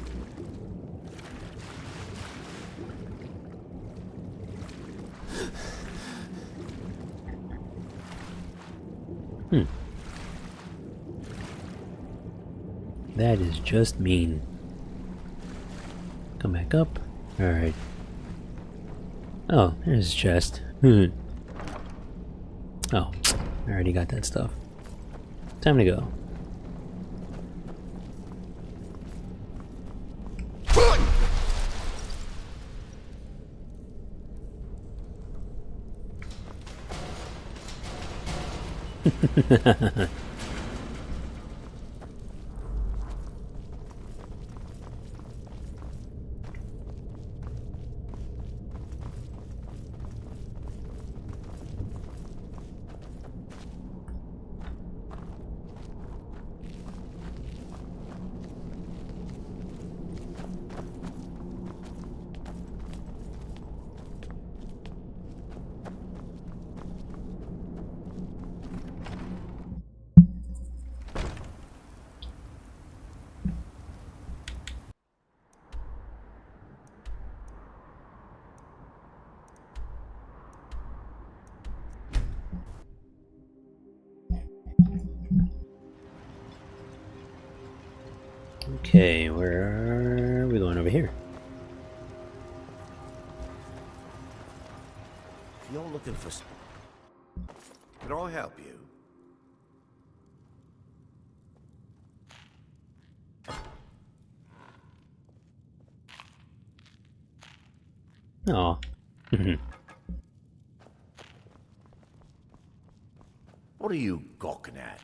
That is just mean. Come back up. Alright. Oh, there's his chest. Oh, I already got that stuff. Time to go. Okay, where are we going? Over here? If you're looking for... Can I help you? Oh. What are you gawking at,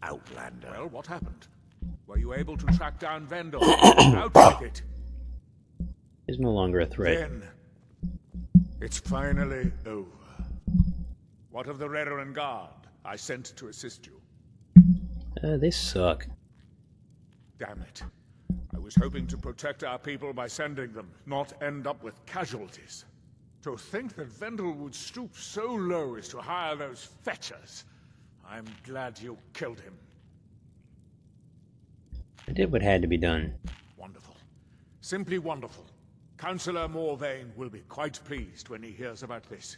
Outlander? Well, what happened? Were you able to track down Vendel? Out with it! He's no longer a threat. Then, it's finally over. What of the Reverend Guard I sent to assist you? They suck. Damn it. I was hoping to protect our people by sending them, not end up with casualties. To think that Vendel would stoop so low as to hire those fetchers. I'm glad you killed him. I did what had to be done. Wonderful. Simply wonderful. Councillor Morvain will be quite pleased when he hears about this.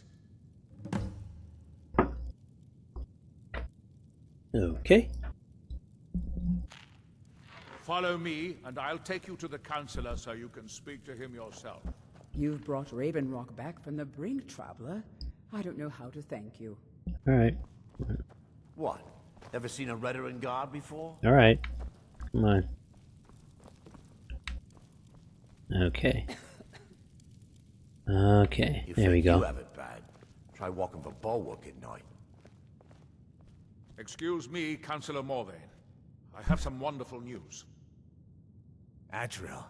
Okay. Follow me, and I'll take you to the Councillor so you can speak to him yourself. You've brought Raven Rock back from the brink, traveler. I don't know how to thank you. Alright. What? Ever seen a Redoran Guard before? Alright. Come on. Okay. Okay, You there we think go. You have it bad. Try walking the bulwark at night. Excuse me, Councillor Morvain. I have some wonderful news. Adriel,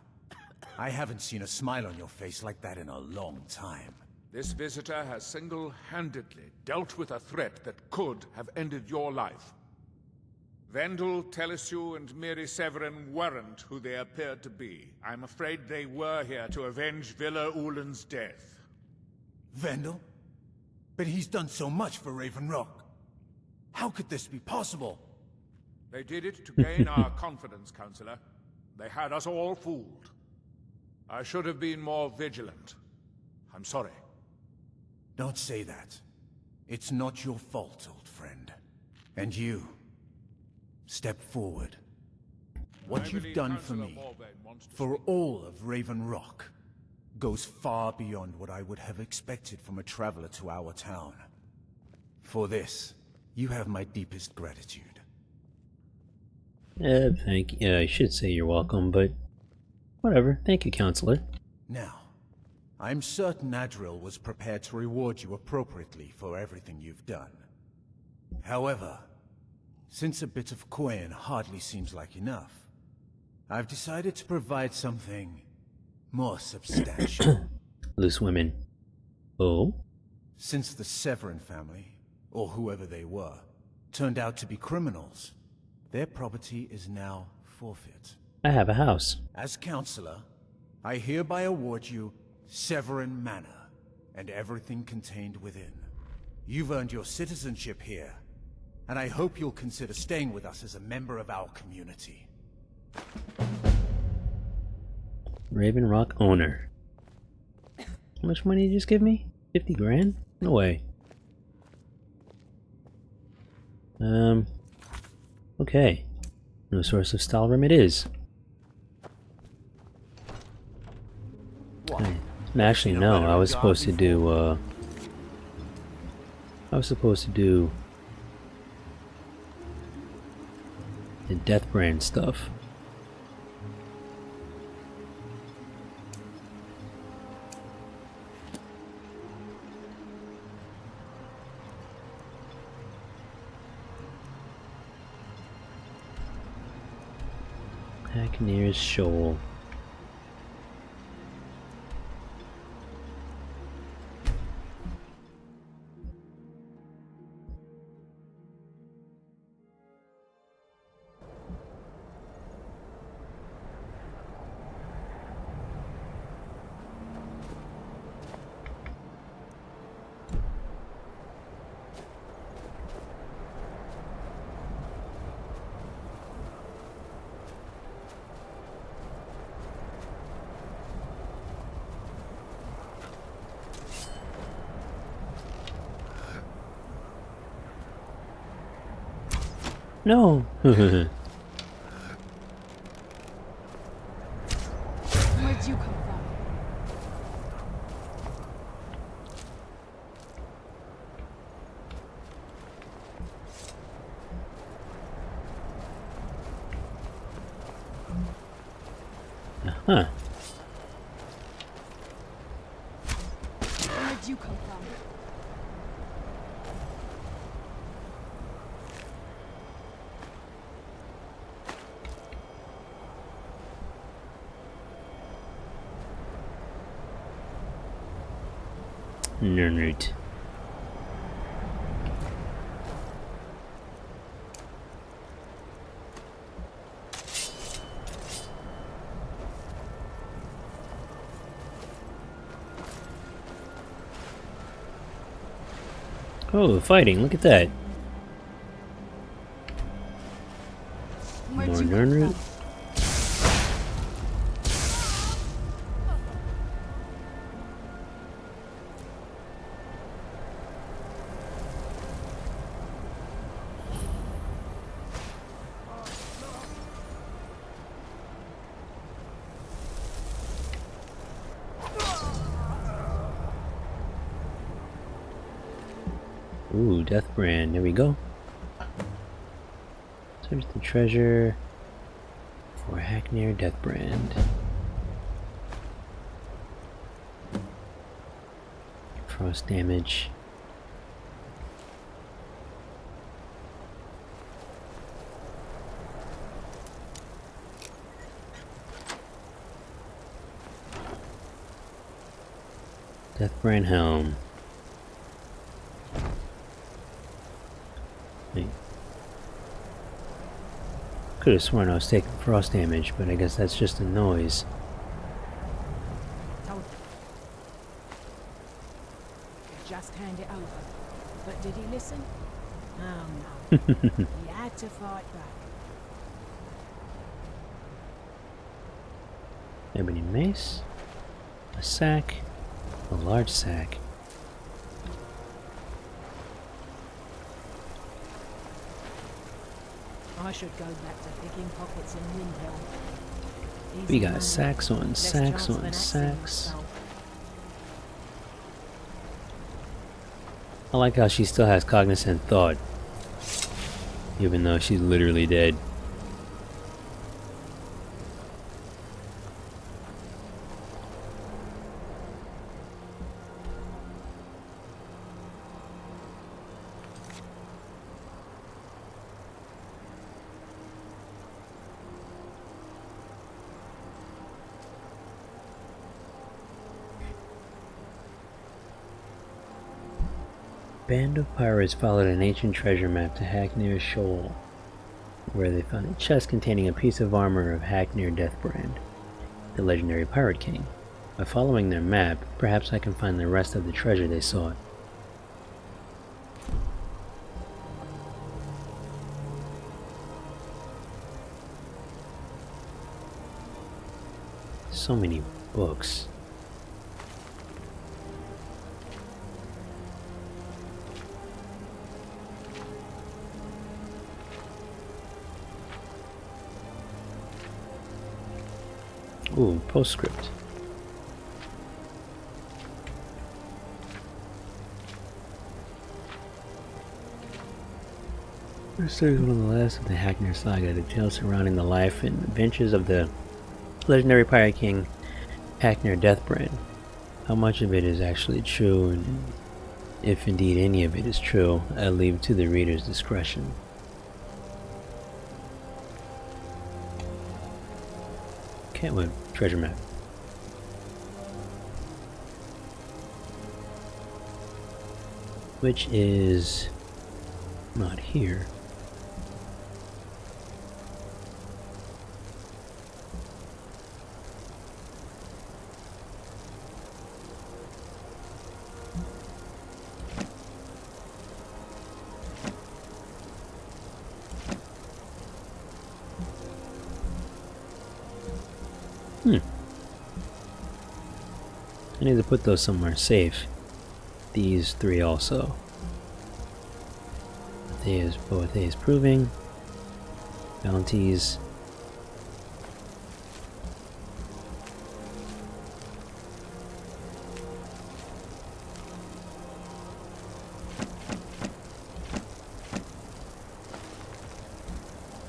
I haven't seen a smile on your face like that in a long time. This visitor has single-handedly dealt with a threat that could have ended your life. Vendel, Telesue, and Miri Severin weren't who they appeared to be. I'm afraid they were here to avenge Villa Ulen's death. Vendel? But he's done so much for Raven Rock. How could this be possible? They did it to gain our confidence, Councillor. They had us all fooled. I should have been more vigilant. I'm sorry. Don't say that. It's not your fault, old friend. And you, step forward. What you've done for me, for all of Raven Rock, goes far beyond what I would have expected from a traveler to our town. For this, you have my deepest gratitude. Thank you. I should say you're welcome, but whatever. Thank you, Counselor. Now, I'm certain Adriel was prepared to reward you appropriately for everything you've done. However, since a bit of coin hardly seems like enough, I've decided to provide something more substantial. Loose women. Oh? Since the Severin family, or whoever they were, turned out to be criminals, their property is now forfeit. I have a house. As Counselor, I hereby award you Severin Manor, and everything contained within. You've earned your citizenship here, and I hope you'll consider staying with us as a member of our community. Raven Rock owner. How much money did you just give me? 50 grand? No way. Okay. No source of Stalrim it is. Actually, no. I was supposed to do, the Death Brand stuff. Hackneer's Shoal. No. did you come from? Nerd. Oh, fighting! Look at that. More Nernroot. Ooh, Deathbrand. There we go. Search the treasure for Hacknir Deathbrand. Frost damage. Deathbrand helm. Could have sworn I was taking frost damage, but I guess that's just a noise. Just hand it over. But did he listen? Oh no. He had to fight back. Ebony mace, a sack, a large sack. I should go back to picking pockets in Windhelm. We got sacks on sacks on sacks. I like how she still has cognizant thought, even though she's literally dead. Band of pirates followed an ancient treasure map to Hacknir Shoal, where they found a chest containing a piece of armor of Hacknir Deathbrand, the legendary pirate king. By following their map, perhaps I can find the rest of the treasure they sought. So many books. Ooh, postscript. This story is one of the last of the Hacknir saga, the tales surrounding the life and adventures of the legendary pirate king Hacknir Deathbrand. How much of it is actually true, and if indeed any of it is true, I leave to the reader's discretion. Can't win. Treasure map. Which is not here. I need to put those somewhere safe. These three also. Both is proving. Bounties.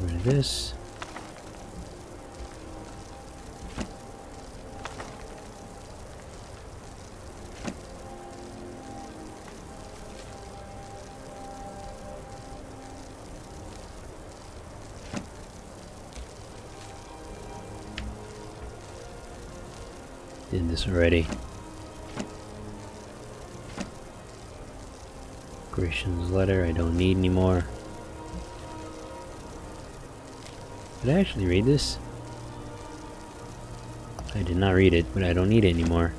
Rid of this. Did this already. Grisham's letter, I don't need anymore. Did I actually read this? I did not read it, but I don't need it anymore.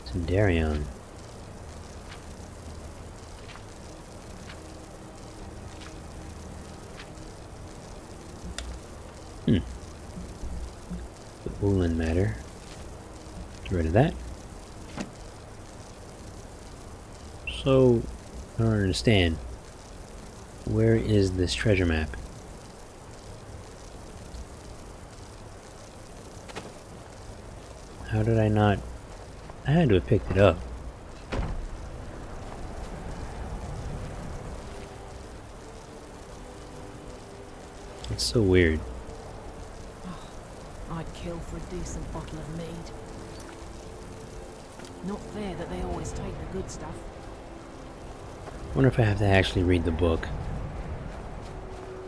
Sundarion. The woolen matter. Get rid of that. So, I don't understand. Where is this treasure map? How did I not... I had to have picked it up. It's so weird. I'd kill for a decent bottle of mead. Not fair that they always take the good stuff. Wonder if I have to actually read the book.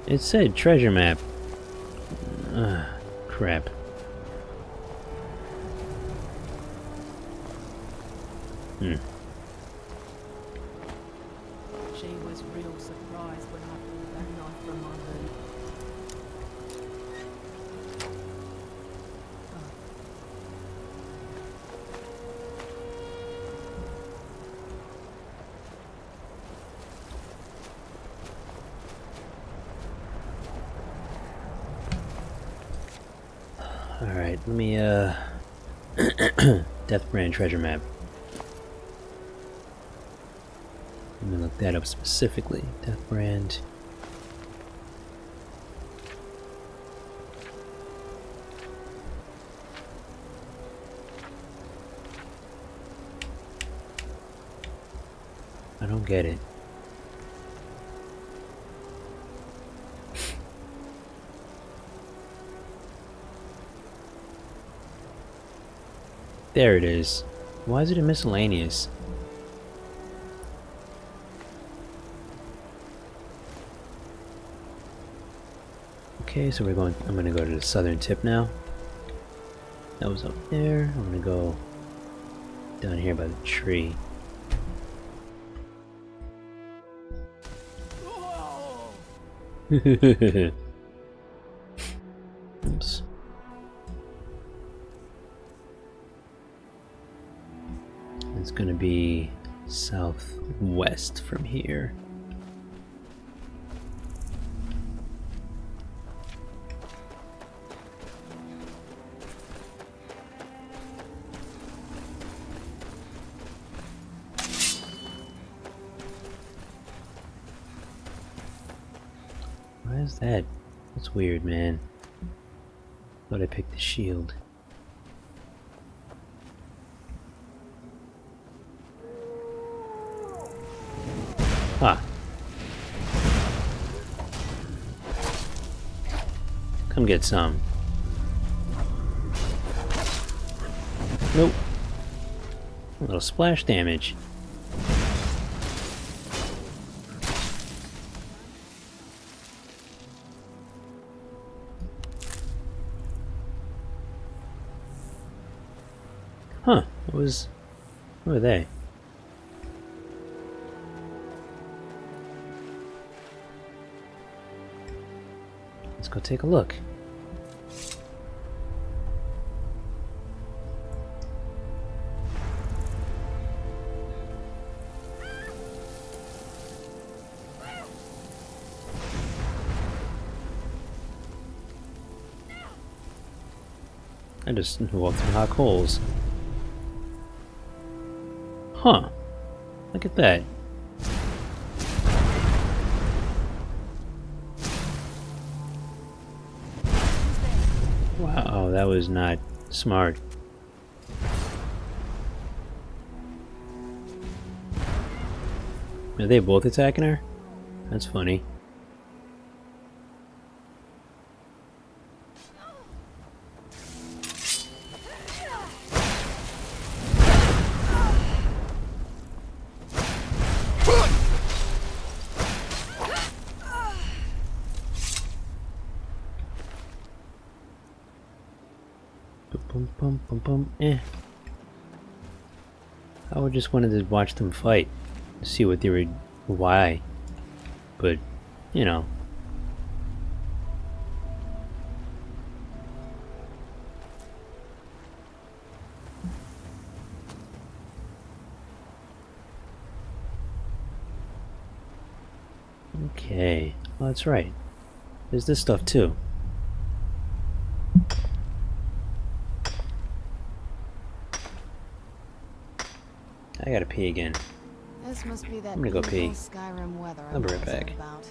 It said treasure map. Crap. She was real surprised when I pulled that knife from my boot. Alright, let me, Deathbrand treasure map. Let me look that up specifically. Deathbrand. I don't get it. There it is. Why is it a miscellaneous? Okay, so I'm gonna go to the southern tip now. That was up there. I'm gonna go down here by the tree. Oops. It's gonna be southwest from here. Why is that? That's weird, man. Thought I picked the shield. Ah. Come get some. Nope. A little splash damage. Huh. Who are they? Let's go take a look. I just walked through hot coals. Huh. Look at that. Wow, that was not smart. Are they both attacking her? That's funny. Bum bum bum. I would just wanted to watch them fight, see what they were, why. But, you know. Okay, well, that's right. There's this stuff too. I gotta pee again. This must be that I'm gonna go evil pee. Skyrim weather I'll be I'm right back. buzzing about.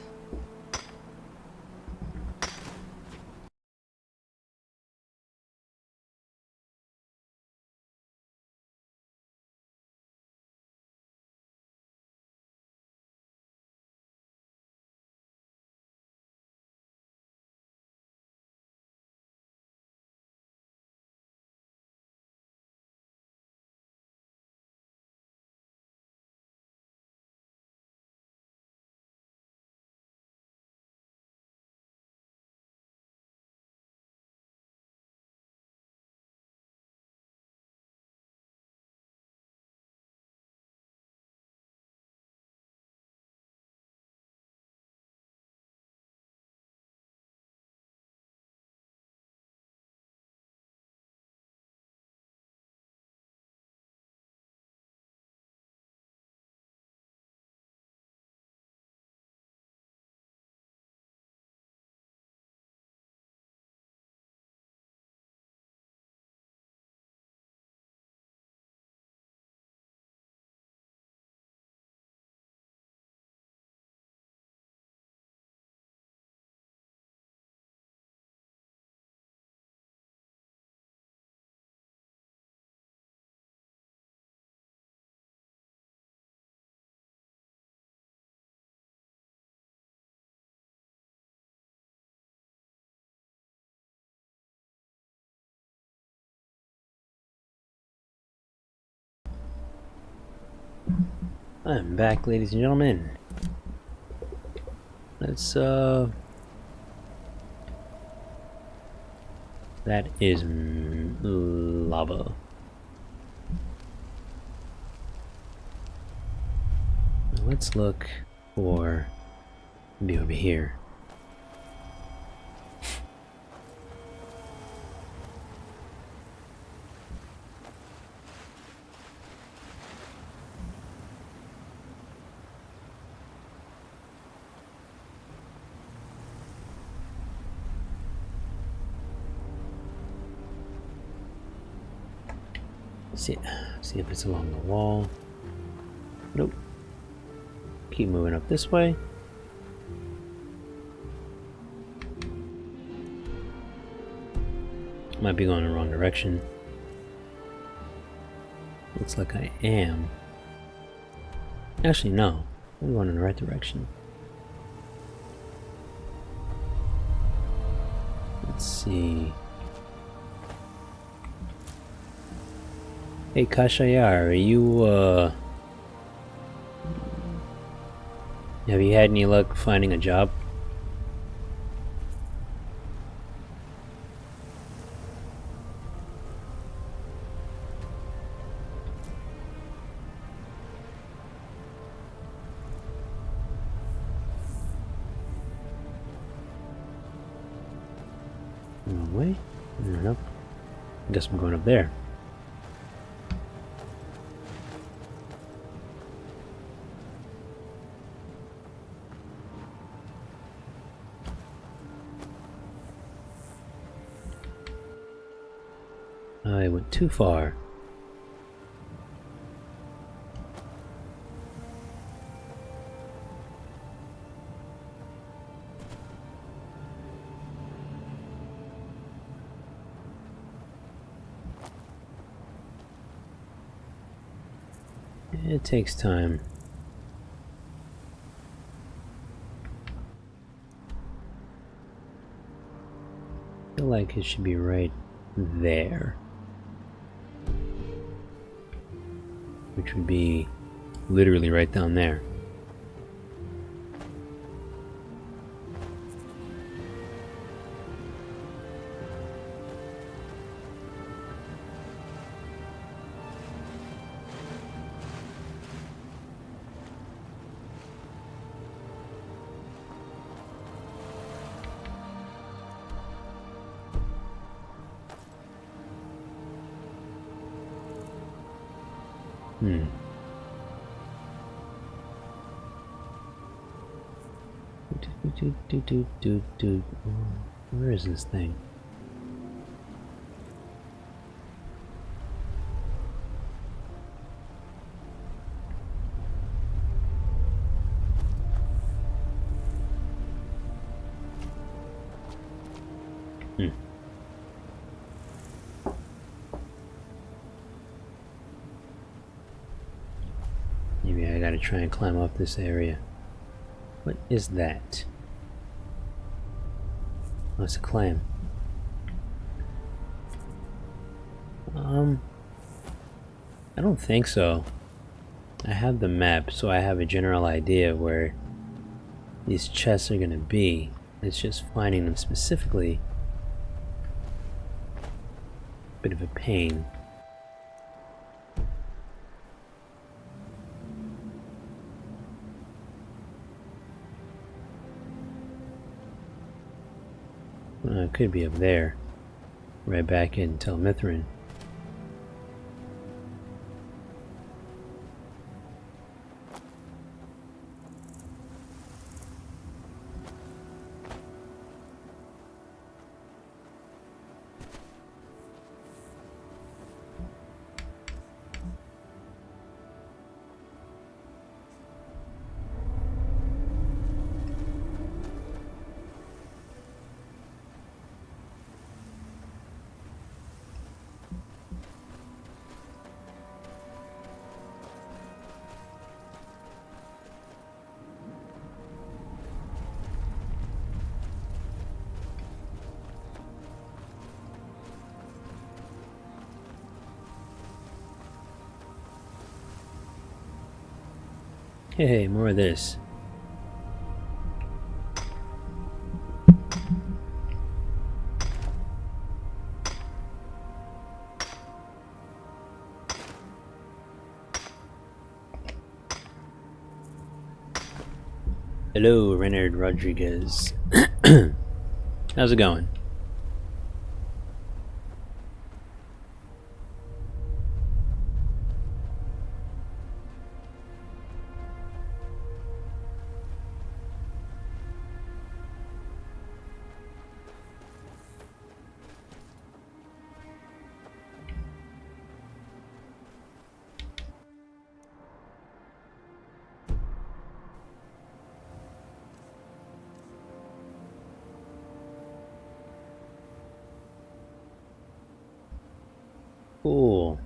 I'm back, ladies and gentlemen. Let's, that is lava. Let's look for, maybe over here. See if it's along the wall. Nope. Keep moving up this way. Might be going in the wrong direction. Looks like I am. Actually, no. I'm going in the right direction. Let's see. Hey Kashayar, are you have you had any luck finding a job? Wrong way? Nope. I guess I'm going up there. I went too far. It takes time. I feel like it should be right there. Which would be literally right down there. Hmm. Where is this thing? Hmm. Maybe I gotta try and climb up this area. What is that? Oh, it's a clam. I don't think so. I have the map, so I have a general idea where these chests are gonna be. It's just finding them specifically. Bit of a pain. It could be up there. Right back in Tel Mithrin. Hey, more of this. Hello, Renard Rodriguez. How's it going? Cool.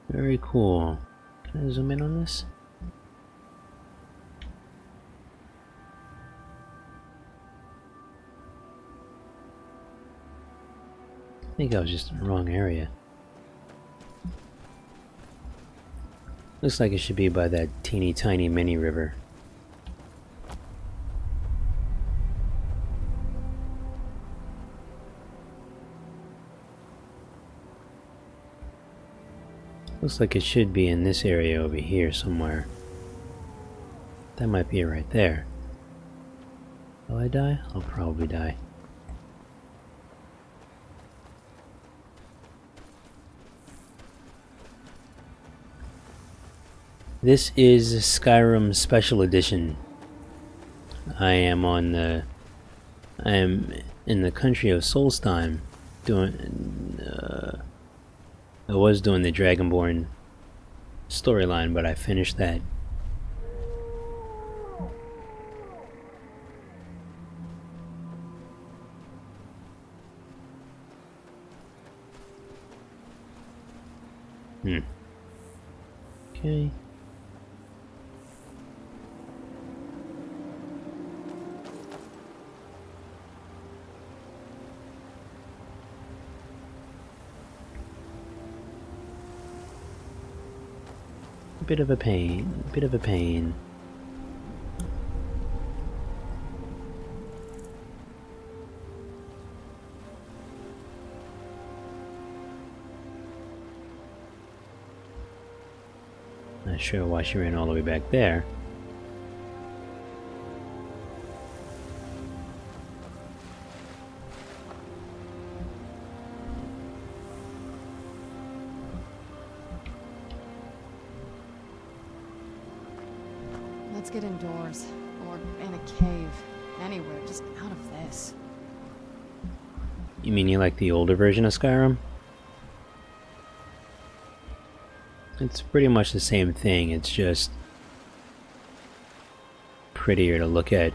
Very cool. Can I zoom in on this? I think I was just in the wrong area. Looks like it should be by that teeny tiny mini river. Looks like it should be in this area over here somewhere. That might be it right there. Will I die? I'll probably die. This is Skyrim Special Edition. I am in the country of Solstheim doing I was doing the Dragonborn storyline, but I finished that. Okay. Bit of a pain, bit of a pain. Not sure why she ran all the way back there. Let's get indoors. Or in a cave. Anywhere, just out of this. You mean you like the older version of Skyrim? It's pretty much the same thing, it's just prettier to look at.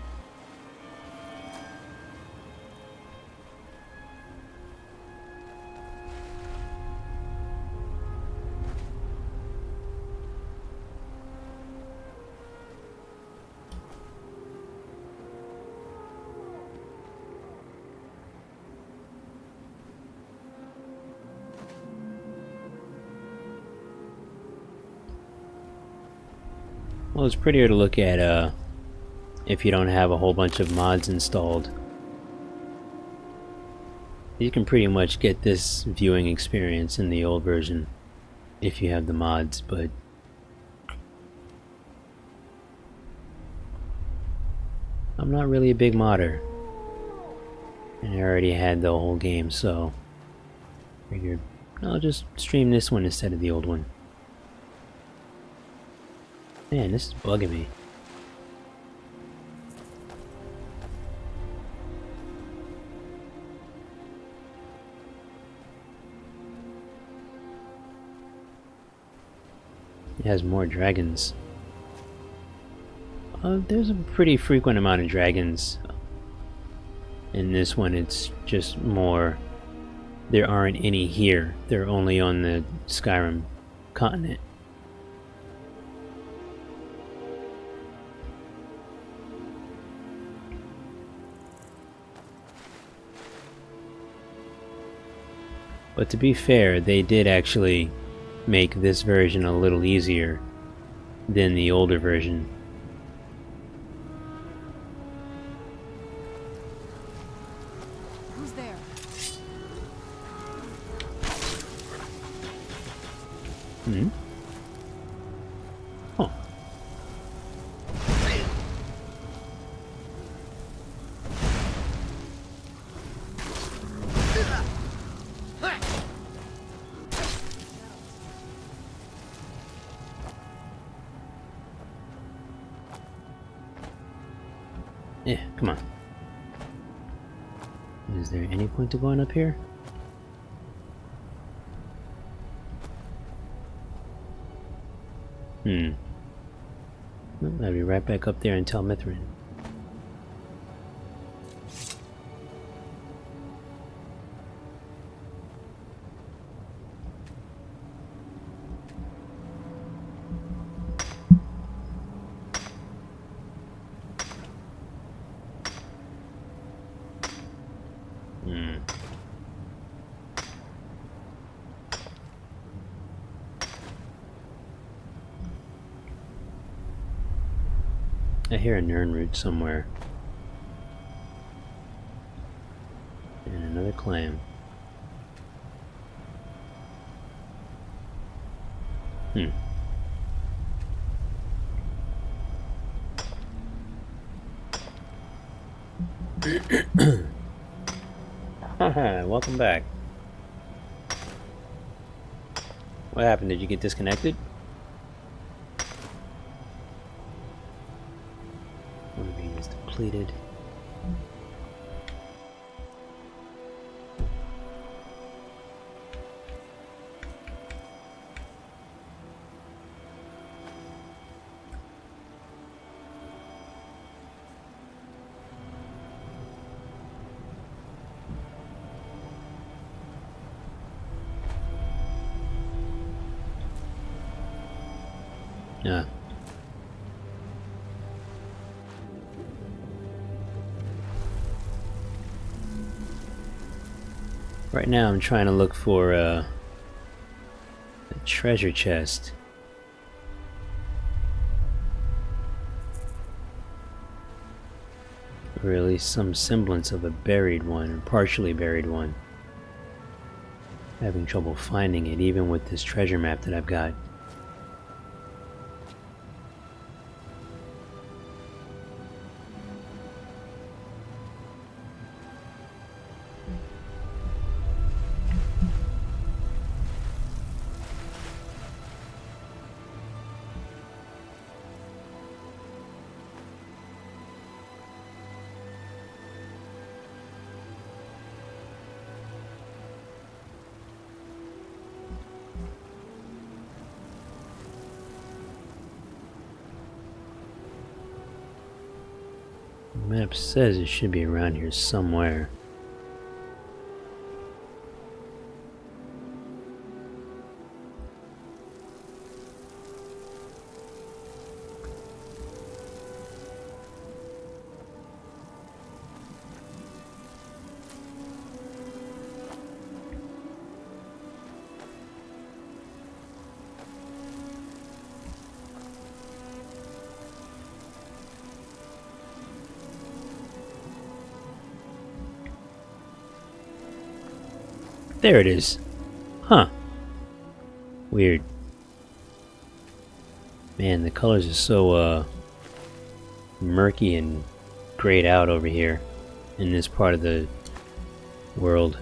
Well, it's prettier to look at if you don't have a whole bunch of mods installed. You can pretty much get this viewing experience in the old version if you have the mods, but I'm not really a big modder. And I already had the whole game, so figured I'll just stream this one instead of the old one. Man, this is bugging me. It has more dragons. There's a pretty frequent amount of dragons. In this one, it's just more. There aren't any here. They're only on the Skyrim continent. But to be fair, they did actually make this version a little easier than the older version. Who's there? Hmm? Oh. Yeah, come on. Is there any point to going up here? Well, I'll be right back up there and tell Mithrin. I hear a Nern root somewhere. And another clam. Haha, welcome back. What happened? Did you get disconnected? One of these is depleted. Yeah. Right now I'm trying to look for a treasure chest. Or at least some semblance of a buried one, or partially buried one. Having trouble finding it even with this treasure map that I've got. Map says it should be around here somewhere. There it is. Huh. Weird. Man, the colors are so, murky and grayed out over here in this part of the world.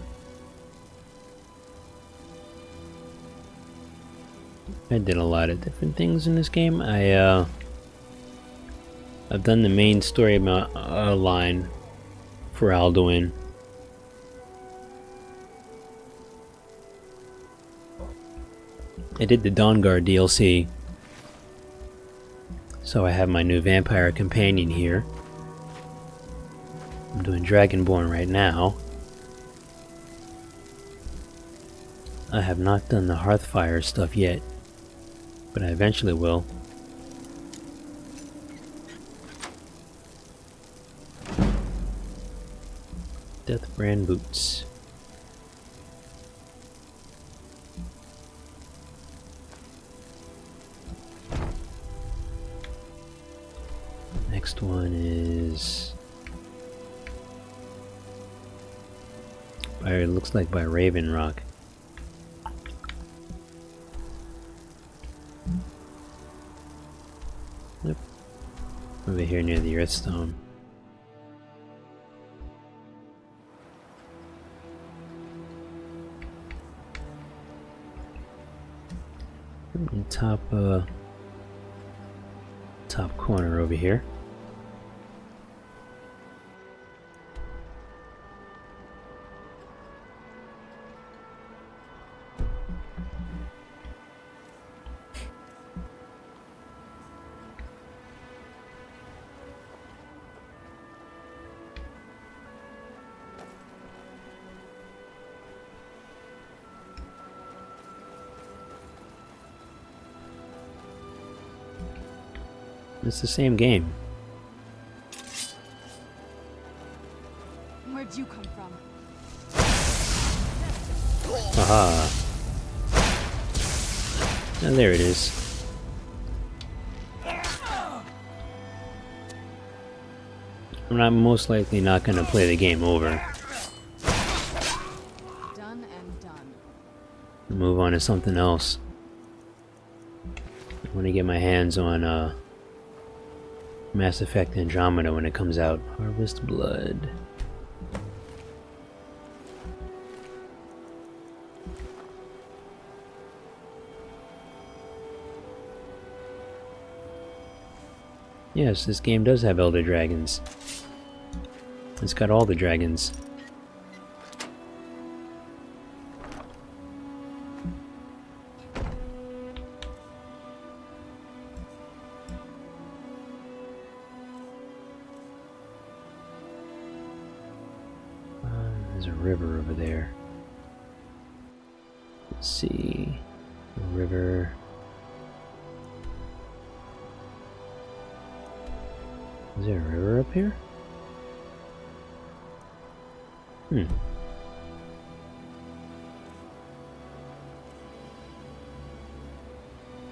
I did a lot of different things in this game. I've done the main story line for Alduin. I did the Dawnguard DLC, so I have my new vampire companion here. I'm doing Dragonborn right now. I have not done the Hearthfire stuff yet, but I eventually will. Deathbrand boots. Next one is it looks like by Raven Rock. Yep. Over here near the Earthstone. Top corner over here. It's the same game. Where'd you come from? Aha. And there it is. I'm most likely not going to play the game over. Done and done. Move on to something else. I want to get my hands on Mass Effect Andromeda when it comes out. Harvest Blood. Yes, this game does have Elder Dragons. It's got all the dragons. There's a river over there. Let's see. A river. Is there a river up here?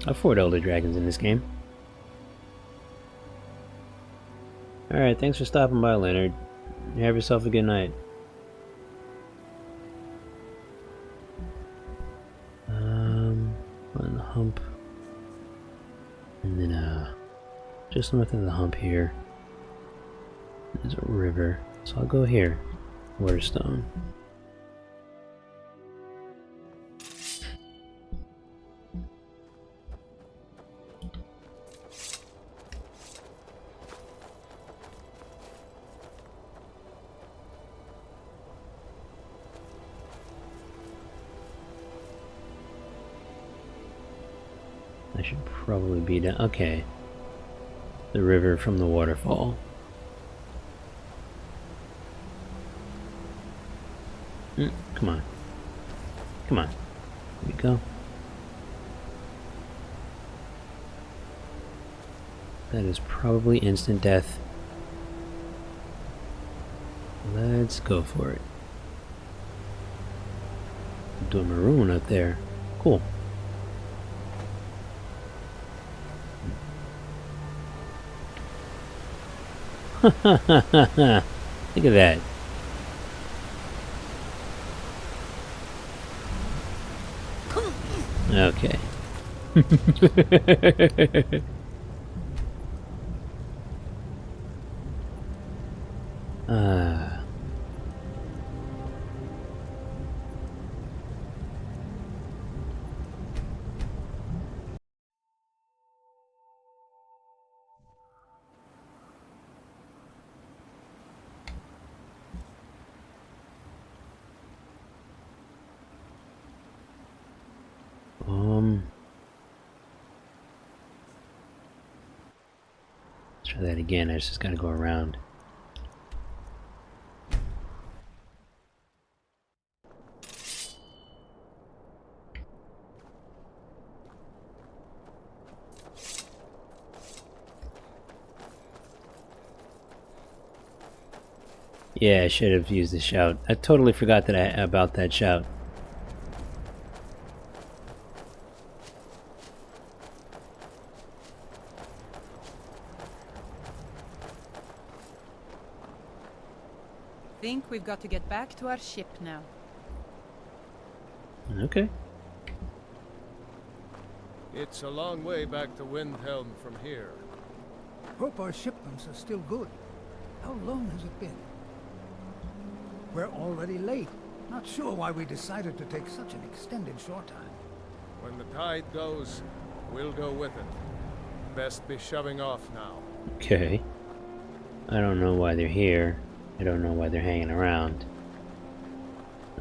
I've fought Elder Dragons in this game. Alright, thanks for stopping by, Leonard. You have yourself a good night. On the hump. And then, just north of the hump here, there's a river. So I'll go here. Waterstone. I should probably be down. Okay. The river from the waterfall. Come on. Come on. Here we go. That is probably instant death. Let's go for it. Do a maroon up there. Cool. Look at that. Okay. Ah. Let's try that again. I just gotta go around. Yeah, I should have used the shout. I totally forgot about that shout. Think we've got to get back to our ship now. Okay. It's a long way back to Windhelm from here. Hope our shipments are still good. How long has it been? We're already late. Not sure why we decided to take such an extended shore time. When the tide goes, we'll go with it. Best be shoving off now. Okay. I don't know why they're here. I don't know why they're hanging around.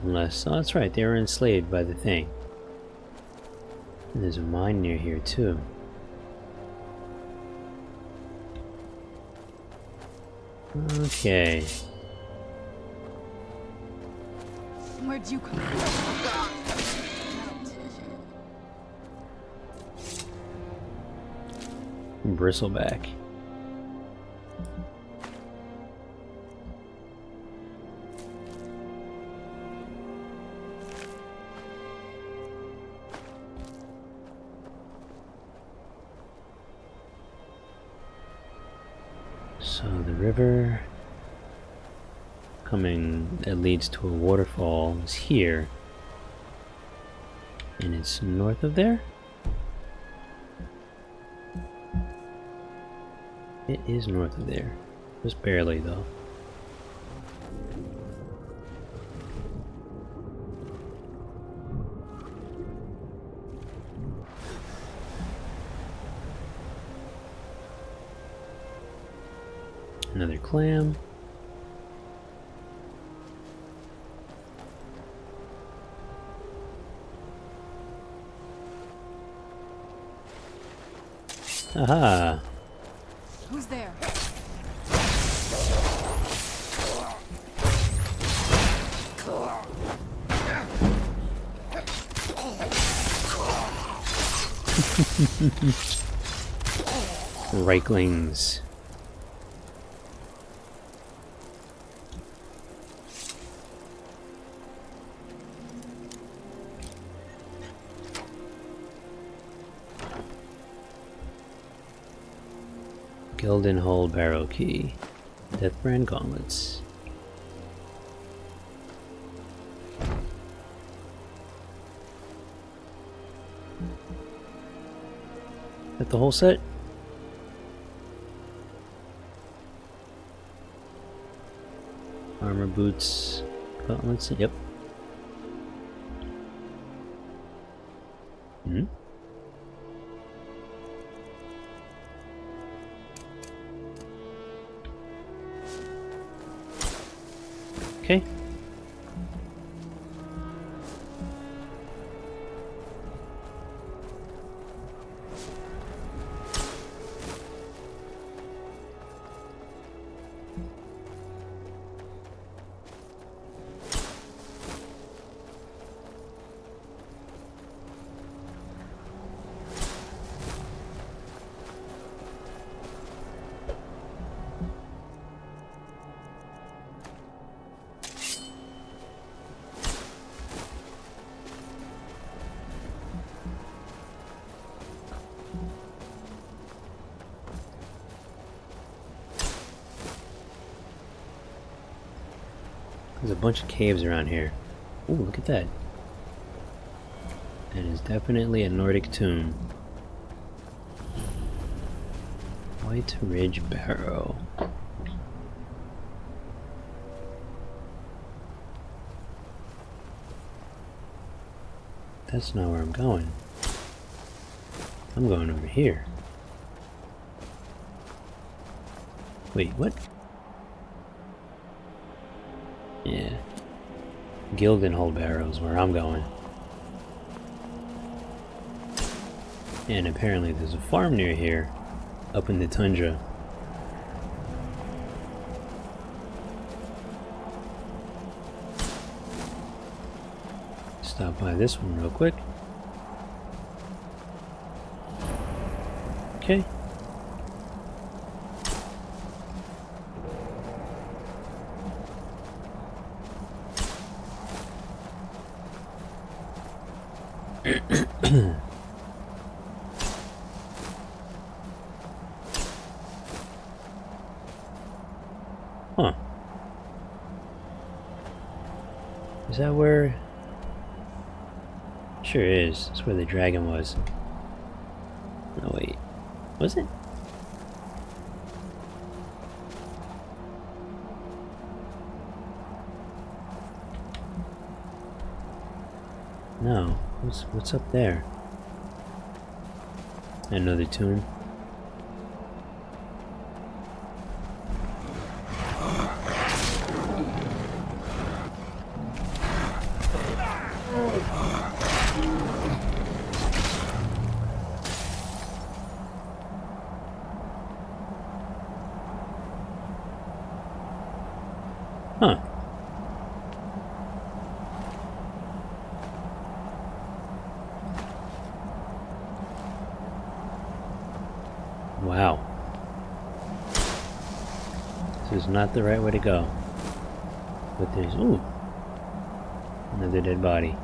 Unless... oh, that's right. They were enslaved by the thing. And there's a mine near here, too. Okay. Where'd you come from? Bristleback. So the river coming that leads to a waterfall is here, and it's north of there. It is north of there, just barely though. Another clam. Aha! Who's there? Reiklings. Gilden Hull Barrow Key. Deathbrand Gauntlets. That the whole set? Armor, boots, gauntlets, yep. Hmm? Okay. There's a bunch of caves around here. Ooh, look at that. It is definitely a Nordic tomb. White Ridge Barrow. That's not where I'm going. I'm going over here. Wait, what? Yeah. Gildenhold Barrow is where I'm going. And apparently there's a farm near here, up in the tundra. Stop by this one real quick. Okay. Huh. Is that where... Sure is. That's where the dragon was. No, wait. Was it? No. What's up there? Another tomb. Huh. Wow. This is not the right way to go. But there's... Ooh! Another dead body.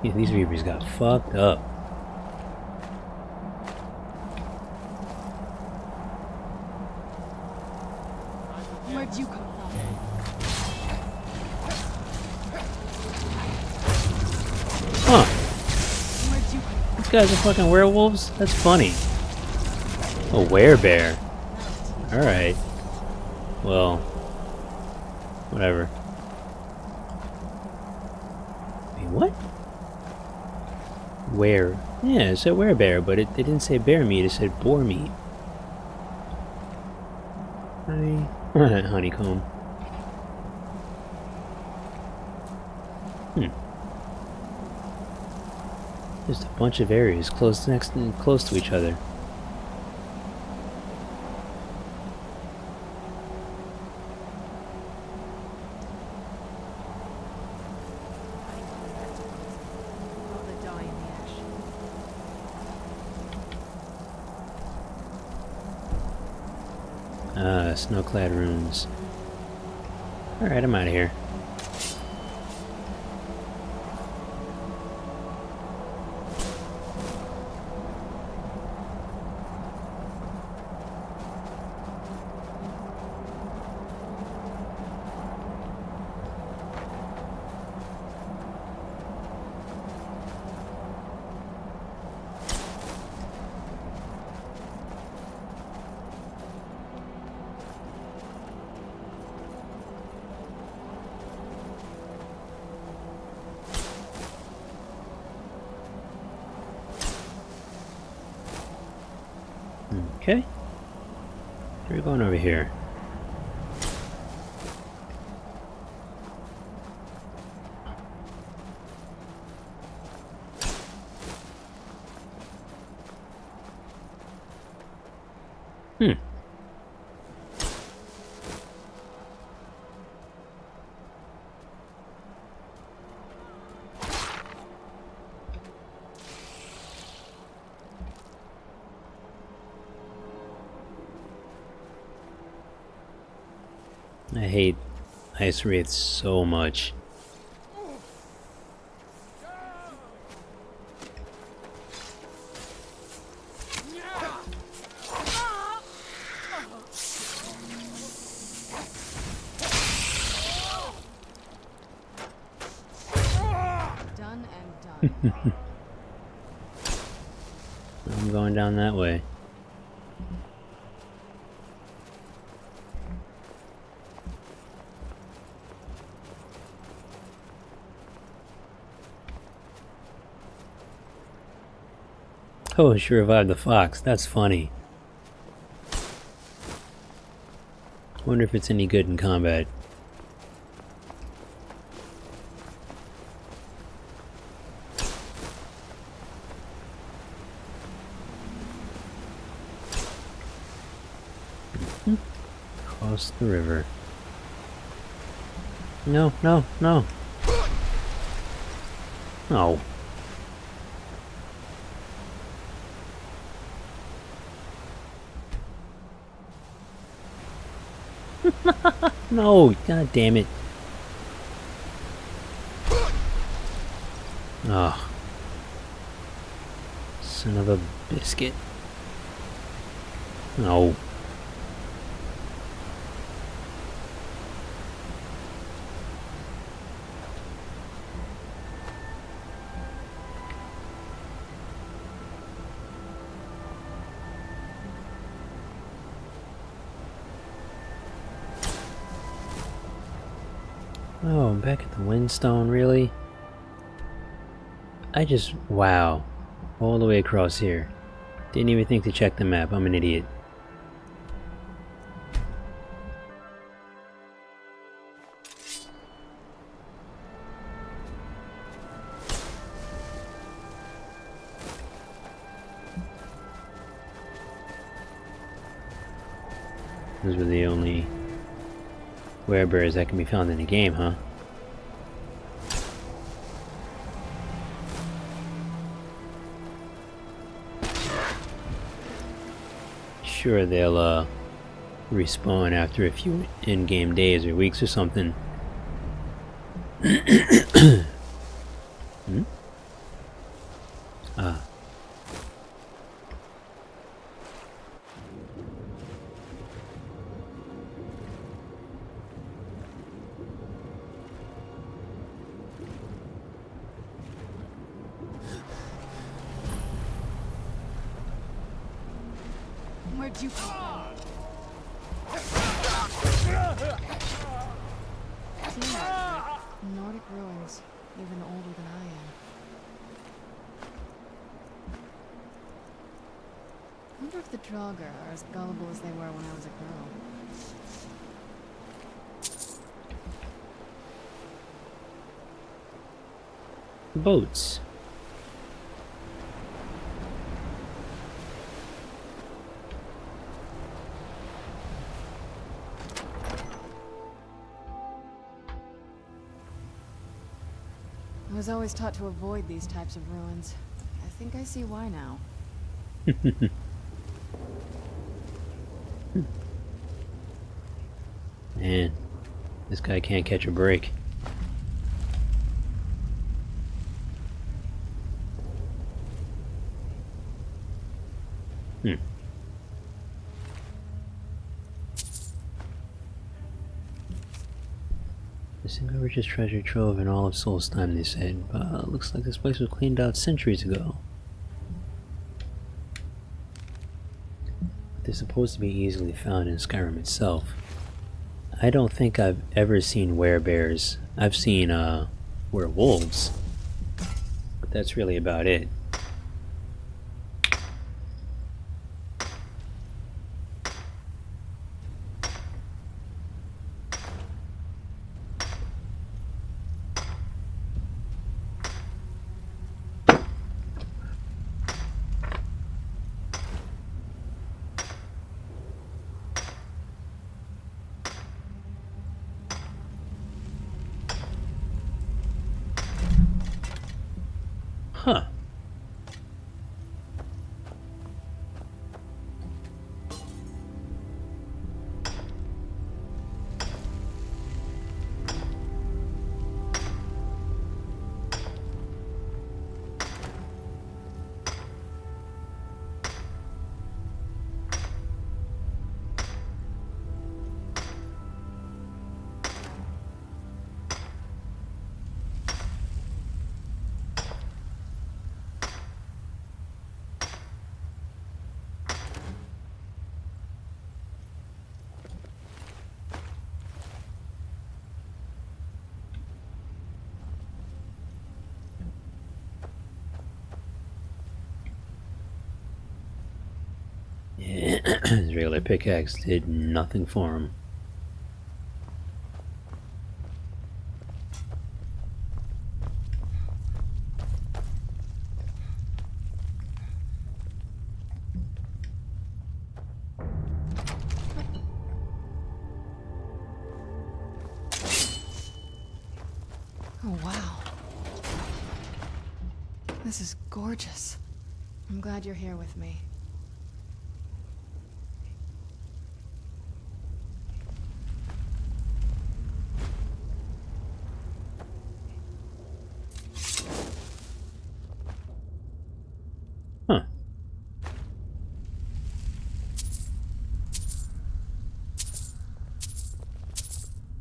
Yeah, these reapers got fucked up. Where'd you come from? Huh. Where'd you come from? These guys are fucking werewolves? That's funny. A werebear. Alright. Well. Whatever. Wait, what? Where? Yeah, it said werebear, but it didn't say bear meat, it said boar meat. Honeycomb. There's a bunch of areas close to each other. Rather die in the ash. Ah, snow-clad ruins. Alright, I'm out of here. Okay. We're going over here. I hate ice wraiths so much. I'm going down that way. Oh, she revived the fox. That's funny. Wonder if it's any good in combat. Across the river. No, no, no. No. No, god damn it. Oh. Son of a biscuit. No. Oh, I'm back at the Windstone, really? Wow. All the way across here. Didn't even think to check the map, I'm an idiot. Those were the only werebears that can be found in the game, huh? Sure, they'll respawn after a few in-game days or weeks or something. Hmm? Ah. Where'd you come from? Seems like Nordic ruins, even older than I am. I wonder if the Draugr are as gullible as they were when I was a girl. Boats. I was always taught to avoid these types of ruins. I think I see why now. Man, this guy can't catch a break. The single richest treasure trove in all of Solstheim, they said, but looks like this place was cleaned out centuries ago. They're supposed to be easily found in Skyrim itself. I don't think I've ever seen werebears. I've seen, werewolves. But that's really about it. Huh. His regular pickaxe did nothing for him. Oh, wow. This is gorgeous. I'm glad you're here with me. Huh.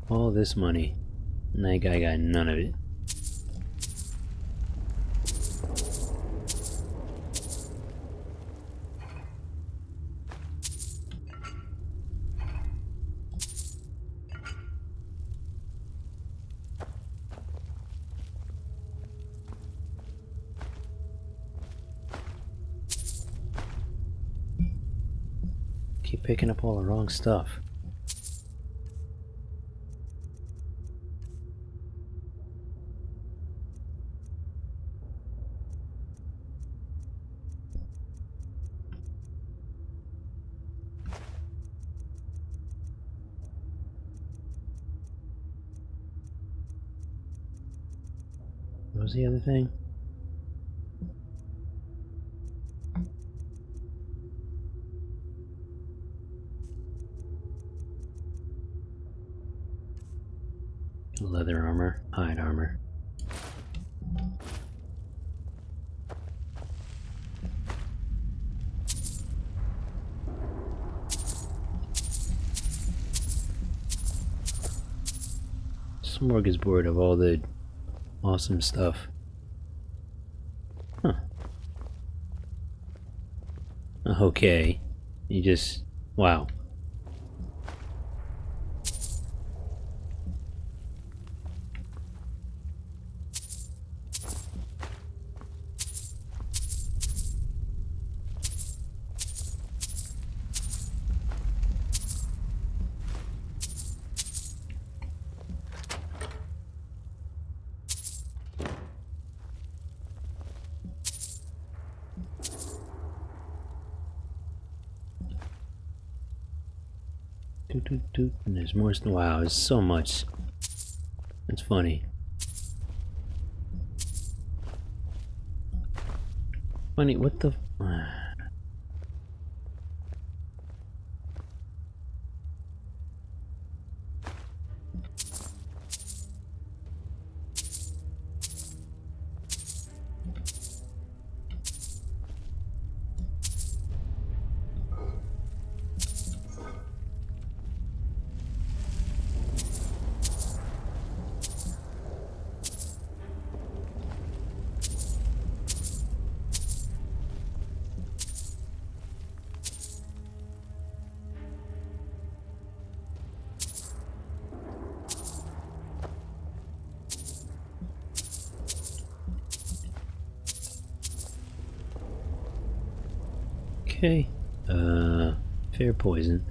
All this money, and that guy got none of it. Keep picking up all the wrong stuff. What was the other thing? Leather armor, hide armor. Smorgasbord of all the awesome stuff. Huh. Okay. You just... wow. And there's more. Wow, there's so much. It's funny. Funny, what the... Okay. Fair poison.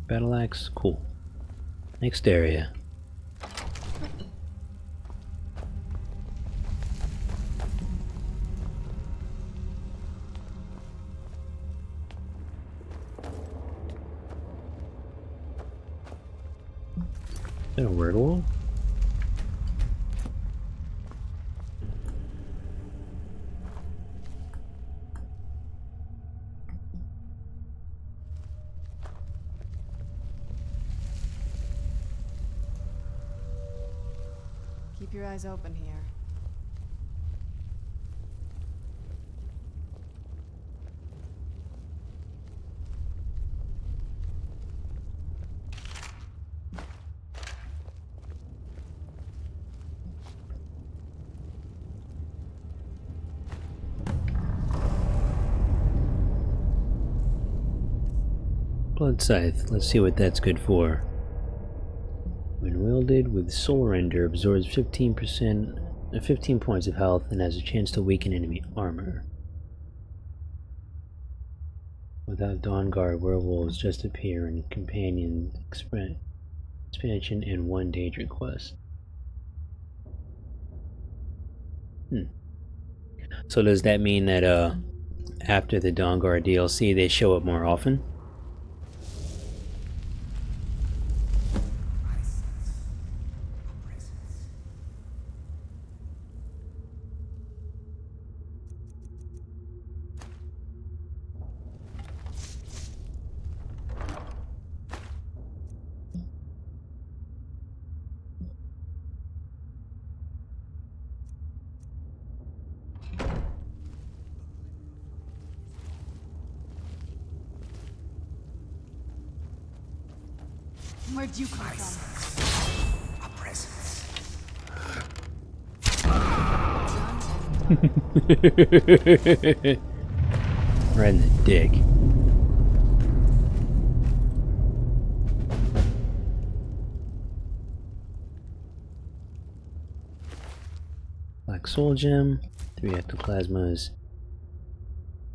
Battle axe, cool. Next area. Is that a word wall? Keep your eyes open here. Blood scythe. Let's see what that's good for. When wielded with Soul Render, absorbs 15 points of health and has a chance to weaken enemy armor. Without Dawnguard, werewolves just appear in companion expansion and one Daedric quest. So does that mean that after the Dawnguard DLC they show up more often? Where'd you come from? A presence. Right in the dick. Black Soul Gem, 3 Ectoplasmas,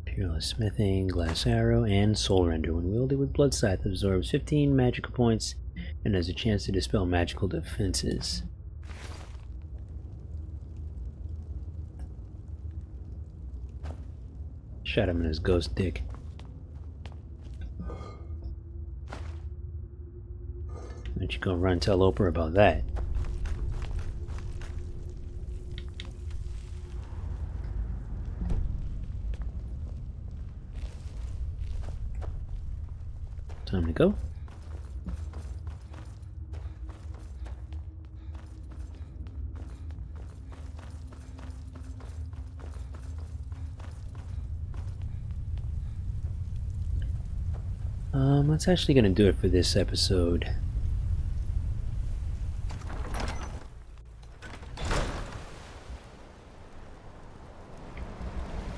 Peerless Smithing, Glass Arrow, and Soul Render. When wielded with Blood Scythe, absorbs 15 magical points and has a chance to dispel magical defenses. Shot him in his ghost dick. Why don't you go run and tell Oprah about that? Time to go. That's actually gonna do it for this episode.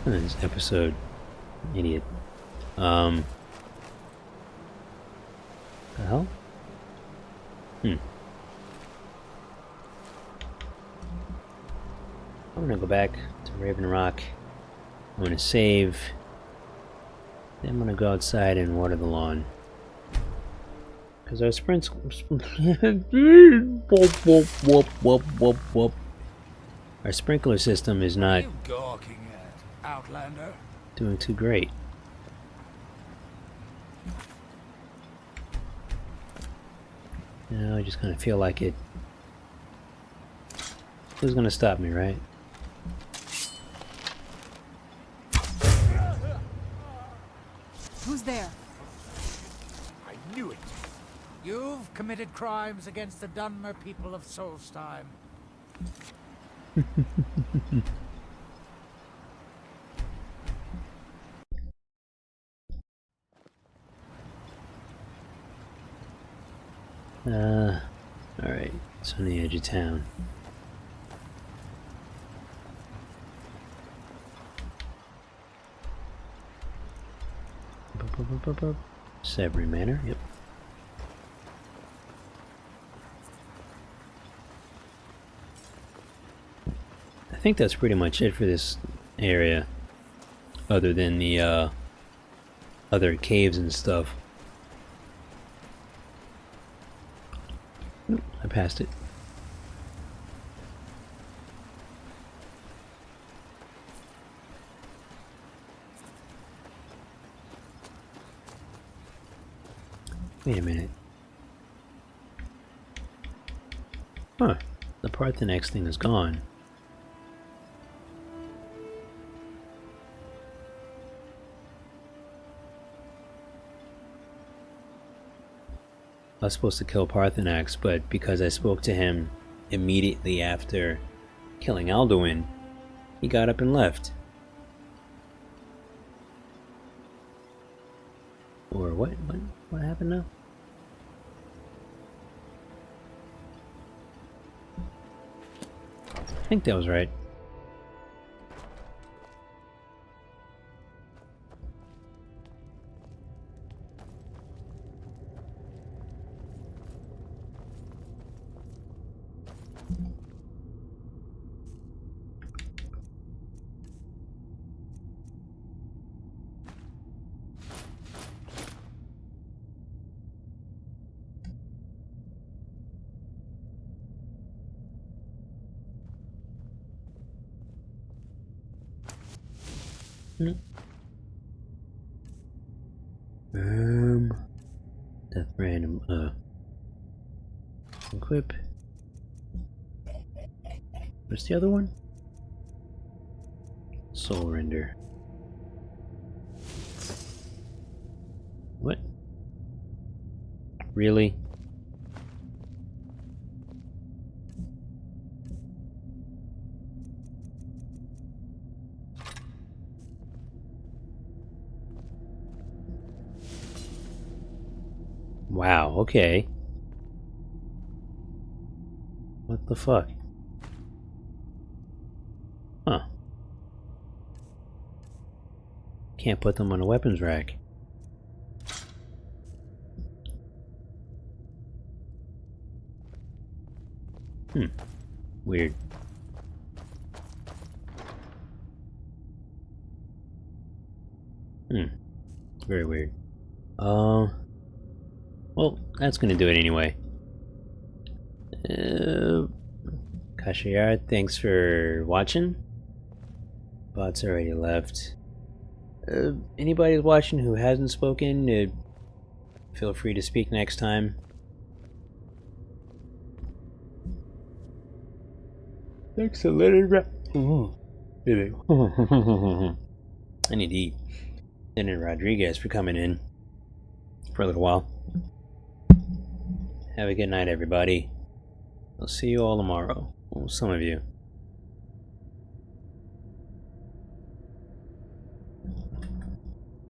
This episode, idiot. The hell? I'm gonna go back to Raven Rock. I'm gonna save. Then I'm gonna go outside and water the lawn. Because our sprints. Our sprinkler system is not Gawking at, Outlander? doing too great. I just kind of feel like it. Who's gonna stop me, right? Who's there? I knew it. You've committed crimes against the Dunmer people of Solstheim. Alright, it's on the edge of town. Sabri Manor, yep. I think that's pretty much it for this area, other than the other caves and stuff. Oop, I passed it. Wait a minute. Huh. The Parthenax thing is gone. I was supposed to kill Parthenax, but because I spoke to him immediately after killing Alduin, he got up and left. Or what happened now? I think that was right. Death random, equip. What's the other one? Soul render. What? Really? Wow, okay. What the fuck? Huh. Can't put them on a weapons rack. Weird. Very weird. Well, that's gonna do it anyway. Kashiyar, thanks for watching. Bot's already left. Anybody watching who hasn't spoken, feel free to speak next time. Thanks to Leonard I need to eat. Leonard Rodriguez for coming in for a little while. Have a good night, everybody. I'll see you all tomorrow. Well, some of you.